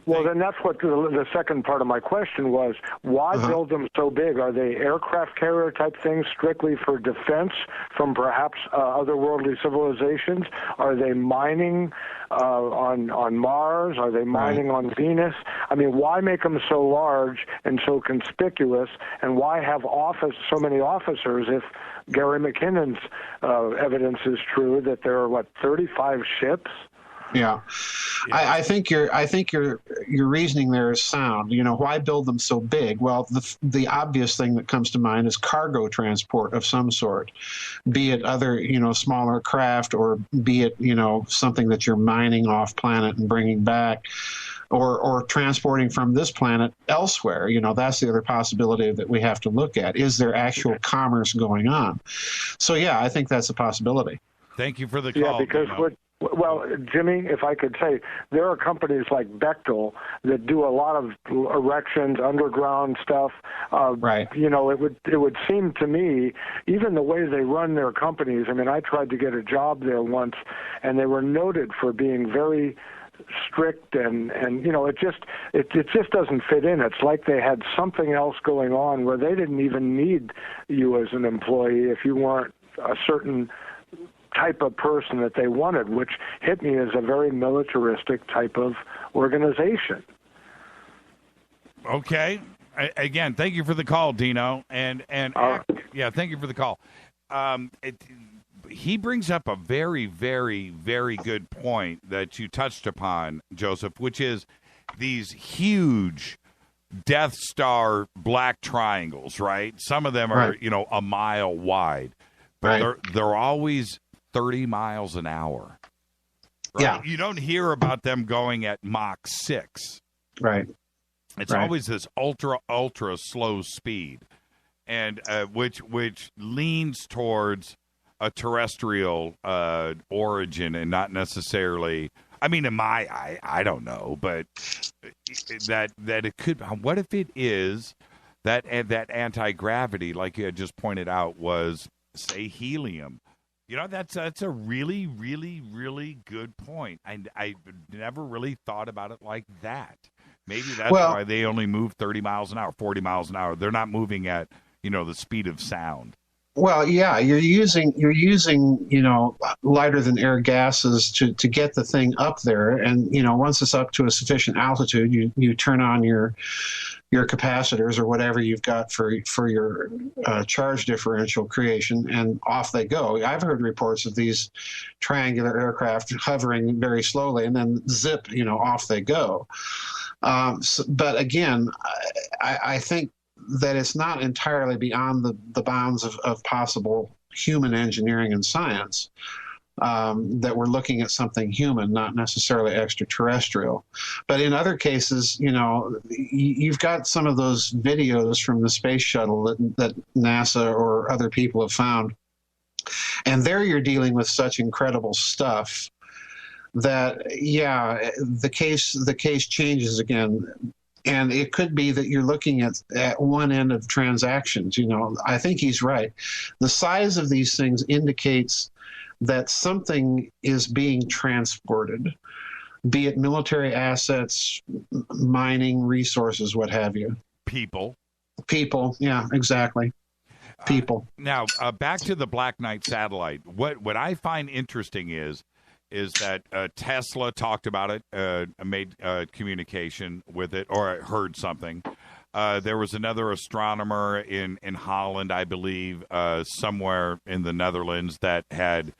Well, then that's what the second part of my question was. Why build them so big? Are they aircraft carrier type things strictly for defense from perhaps otherworldly civilizations? Are they mining on Mars? Are they mining on Venus? I mean, why make them so large and so conspicuous? And why have so many officers if Gary McKinnon's evidence is true that there are, 35 ships? Yeah. I think your reasoning there is sound. Why build them so big? Well, the obvious thing that comes to mind is cargo transport of some sort, be it other smaller craft, or be it something that you're mining off planet and bringing back, or transporting from this planet elsewhere. That's the other possibility that we have to look at. Is there actual commerce going on? So yeah, I think that's a possibility. Thank you for the call. Yeah, because well, Jimmy, if I could say, there are companies like Bechtel that do a lot of erections, underground stuff. Right. It would seem to me, even the way they run their companies. I mean, I tried to get a job there once, and they were noted for being very strict, and it just doesn't fit in. It's like they had something else going on where they didn't even need you as an employee if you weren't a certain type of person that they wanted, which hit me as a very militaristic type of organization. Okay. Again, thank you for the call, Dino. And thank you for the call. He brings up a very, very, very good point that you touched upon, Joseph, which is these huge Death Star black triangles, right? Some of them are, a mile wide, but they're always 30 miles an hour. Right? Yeah. You don't hear about them going at Mach 6. Right. It's always this ultra slow speed, and which leans towards a terrestrial origin and not necessarily. I mean, in my I don't know, but that it could. What if it is that anti-gravity, like you had just pointed out, was, say, helium? That's a really, really, really good point. I never really thought about it like that. Maybe that's why they only move 30 miles an hour, 40 miles an hour. They're not moving at, the speed of sound. Well, yeah, you're using lighter than air gases to get the thing up there, and once it's up to a sufficient altitude, you turn on your capacitors or whatever you've got for your charge differential creation, and off they go. I've heard reports of these triangular aircraft hovering very slowly, and then zip, off they go. But again, I think that it's not entirely beyond the bounds of possible human engineering and science, that we're looking at something human, not necessarily extraterrestrial. But in other cases, you've got some of those videos from the space shuttle that NASA or other people have found, and there you're dealing with such incredible stuff that, yeah, the case changes again. And it could be that you're looking at one end of transactions. I think he's right. The size of these things indicates that something is being transported, be it military assets, mining, resources, what have you. People, yeah, exactly. People. Now, back to the Black Knight satellite. What I find interesting is that Tesla talked about it, made communication with it, or I heard something. There was another astronomer in Holland, I believe, somewhere in the Netherlands, that had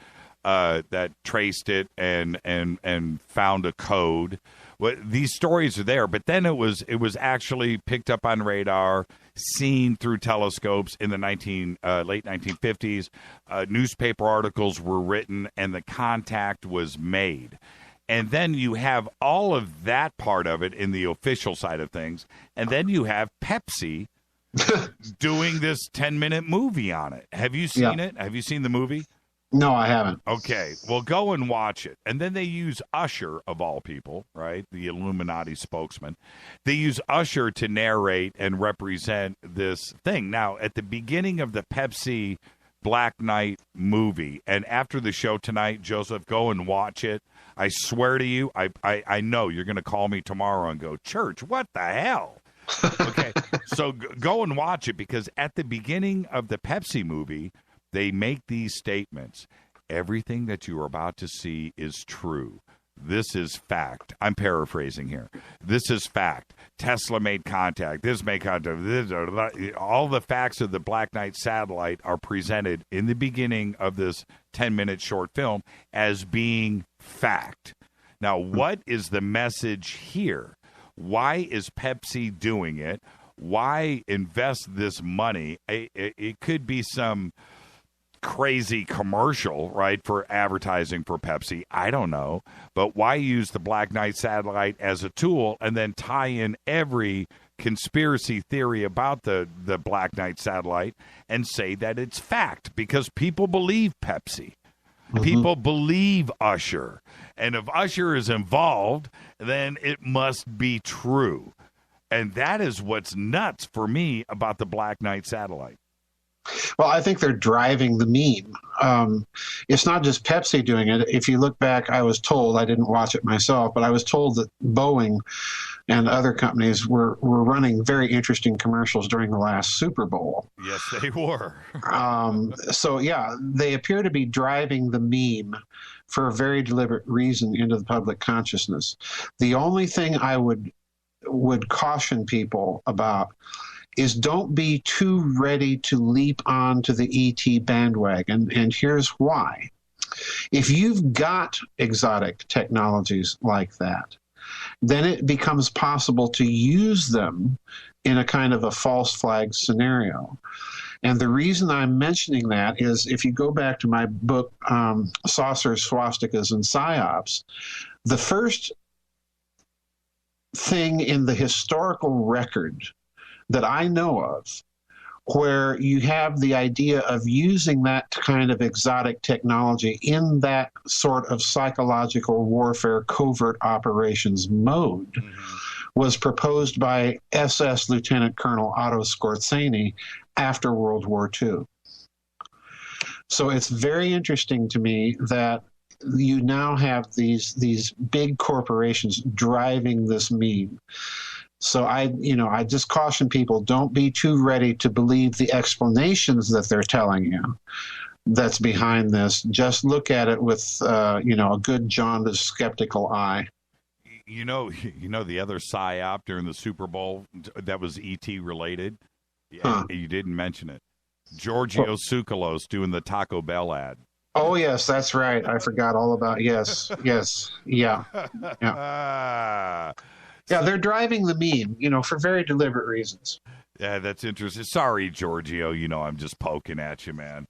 that traced it and found a code. Well, these stories are there, but then it was actually picked up on radar, seen through telescopes in the late 1950s. Newspaper articles were written, and the contact was made. And then you have all of that part of it in the official side of things, and then you have Pepsi doing this 10-minute movie on it. Have you seen it? Have you seen the movie? No, I haven't. Okay, well, go and watch it. And then they use Usher, of all people, right? The Illuminati spokesman. They use Usher to narrate and represent this thing. Now, at the beginning of the Pepsi Black Knight movie, and after the show tonight, Joseph, go and watch it. I swear to you, I know you're going to call me tomorrow and go, Church, what the hell? Okay, so go and watch it, because at the beginning of the Pepsi movie, they make these statements. Everything that you are about to see is true. This is fact. I'm paraphrasing here. This is fact. Tesla made contact. This made contact. All the facts of the Black Knight satellite are presented in the beginning of this 10-minute short film as being fact. Now, what is the message here? Why is Pepsi doing it? Why invest this money? It could be some crazy commercial, right, for advertising for Pepsi. I don't know. But why use the Black Knight satellite as a tool and then tie in every conspiracy theory about the Black Knight satellite and say that it's fact? Because people believe Pepsi. Mm-hmm. People believe Usher. And if Usher is involved, then it must be true. And that is what's nuts for me about the Black Knight satellite. Well, I think they're driving the meme. It's not just Pepsi doing it. If you look back, I was told, I didn't watch it myself, but I was told that Boeing and other companies were running very interesting commercials during the last Super Bowl. Yes, they were. So, yeah, they appear to be driving the meme for a very deliberate reason into the public consciousness. The only thing I would caution people about is don't be too ready to leap onto the ET bandwagon, and here's why. If you've got exotic technologies like that, then it becomes possible to use them in a kind of a false flag scenario. And the reason I'm mentioning that is if you go back to my book, Saucers, Swastikas, and Psyops, the first thing in the historical record that I know of where you have the idea of using that kind of exotic technology in that sort of psychological warfare covert operations mode was proposed by SS Lieutenant Colonel Otto Skorzeny after World War II. So it's very interesting to me that you now have these big corporations driving this meme. So I just caution people, don't be too ready to believe the explanations that they're telling you that's behind this. Just look at it with, a good jaundiced skeptical eye. You know the other PSYOP during the Super Bowl that was ET related? Yeah, you didn't mention it. Giorgio Tsoukalos doing the Taco Bell ad. Oh, yes, that's right. I forgot all about, yes, yeah. Yeah, they're driving the meme, for very deliberate reasons. Yeah, that's interesting. Sorry, Giorgio. I'm just poking at you, man.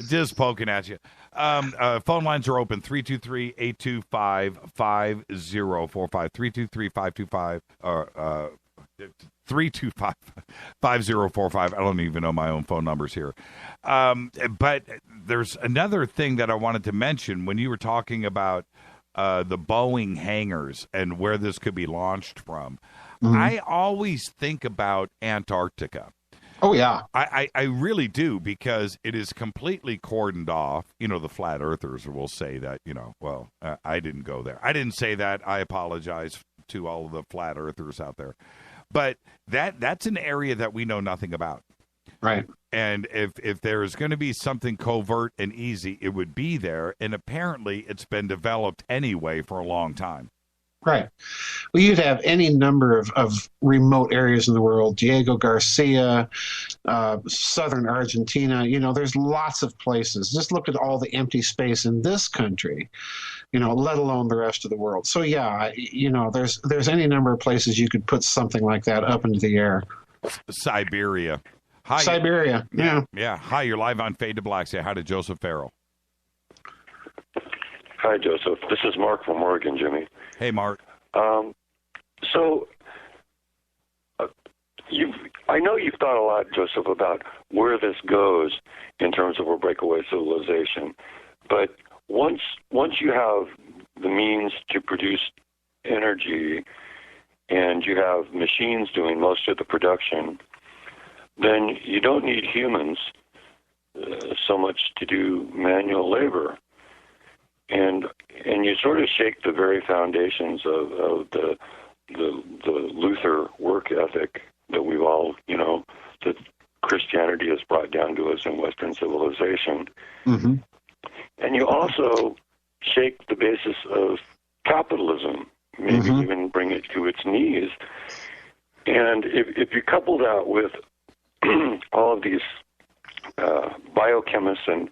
Just poking at you. Phone lines are open, 323-825-5045, 323-525, 325-5045. I don't even know my own phone numbers here. But there's another thing that I wanted to mention when you were talking about the Boeing hangars and where this could be launched from. Mm-hmm. I always think about Antarctica. Oh, yeah. I really do, because it is completely cordoned off. The flat earthers will say that, I didn't go there. I didn't say that. I apologize to all of the flat earthers out there. But that's an area that we know nothing about. Right. And if there's going to be something covert and easy, it would be there. And apparently it's been developed anyway for a long time. Right. Well, you'd have any number of remote areas in the world, Diego Garcia, southern Argentina. There's lots of places. Just look at all the empty space in this country, let alone the rest of the world. So, yeah, there's any number of places you could put something like that up into the air. Siberia. Hi. Siberia, yeah. Yeah. Hi, you're live on Fade to Black. Say hi to Joseph Farrell. Hi, Joseph. This is Mark from Oregon, Jimmy. Hey, Mark. I know you've thought a lot, Joseph, about where this goes in terms of a breakaway civilization. But once you have the means to produce energy and you have machines doing most of the production, then you don't need humans so much to do manual labor. And you sort of shake the very foundations of the Luther work ethic that we've all, that Christianity has brought down to us in Western civilization. Mm-hmm. And you also shake the basis of capitalism, maybe even bring it to its knees. And if you couple that with all of these biochemists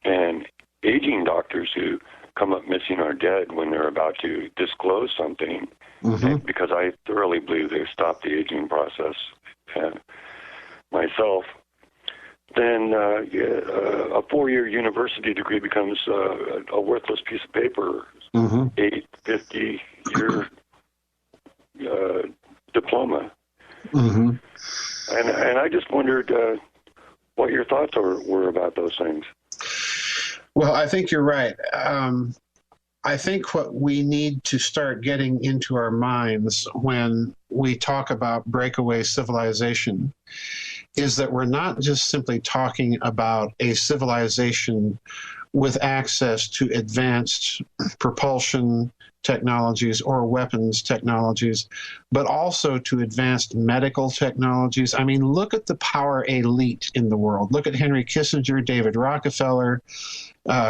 and aging doctors who come up missing or dead when they're about to disclose something, because I thoroughly believe they've stopped the aging process myself, then a 4-year university degree becomes a worthless piece of paper. 50-year diploma. And I just wondered what your thoughts were about those things. Well, I think you're right. I think what we need to start getting into our minds when we talk about breakaway civilization is that we're not just simply talking about a civilization with access to advanced propulsion technologies or weapons technologies, but also to advanced medical technologies. I mean, look at the power elite in the world. Look at Henry Kissinger, David Rockefeller,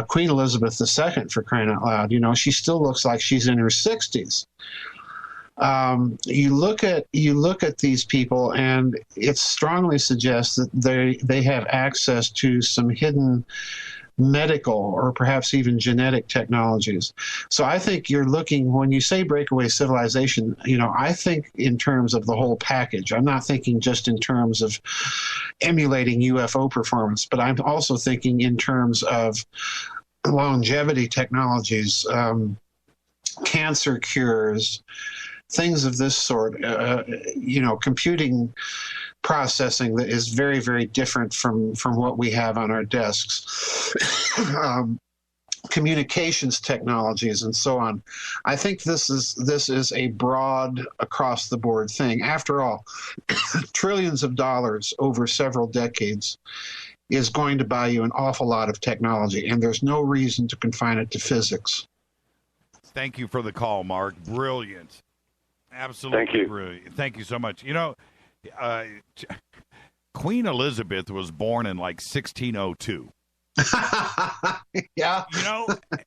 Queen Elizabeth II, for crying out loud. She still looks like she's in her 60s. You look at these people, and it strongly suggests that they have access to some hidden medical or perhaps even genetic technologies. So I think you're looking, when you say breakaway civilization, I think in terms of the whole package. I'm not thinking just in terms of emulating UFO performance, but I'm also thinking in terms of longevity technologies, cancer cures, things of this sort, computing processing that is very, very different from what we have on our desks, communications technologies, and so on. I think this is a broad, across the board thing. After all, trillions of dollars over several decades is going to buy you an awful lot of technology, and there's no reason to confine it to physics. Thank you for the call, Mark. Brilliant. Absolutely. Thank you. Brilliant. Thank you so much. Queen Elizabeth was born in like 1602. Yeah.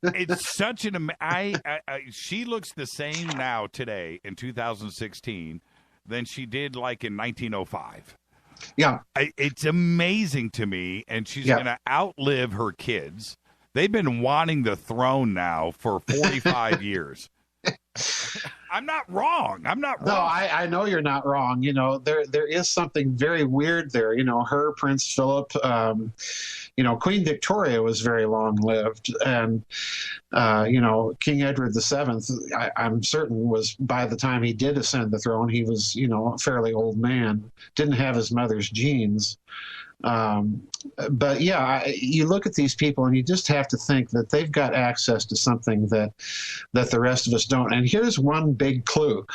It's such an she looks the same now today in 2016 than she did like in 1905. Yeah. It's amazing to me, and she's going to outlive her kids. They've been wanting the throne now for 45 years. I'm not wrong. No, I know you're not wrong. There is something very weird there. Her, Prince Philip, Queen Victoria was very long-lived. And, King Edward VII, I'm certain was, by the time he did ascend the throne, he was, a fairly old man, didn't have his mother's genes. But yeah, you look at these people and you just have to think that they've got access to something that the rest of us don't. And here's one big clue.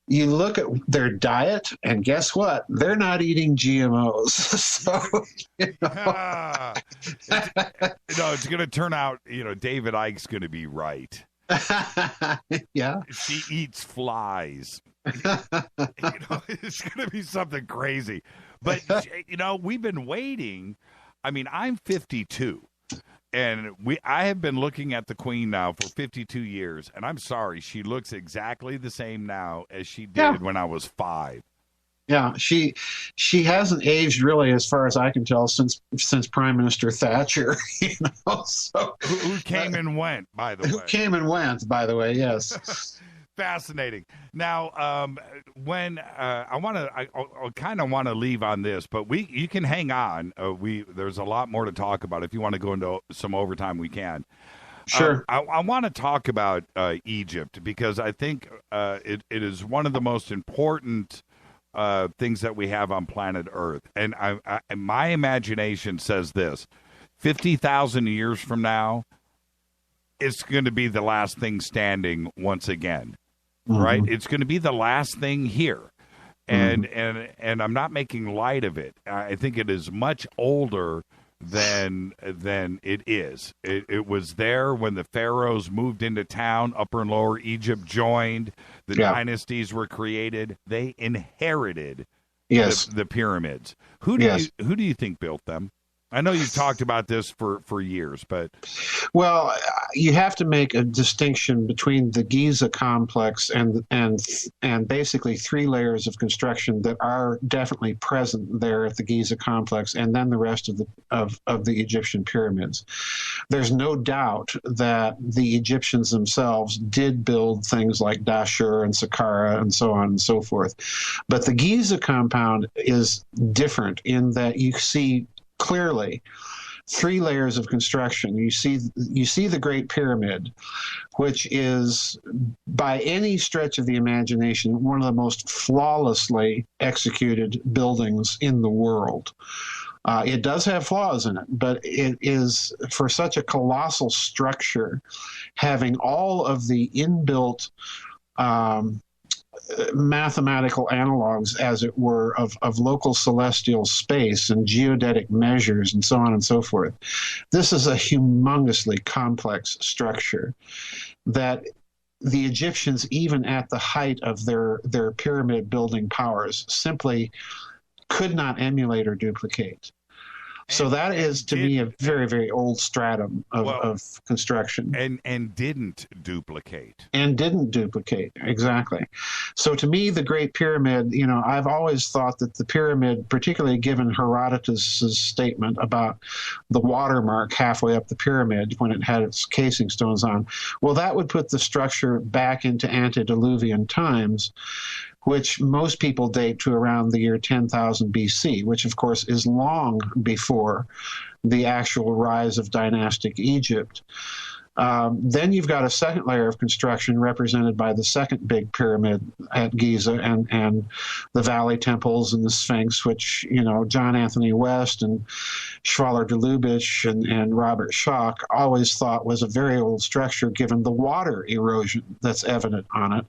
You look at their diet, and guess what? They're not eating GMOs. So, it's going to turn out, David Icke's going to be right. Yeah. She eats flies. It's going to be something crazy. But, we've been waiting. I mean, I'm 52. And I have been looking at the Queen now for 52 years, and I'm sorry, she looks exactly the same now as she did when I was 5. Yeah, she hasn't aged really, as far as I can tell, since Prime Minister Thatcher. So who came and went, by the way. Who came and went, by the way? Yes. Fascinating. Now, when I kind of want to leave on this, but you can hang on. There's a lot more to talk about. If you want to go into some overtime, we can. Sure. I want to talk about Egypt because I think it is one of the most important things that we have on planet Earth. And my imagination says this: 50,000 years from now, it's going to be the last thing standing once again. Right? It's going to be the last thing here. And I'm not making light of it. I think it is much older than it is. It was there when the pharaohs moved into town. Upper and Lower Egypt joined. The dynasties were created. They inherited the pyramids. Who do you think built them? I know you've talked about this for years, but... Well, you have to make a distinction between the Giza complex and basically 3 layers of construction that are definitely present there at the Giza complex, and then the rest of the Egyptian pyramids. There's no doubt that the Egyptians themselves did build things like Dashur and Saqqara and so on and so forth. But the Giza compound is different in that you see clearly 3 layers of construction. You see the Great Pyramid, which is, by any stretch of the imagination, one of the most flawlessly executed buildings in the world. It does have flaws in it, but it is, for such a colossal structure, having all of the inbuilt mathematical analogs, as it were, of local celestial space and geodetic measures and so on and so forth. This is a humongously complex structure that the Egyptians, even at the height of their pyramid building powers, simply could not emulate or duplicate. So that is, to me, a very, very old stratum of construction. And didn't duplicate. And didn't duplicate, exactly. So to me, the Great Pyramid, I've always thought that the pyramid, particularly given Herodotus' statement about the watermark halfway up the pyramid when it had its casing stones on, well, that would put the structure back into antediluvian times, which most people date to around the year 10,000 BC, which of course is long before the actual rise of dynastic Egypt. Then you've got a second layer of construction represented by the second big pyramid at Giza and the Valley Temples and the Sphinx, which, John Anthony West and Schwaller de Lubitsch and Robert Schoch always thought was a very old structure given the water erosion that's evident on it.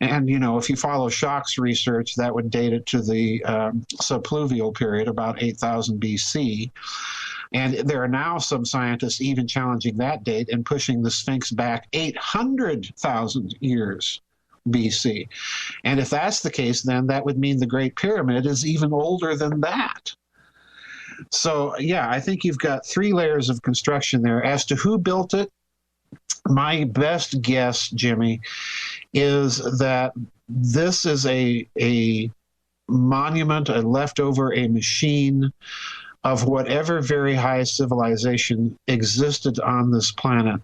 And, if you follow Schoch's research, that would date it to the subpluvial period, about 8,000 BC. And there are now some scientists even challenging that date and pushing the Sphinx back 800,000 years BC. And if that's the case, then that would mean the Great Pyramid is even older than that. So, yeah, I think you've got 3 layers of construction there. As to who built it, my best guess, Jimmy, is that this is a monument, a leftover, a machine of whatever very high civilization existed on this planet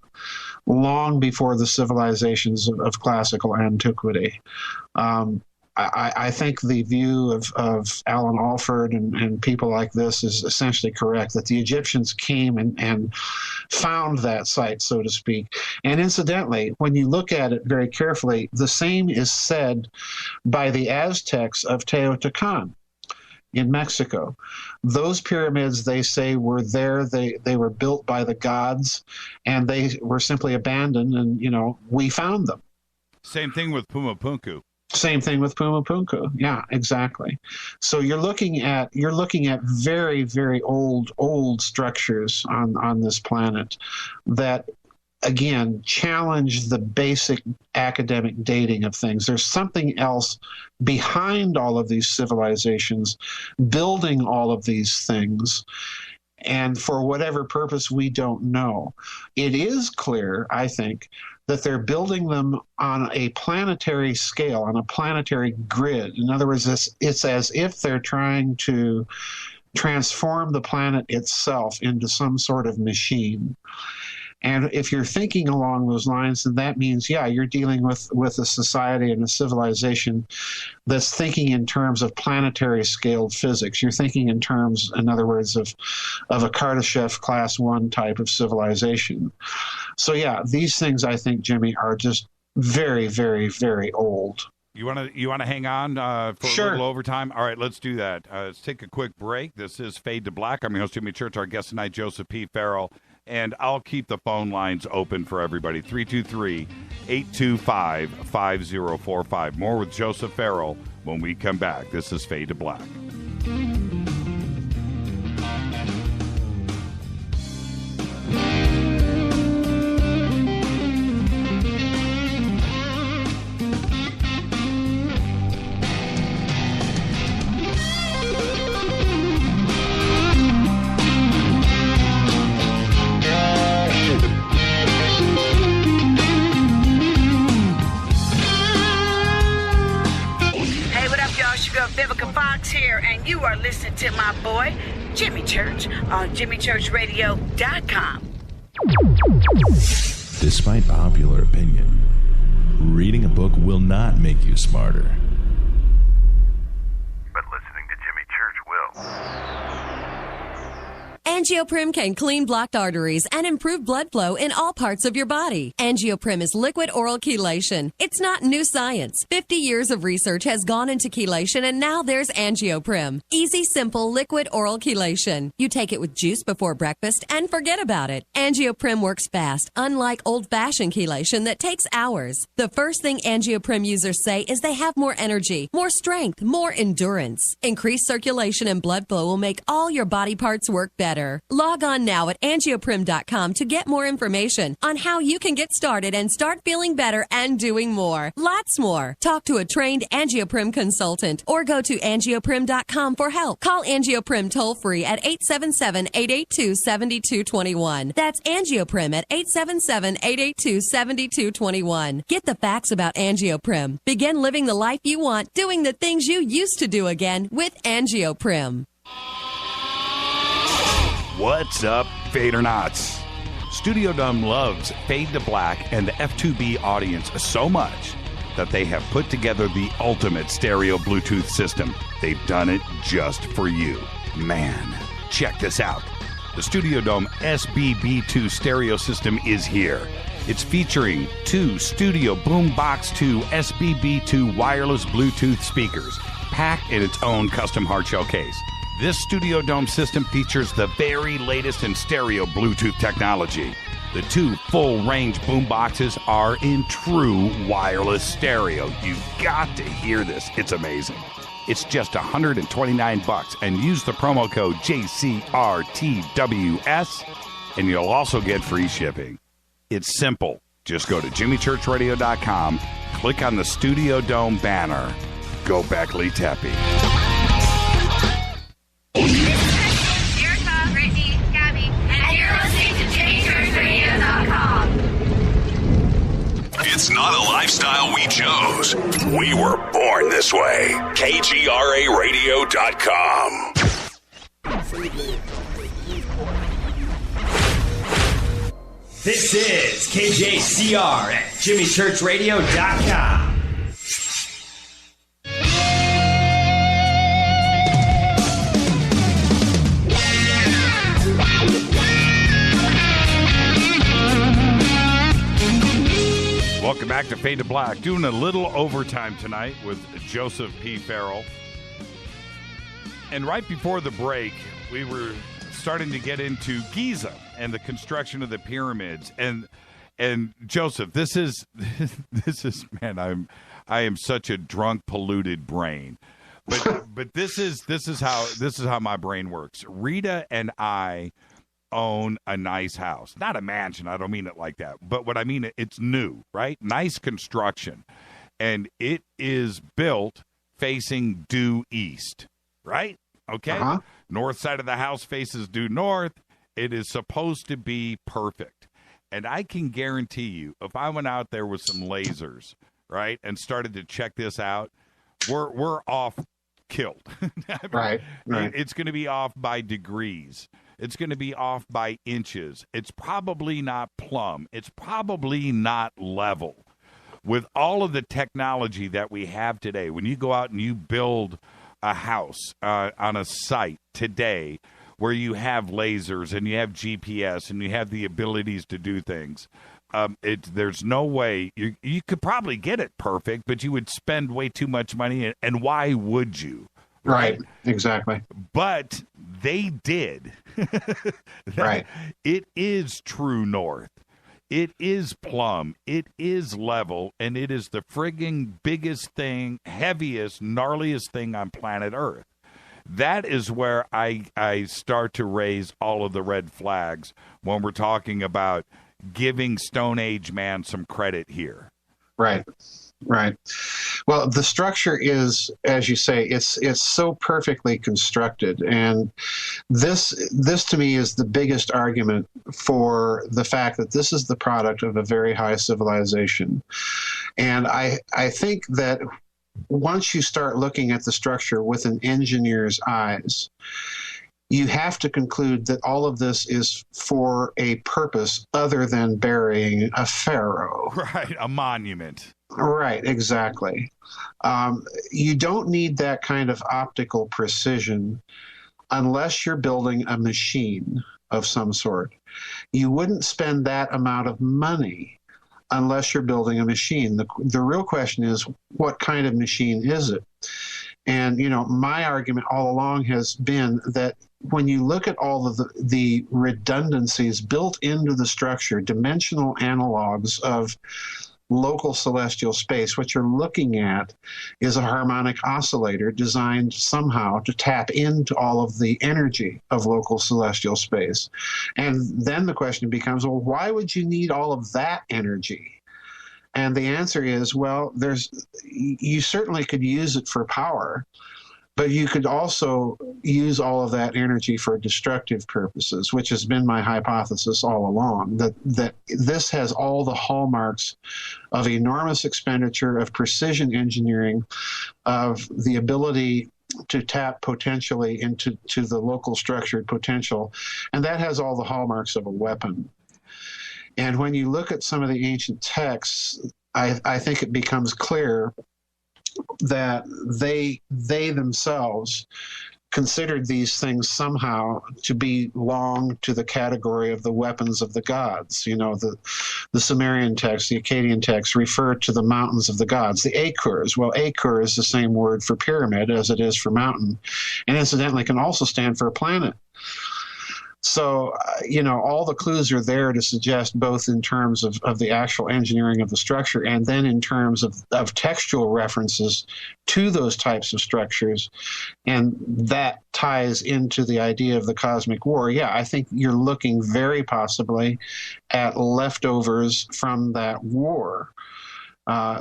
long before the civilizations of classical antiquity. I think the view of Alan Alford and people like this is essentially correct, that the Egyptians came and found that site, so to speak. And incidentally, when you look at it very carefully, the same is said by the Aztecs of Teotihuacan in Mexico. Those pyramids, they say, were there. They were built by the gods, and they were simply abandoned, and, we found them. Same thing with Pumapunku. Same thing with Pumapunku. Yeah, exactly. So you're looking at very, very old structures on this planet that, again, challenge the basic academic dating of things. There's something else behind all of these civilizations, building all of these things. And for whatever purpose, we don't know. It is clear, I think, that they're building them on a planetary scale, on a planetary grid. In other words, it's as if they're trying to transform the planet itself into some sort of machine. And if you're thinking along those lines, then that means, yeah, you're dealing with a society and a civilization that's thinking in terms of planetary scaled physics. You're thinking in terms, in other words, of a Kardashev Class 1 type of civilization. So, yeah, these things, I think, Jimmy, are just very, very, very old. You want to hang on for Sure. a little overtime? All right, let's do that. Let's take a quick break. This is Fade to Black. I'm your host, Jimmy Church. Our guest tonight, Joseph P. Farrell. And I'll keep the phone lines open for everybody. 323-825-5045. More with Joseph Farrell when we come back. This is Fade to Black. Vivica Fox here, and you are listening to my boy, Jimmy Church, on JimmyChurchRadio.com. Despite popular opinion, reading a book will not make you smarter. But listening to Jimmy Church will. Angioprim can clean blocked arteries and improve blood flow in all parts of your body. Angioprim is liquid oral chelation. It's not new science. 50 years of research has gone into chelation, and now there's Angioprim. Easy, simple, liquid oral chelation. You take it with juice before breakfast and forget about it. Angioprim works fast, unlike old-fashioned chelation that takes hours. The first thing Angioprim users say is they have more energy, more strength, more endurance. Increased circulation and blood flow will make all your body parts work better. Log on now at angioprim.com to get more information on how you can get started and start feeling better and doing more. Lots more. Talk to a trained Angioprim consultant or go to angioprim.com for help. Call Angioprim toll-free at 877-882-7221. That's Angioprim at 877-882-7221. Get the facts about Angioprim. Begin living the life you want, doing the things you used to do again with Angioprim. What's up, Fadernauts? Studio Dome loves Fade to Black and the F2B audience so much that they have put together the ultimate stereo Bluetooth system. They've done it just for you. Man, check this out. The Studio Dome SBB2 stereo system is here. It's featuring two Studio Boombox 2 SBB2 wireless Bluetooth speakers, packed in its own custom hardshell case. This Studio Dome system features the very latest in stereo Bluetooth technology. The two full-range boomboxes are in true wireless stereo. You've got to hear this. It's amazing. It's just $129, and use the promo code JCRTWS, and you'll also get free shipping. It's simple. Just go to JimmyChurchRadio.com, click on the Studio Dome banner. Go Beckley Tepe. Brittany, Gabby, and you're listening to JimmyChurchRadio.com. It's not a lifestyle we chose. We were born this way. KGRARadio.com. This is KJCR at JimmyChurchRadio.com. Welcome back to Fade to Black. Doing a little overtime tonight with Joseph P. Farrell. And right before the break, we were starting to get into Giza and the construction of the pyramids. And Joseph, this is man, I am such a drunk, polluted brain. But this is how my brain works. Rita and I own a nice house, not a mansion. I don't mean it like that, but what I mean, it's new, right? Nice construction, and it is built facing due east, right? Okay. North side of the house faces due north. It is supposed to be perfect. And I can guarantee you, if I went out there with some lasers, right, and started to check this out, we're off killed. Right. It's going to be off by degrees. It's going to be off by inches. It's probably not plumb. It's probably not level. With all of the technology that we have today, when you go out and you build a house on a site today where you have lasers and you have GPS and you have the abilities to do things, there's no way you could probably get it perfect, but you would spend way too much money. And why would you? Right. Exactly. But they did. Right. It is true north. It is plumb. It is level. And it is the frigging biggest thing, heaviest, gnarliest thing on planet Earth. That is where I start to raise all of the red flags when we're talking about giving Stone Age man some credit here. Right. Well, the structure is, as you say, it's so perfectly constructed, and this to me is the biggest argument for the fact that this is the product of a very high civilization. And I think that once you start looking at the structure with an engineer's eyes, you have to conclude that all of this is for a purpose other than burying a pharaoh. Right, a monument. Right, exactly. You don't need that kind of optical precision unless you're building a machine of some sort. You wouldn't spend that amount of money unless you're building a machine. The real question is, what kind of machine is it? And, my argument all along has been that when you look at all of the redundancies built into the structure, dimensional analogs of local celestial space, what you're looking at is a harmonic oscillator designed somehow to tap into all of the energy of local celestial space. And then the question becomes, well, why would you need all of that energy? And the answer is, well, you certainly could use it for power, but you could also use all of that energy for destructive purposes, which has been my hypothesis all along, that this has all the hallmarks of enormous expenditure, of precision engineering, of the ability to tap potentially into the local structured potential, and that has all the hallmarks of a weapon. And when you look at some of the ancient texts, I think it becomes clear that they themselves considered these things somehow to belong to the category of the weapons of the gods. The Sumerian text, the Akkadian text refer to the mountains of the gods, the Akurs. Well, Akur is the same word for pyramid as it is for mountain, and incidentally can also stand for a planet. So, all the clues are there to suggest, both in terms of the actual engineering of the structure and then in terms of textual references to those types of structures. And that ties into the idea of the cosmic war. Yeah, I think you're looking very possibly at leftovers from that war.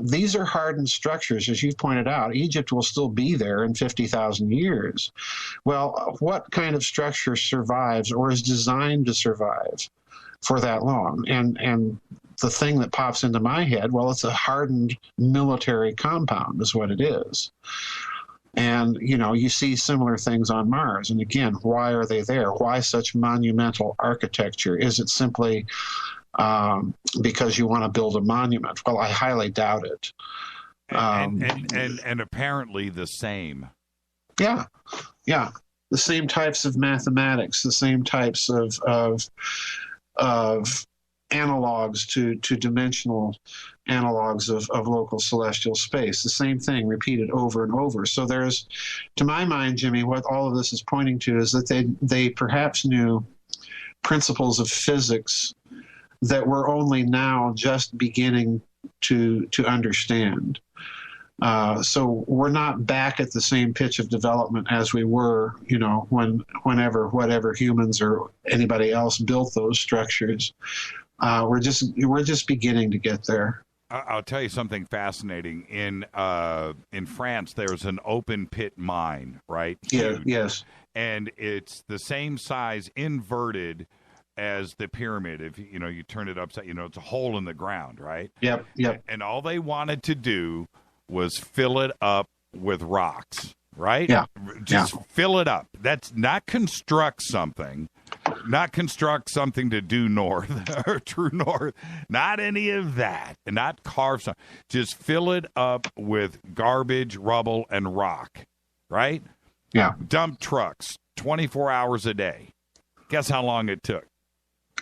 These are hardened structures, as you've pointed out. Egypt will still be there in 50,000 years. Well, what kind of structure survives or is designed to survive for that long? And the thing that pops into my head, well, it's a hardened military compound is what it is. And, you see similar things on Mars. And again, why are they there? Why such monumental architecture? Is it simply because you want to build a monument? Well, I highly doubt it. And apparently the same. Yeah. The same types of mathematics, the same types of analogs to dimensional analogs of local celestial space. The same thing repeated over and over. So there's, to my mind, Jimmy, what all of this is pointing to is that they perhaps knew principles of physics that we're only now just beginning to understand. So we're not back at the same pitch of development as we were, whatever humans or anybody else built those structures. We're just beginning to get there. I'll tell you something fascinating. In France, there's an open pit mine, right? Yeah. Huge. Yes. And it's the same size, inverted, as the pyramid. If you turn it upside, it's a hole in the ground, right? Yep. And all they wanted to do was fill it up with rocks, right? Yeah. Just fill it up. That's not construct something to due north or true north. Not any of that. And not carve something. Just fill it up with garbage, rubble, and rock, right? Yeah. Dump trucks 24 hours a day. Guess how long it took?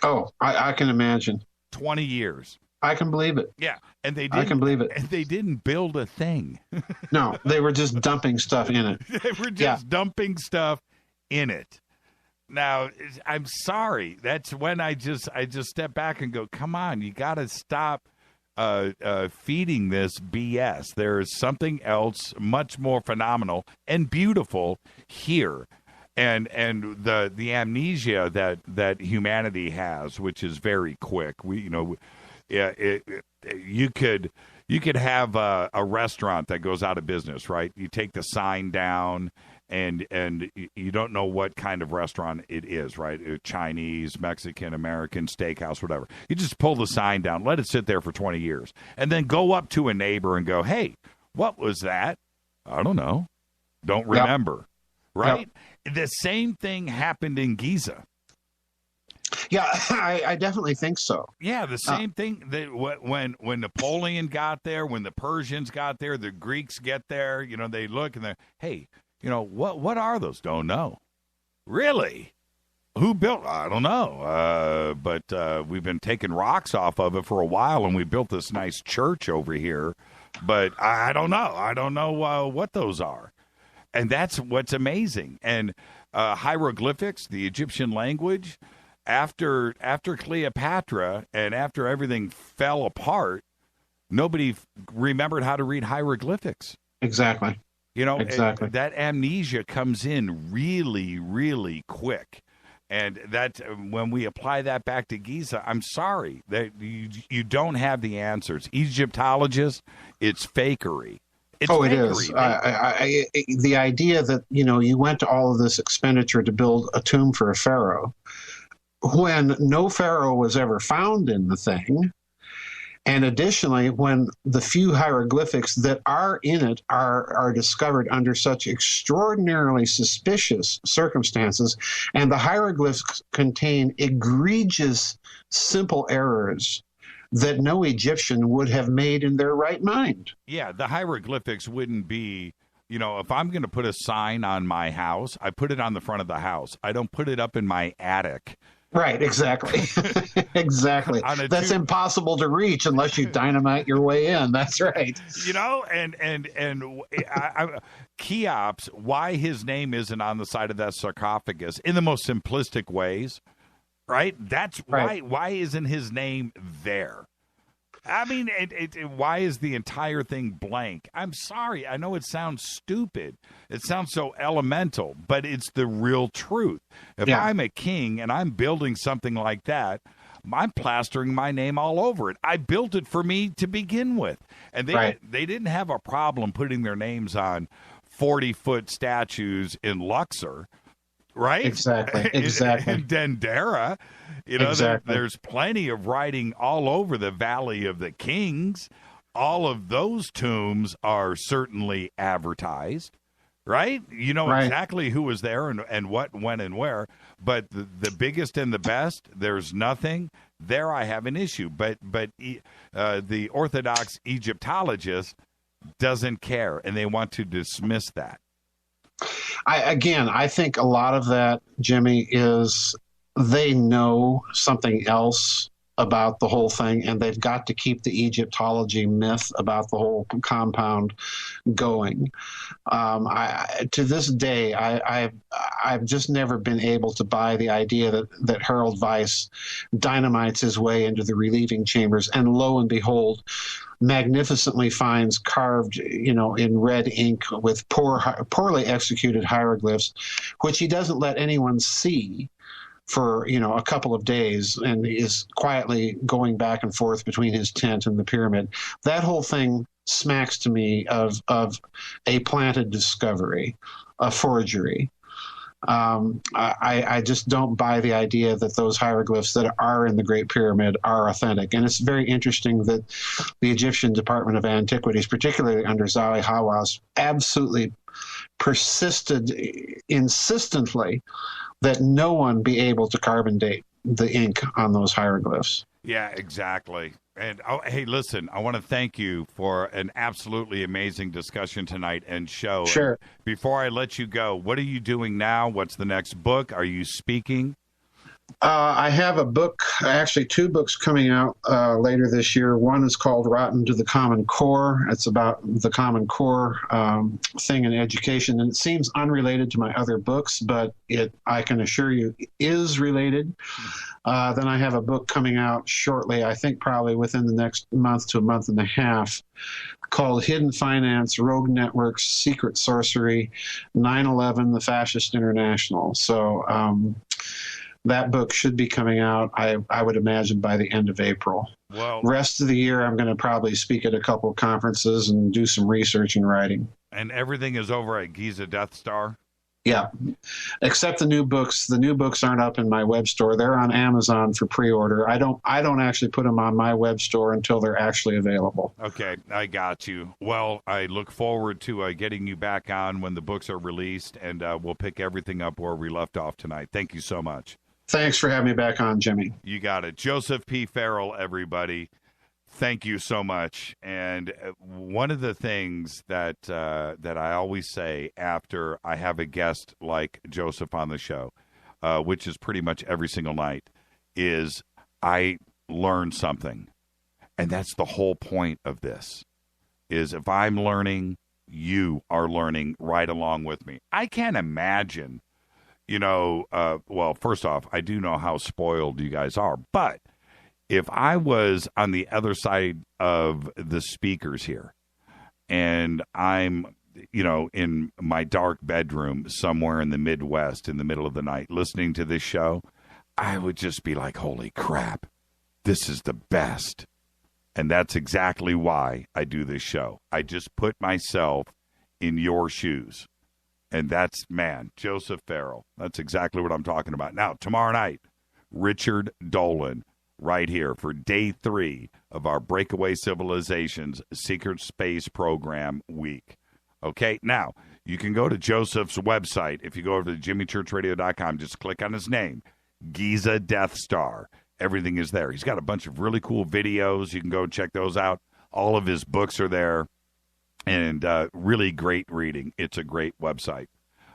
Oh, I can imagine. 20 years. I can believe it. Yeah, and they I can believe it. And they didn't build a thing. No, they were just dumping stuff in it. They were just dumping stuff in it. Now, I'm sorry. That's when I just step back and go, come on, you got to stop feeding this BS. There is something else much more phenomenal and beautiful here. And the amnesia that humanity has, which is very quick. You could have a restaurant that goes out of business, right? You take the sign down, and you don't know what kind of restaurant it is, right? Chinese, Mexican, American, steakhouse, whatever. You just pull the sign down, let it sit there for 20 years, and then go up to a neighbor and go, "Hey, what was that?" "I don't know. Don't remember." Yep. Right? Yep. The same thing happened in Giza. Yeah, I definitely think so. Yeah, the same thing. When Napoleon got there, when the Persians got there, the Greeks get there, they look and they're, hey, what are those? Don't know. Really? Who built? I don't know. But we've been taking rocks off of it for a while, and we built this nice church over here. But I don't know. I don't know what those are. And that's what's amazing. And hieroglyphics, the Egyptian language, after Cleopatra and after everything fell apart, nobody remembered how to read hieroglyphics. Exactly. Exactly. That amnesia comes in really, really quick. And that when we apply that back to Giza, I'm sorry that you don't have the answers. Egyptologists, it's fakery. It's fakery. It is. The idea that, you went to all of this expenditure to build a tomb for a pharaoh when no pharaoh was ever found in the thing. And additionally, when the few hieroglyphics that are in it are discovered under such extraordinarily suspicious circumstances, and the hieroglyphs contain egregious, simple errors that no Egyptian would have made in their right mind. Yeah, the hieroglyphics wouldn't be, if I'm going to put a sign on my house, I put it on the front of the house. I don't put it up in my attic. Right, exactly. Exactly. That's impossible to reach unless you dynamite your way in. That's right. Cheops, why his name isn't on the side of that sarcophagus in the most simplistic ways, right? That's right. Why isn't his name there? I mean, why is the entire thing blank? I'm sorry. I know it sounds stupid. It sounds so elemental, but it's the real truth. If I'm a king and I'm building something like that, I'm plastering my name all over it. I built it for me to begin with. And they didn't have a problem putting their names on 40-foot statues in Luxor. Right? Exactly. In Dendera, there's plenty of writing all over the Valley of the Kings. All of those tombs are certainly advertised, right? You know exactly who was there and what, when, and where. But the biggest and the best, there's nothing. There I have an issue. But the Orthodox Egyptologist doesn't care, and they want to dismiss that. I think a lot of that, Jimmy, is they know something else about the whole thing, and they've got to keep the Egyptology myth about the whole compound going. To this day, I've just never been able to buy the idea that Harold Weiss dynamites his way into the relieving chambers, and lo and behold, magnificently finds carved, in red ink with poorly executed hieroglyphs, which he doesn't let anyone see, for a couple of days and is quietly going back and forth between his tent and the pyramid. That whole thing smacks to me of a planted discovery, a forgery. I just don't buy the idea that those hieroglyphs that are in the Great Pyramid are authentic. And it's very interesting that the Egyptian Department of Antiquities, particularly under Zahi Hawass, absolutely persisted insistently that no one be able to carbon date the ink on those hieroglyphs. Yeah, exactly. And hey, listen, I want to thank you for an absolutely amazing discussion tonight and show. Sure. And before I let you go, what are you doing now? What's the next book? Are you speaking? I have a book, actually 2 books coming out later this year. One is called Rotten to the Common Core. It's about the Common Core thing in education. And it seems unrelated to my other books, but I can assure you, is related. Then I have a book coming out shortly, I think probably within the next month to a month and a half, called Hidden Finance, Rogue Networks, Secret Sorcery, 9/11, the Fascist International. So that book should be coming out, I would imagine, by the end of April. Well, rest of the year, I'm going to probably speak at a couple of conferences and do some research and writing. And everything is over at Giza Death Star? Yeah, except the new books. The new books aren't up in my web store. They're on Amazon for pre-order. I don't actually put them on my web store until they're actually available. Okay, I got you. Well, I look forward to getting you back on when the books are released, and we'll pick everything up where we left off tonight. Thank you so much. Thanks for having me back on, Jimmy. You got it. Joseph P. Farrell, everybody. Thank you so much. And one of the things that I always say after I have a guest like Joseph on the show, which is pretty much every single night, is I learn something. And that's the whole point of this, is if I'm learning, you are learning right along with me. I can't imagine, well, first off, I do know how spoiled you guys are, but if I was on the other side of the speakers here and I'm, in my dark bedroom somewhere in the Midwest in the middle of the night listening to this show, I would just be like, holy crap, this is the best. And that's exactly why I do this show. I just put myself in your shoes. And that's, Joseph Farrell. That's exactly what I'm talking about. Now, tomorrow night, Richard Dolan, right here for day 3 of our Breakaway Civilizations Secret Space Program week. Okay, now, you can go to Joseph's website. If you go over to jimmychurchradio.com, just click on his name, Giza Death Star. Everything is there. He's got a bunch of really cool videos. You can go check those out. All of his books are there. And really great reading. It's a great website.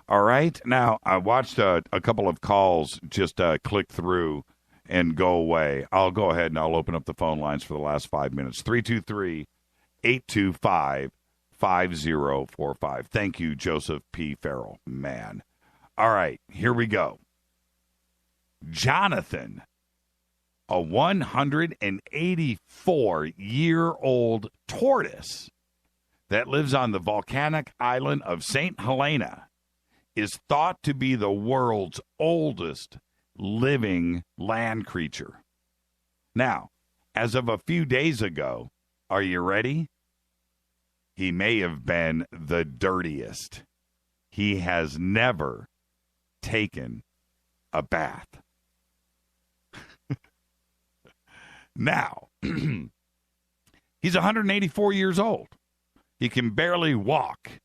All right. Now, I watched a couple of calls just click through and go away. I'll go ahead and I'll open up the phone lines for the last 5 minutes. 323-825-5045. Thank you, Joseph P. Farrell. Man. All right. Here we go. Jonathan, a 184-year-old tortoise that lives on the volcanic island of St. Helena, is thought to be the world's oldest living land creature. Now, as of a few days ago, are you ready? He may have been the dirtiest. He has never taken a bath. Now, he's 184 years old. He can barely walk.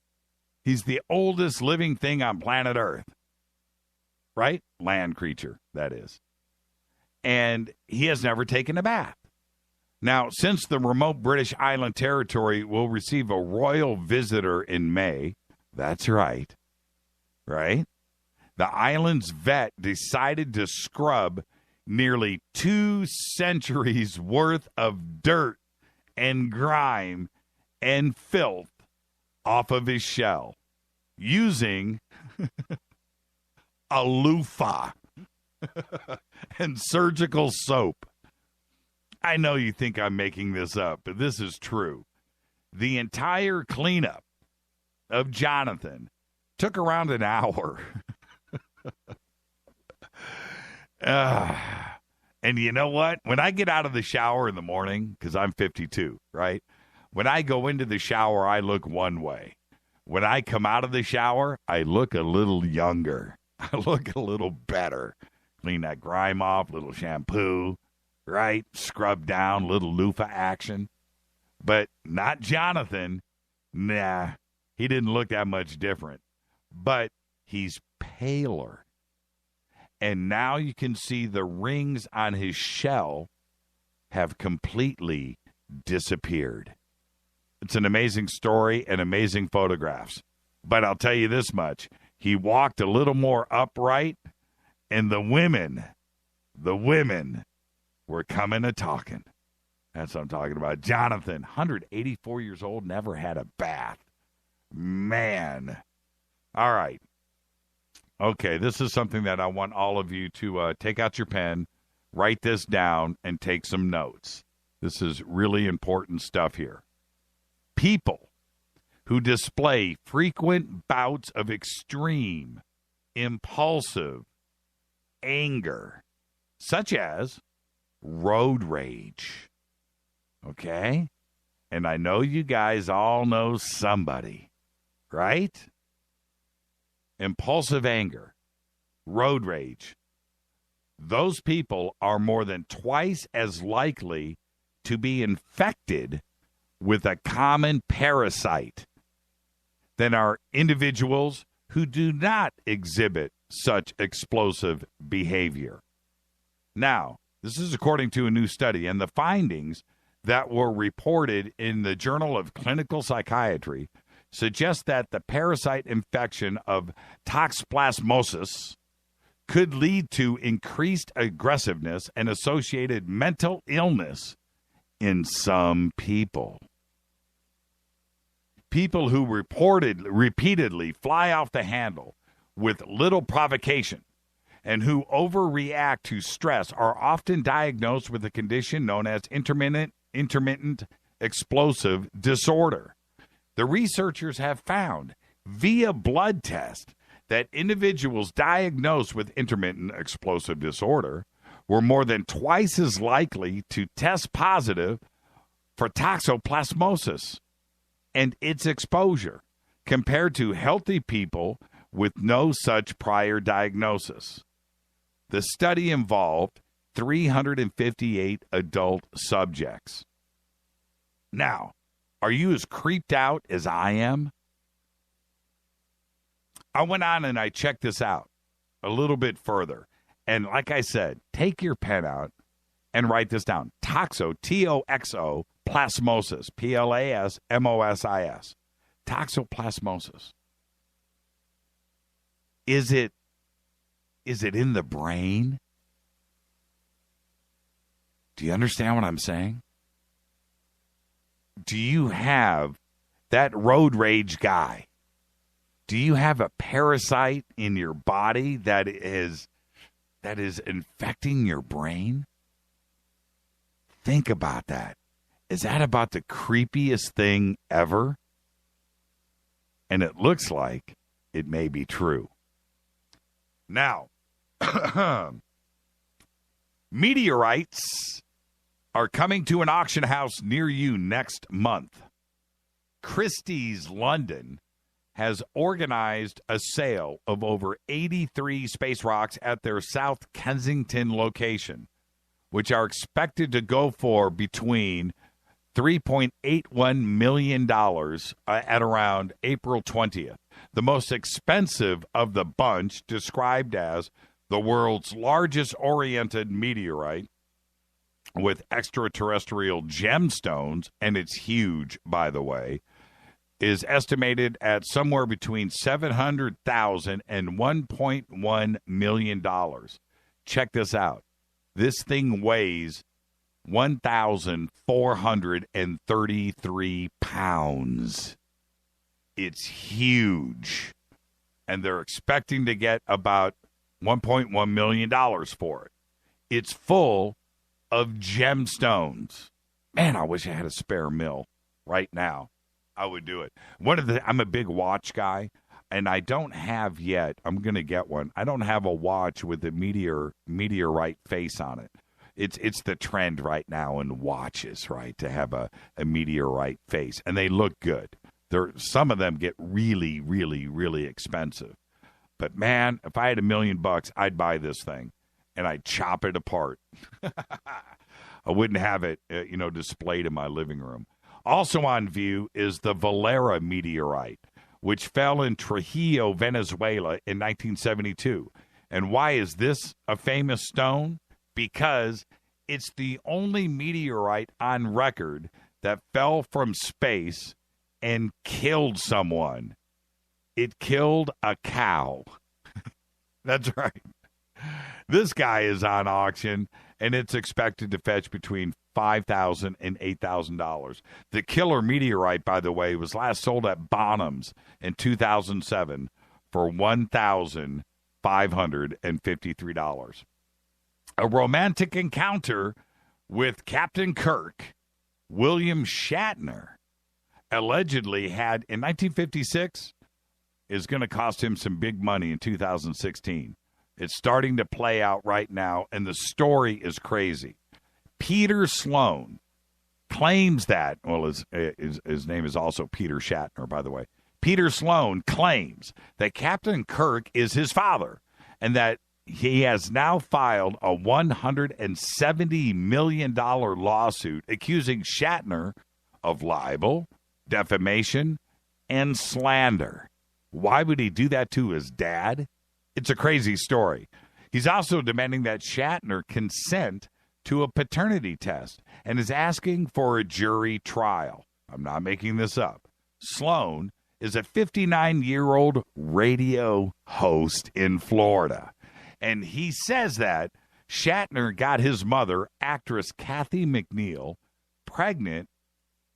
He's the oldest living thing on planet Earth. Right? Land creature, that is. And he has never taken a bath. Now, since the remote British island territory will receive a royal visitor in May, that's right, the island's vet decided to scrub nearly 2 centuries worth of dirt and grime and filth off of his shell using a loofah and surgical soap. I know you think I'm making this up, but this is true. The entire cleanup of Jonathan took around an hour. And you know what? When I get out of the shower in the morning, because I'm 52, right? When I go into the shower, I look one way. When I come out of the shower, I look a little younger. I look a little better. Clean that grime off, little shampoo, right? Scrub down, little loofah action. But not Jonathan. Nah, he didn't look that much different. But he's paler. And now you can see the rings on his shell have completely disappeared. It's an amazing story and amazing photographs. But I'll tell you this much. He walked a little more upright, and the women were coming a talking. That's what I'm talking about. Jonathan, 184 years old, never had a bath. Man. All right. Okay, this is something that I want all of you to take out your pen, write this down, and take some notes. This is really important stuff here. People who display frequent bouts of extreme, impulsive anger, such as road rage. Okay? And I know you guys all know somebody, right? Impulsive anger, road rage. Those people are more than twice as likely to be infected with a common parasite than are individuals who do not exhibit such explosive behavior. Now, this is according to a new study, and the findings that were reported in the Journal of Clinical Psychiatry suggest that the parasite infection of toxoplasmosis could lead to increased aggressiveness and associated mental illness in some people. People who repeatedly fly off the handle with little provocation and who overreact to stress are often diagnosed with a condition known as intermittent explosive disorder. The researchers have found via blood test that individuals diagnosed with intermittent explosive disorder were more than twice as likely to test positive for toxoplasmosis and its exposure compared to healthy people with no such prior diagnosis. The study involved 358 adult subjects. Now, are you as creeped out as I am? I went on and I checked this out a little bit further. And like I said, take your pen out and write this down. T-O-X-O, plasmosis, P-L-A-S-M-O-S-I-S. Toxoplasmosis. Is it in the brain? Do you understand what I'm saying? Do you have that road rage guy? Do you have a parasite in your body that is infecting your brain? Think about that. Is that about the creepiest thing ever? And it looks like it may be true. Now, meteorites are coming to an auction house near you next month. Christie's London has organized a sale of over 83 space rocks at their South Kensington location, which are expected to go for between $3.81 million at around April 20th. The most expensive of the bunch, described as the world's largest oriented meteorite with extraterrestrial gemstones, and it's huge, by the way, is estimated at somewhere between $700,000 and $1.1 million. Check this out. This thing weighs 1,433 pounds. It's huge. And they're expecting to get about $1.1 million for it. It's full of gemstones. Man, I wish I had a spare mil right now. I would do it. I'm a big watch guy. and I don't have yet. I'm going to get one. I don't have a watch with the meteorite face on it. It's the trend right now in watches, right, to have a meteorite face, and they look good. Some of them get really, really, really expensive. But man, if I had $1 million, I'd buy this thing, and I'd chop it apart. I wouldn't have it, displayed in my living room. Also on view is the Valera meteorite, which fell in Trujillo, Venezuela in 1972. And why is this a famous stone? Because it's the only meteorite on record that fell from space and killed someone. It killed a cow. That's right. This guy is on auction, and it's expected to fetch between $5,000 and $8,000. The killer meteorite, by the way, was last sold at Bonham's in 2007 for $1,553. A romantic encounter with Captain Kirk, William Shatner, allegedly had in 1956 is going to cost him some big money in 2016. It's starting to play out right now, and the story is crazy. Peter Sloan claims that, well, his name is also Peter Shatner, by the way. Peter Sloan claims that Captain Kirk is his father, and that he has now filed a $170 million lawsuit accusing Shatner of libel, defamation, and slander. Why would he do that to his dad? It's a crazy story. He's also demanding that Shatner consent to a paternity test and is asking for a jury trial. I'm not making this up. Sloan is a 59-year-old radio host in Florida. And he says that Shatner got his mother, actress Kathy McNeil, pregnant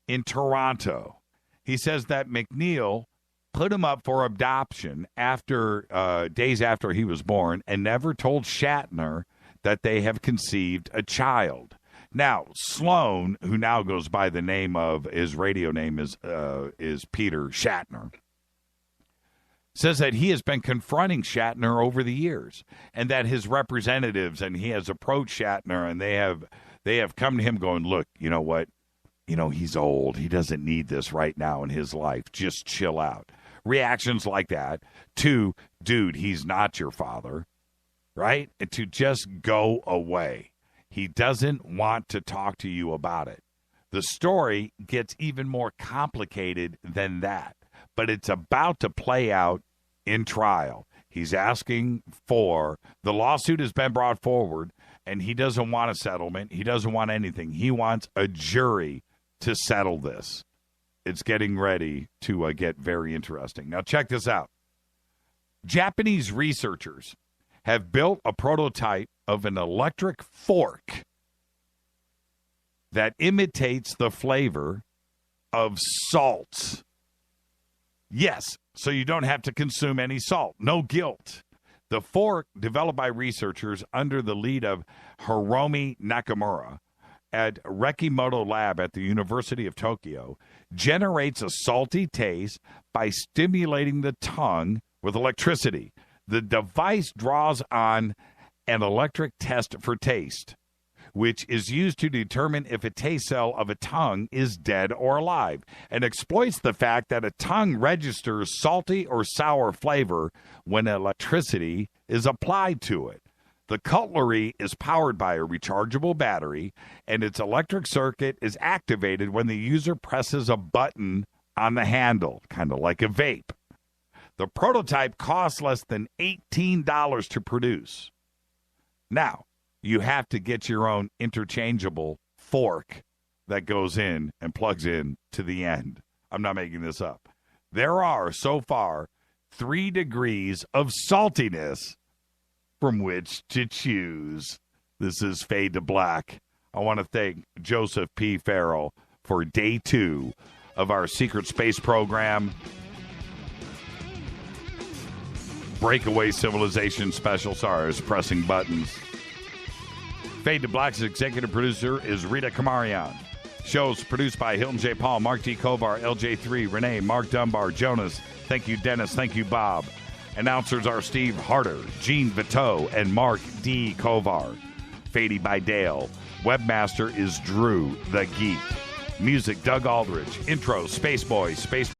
in Toronto. He says that McNeil put him up for adoption days after he was born and never told Shatner that they have conceived a child. Now, Sloan, who now goes by the name of, his radio name is Peter Shatner, says that he has been confronting Shatner over the years, and that his representatives, and he has approached Shatner, and they have come to him going, look, you know what? He's old. He doesn't need this right now in his life. Just chill out. Reactions like that to, dude, he's not your father, right? And to just go away. He doesn't want to talk to you about it. The story gets even more complicated than that, but it's about to play out in trial. He's asking for, the lawsuit has been brought forward, and he doesn't want a settlement. He doesn't want anything. He wants a jury to settle this. It's getting ready to get very interesting. Now, check this out. Japanese researchers have built a prototype of an electric fork that imitates the flavor of salt. Yes, so you don't have to consume any salt. No guilt. The fork, developed by researchers under the lead of Hiromi Nakamura at Rekimoto Lab at the University of Tokyo, generates a salty taste by stimulating the tongue with electricity. The device draws on an electric test for taste, which is used to determine if a taste cell of a tongue is dead or alive, and exploits the fact that a tongue registers salty or sour flavor when electricity is applied to it. The cutlery is powered by a rechargeable battery, and its electric circuit is activated when the user presses a button on the handle, kind of like a vape. The prototype costs less than $18 to produce. Now, you have to get your own interchangeable fork that goes in and plugs in to the end. I'm not making this up. There are, so far, 3 degrees of saltiness from which to choose. This is Fade to Black. I want to thank Joseph P. Farrell for day 2 of our secret space program, Breakaway Civilization Special. Sorry, I was pressing buttons. Fade to Black's executive producer is Rita Kamarian. Shows produced by Hilton J. Paul, Mark D. Kovar, LJ3, Renee, Mark Dunbar, Jonas. Thank you, Dennis. Thank you, Bob. Announcers are Steve Harder, Gene Viteau, and Mark D. Kovar. Fady by Dale. Webmaster is Drew the Geek. Music, Doug Aldrich. Intro, Space Boys, Space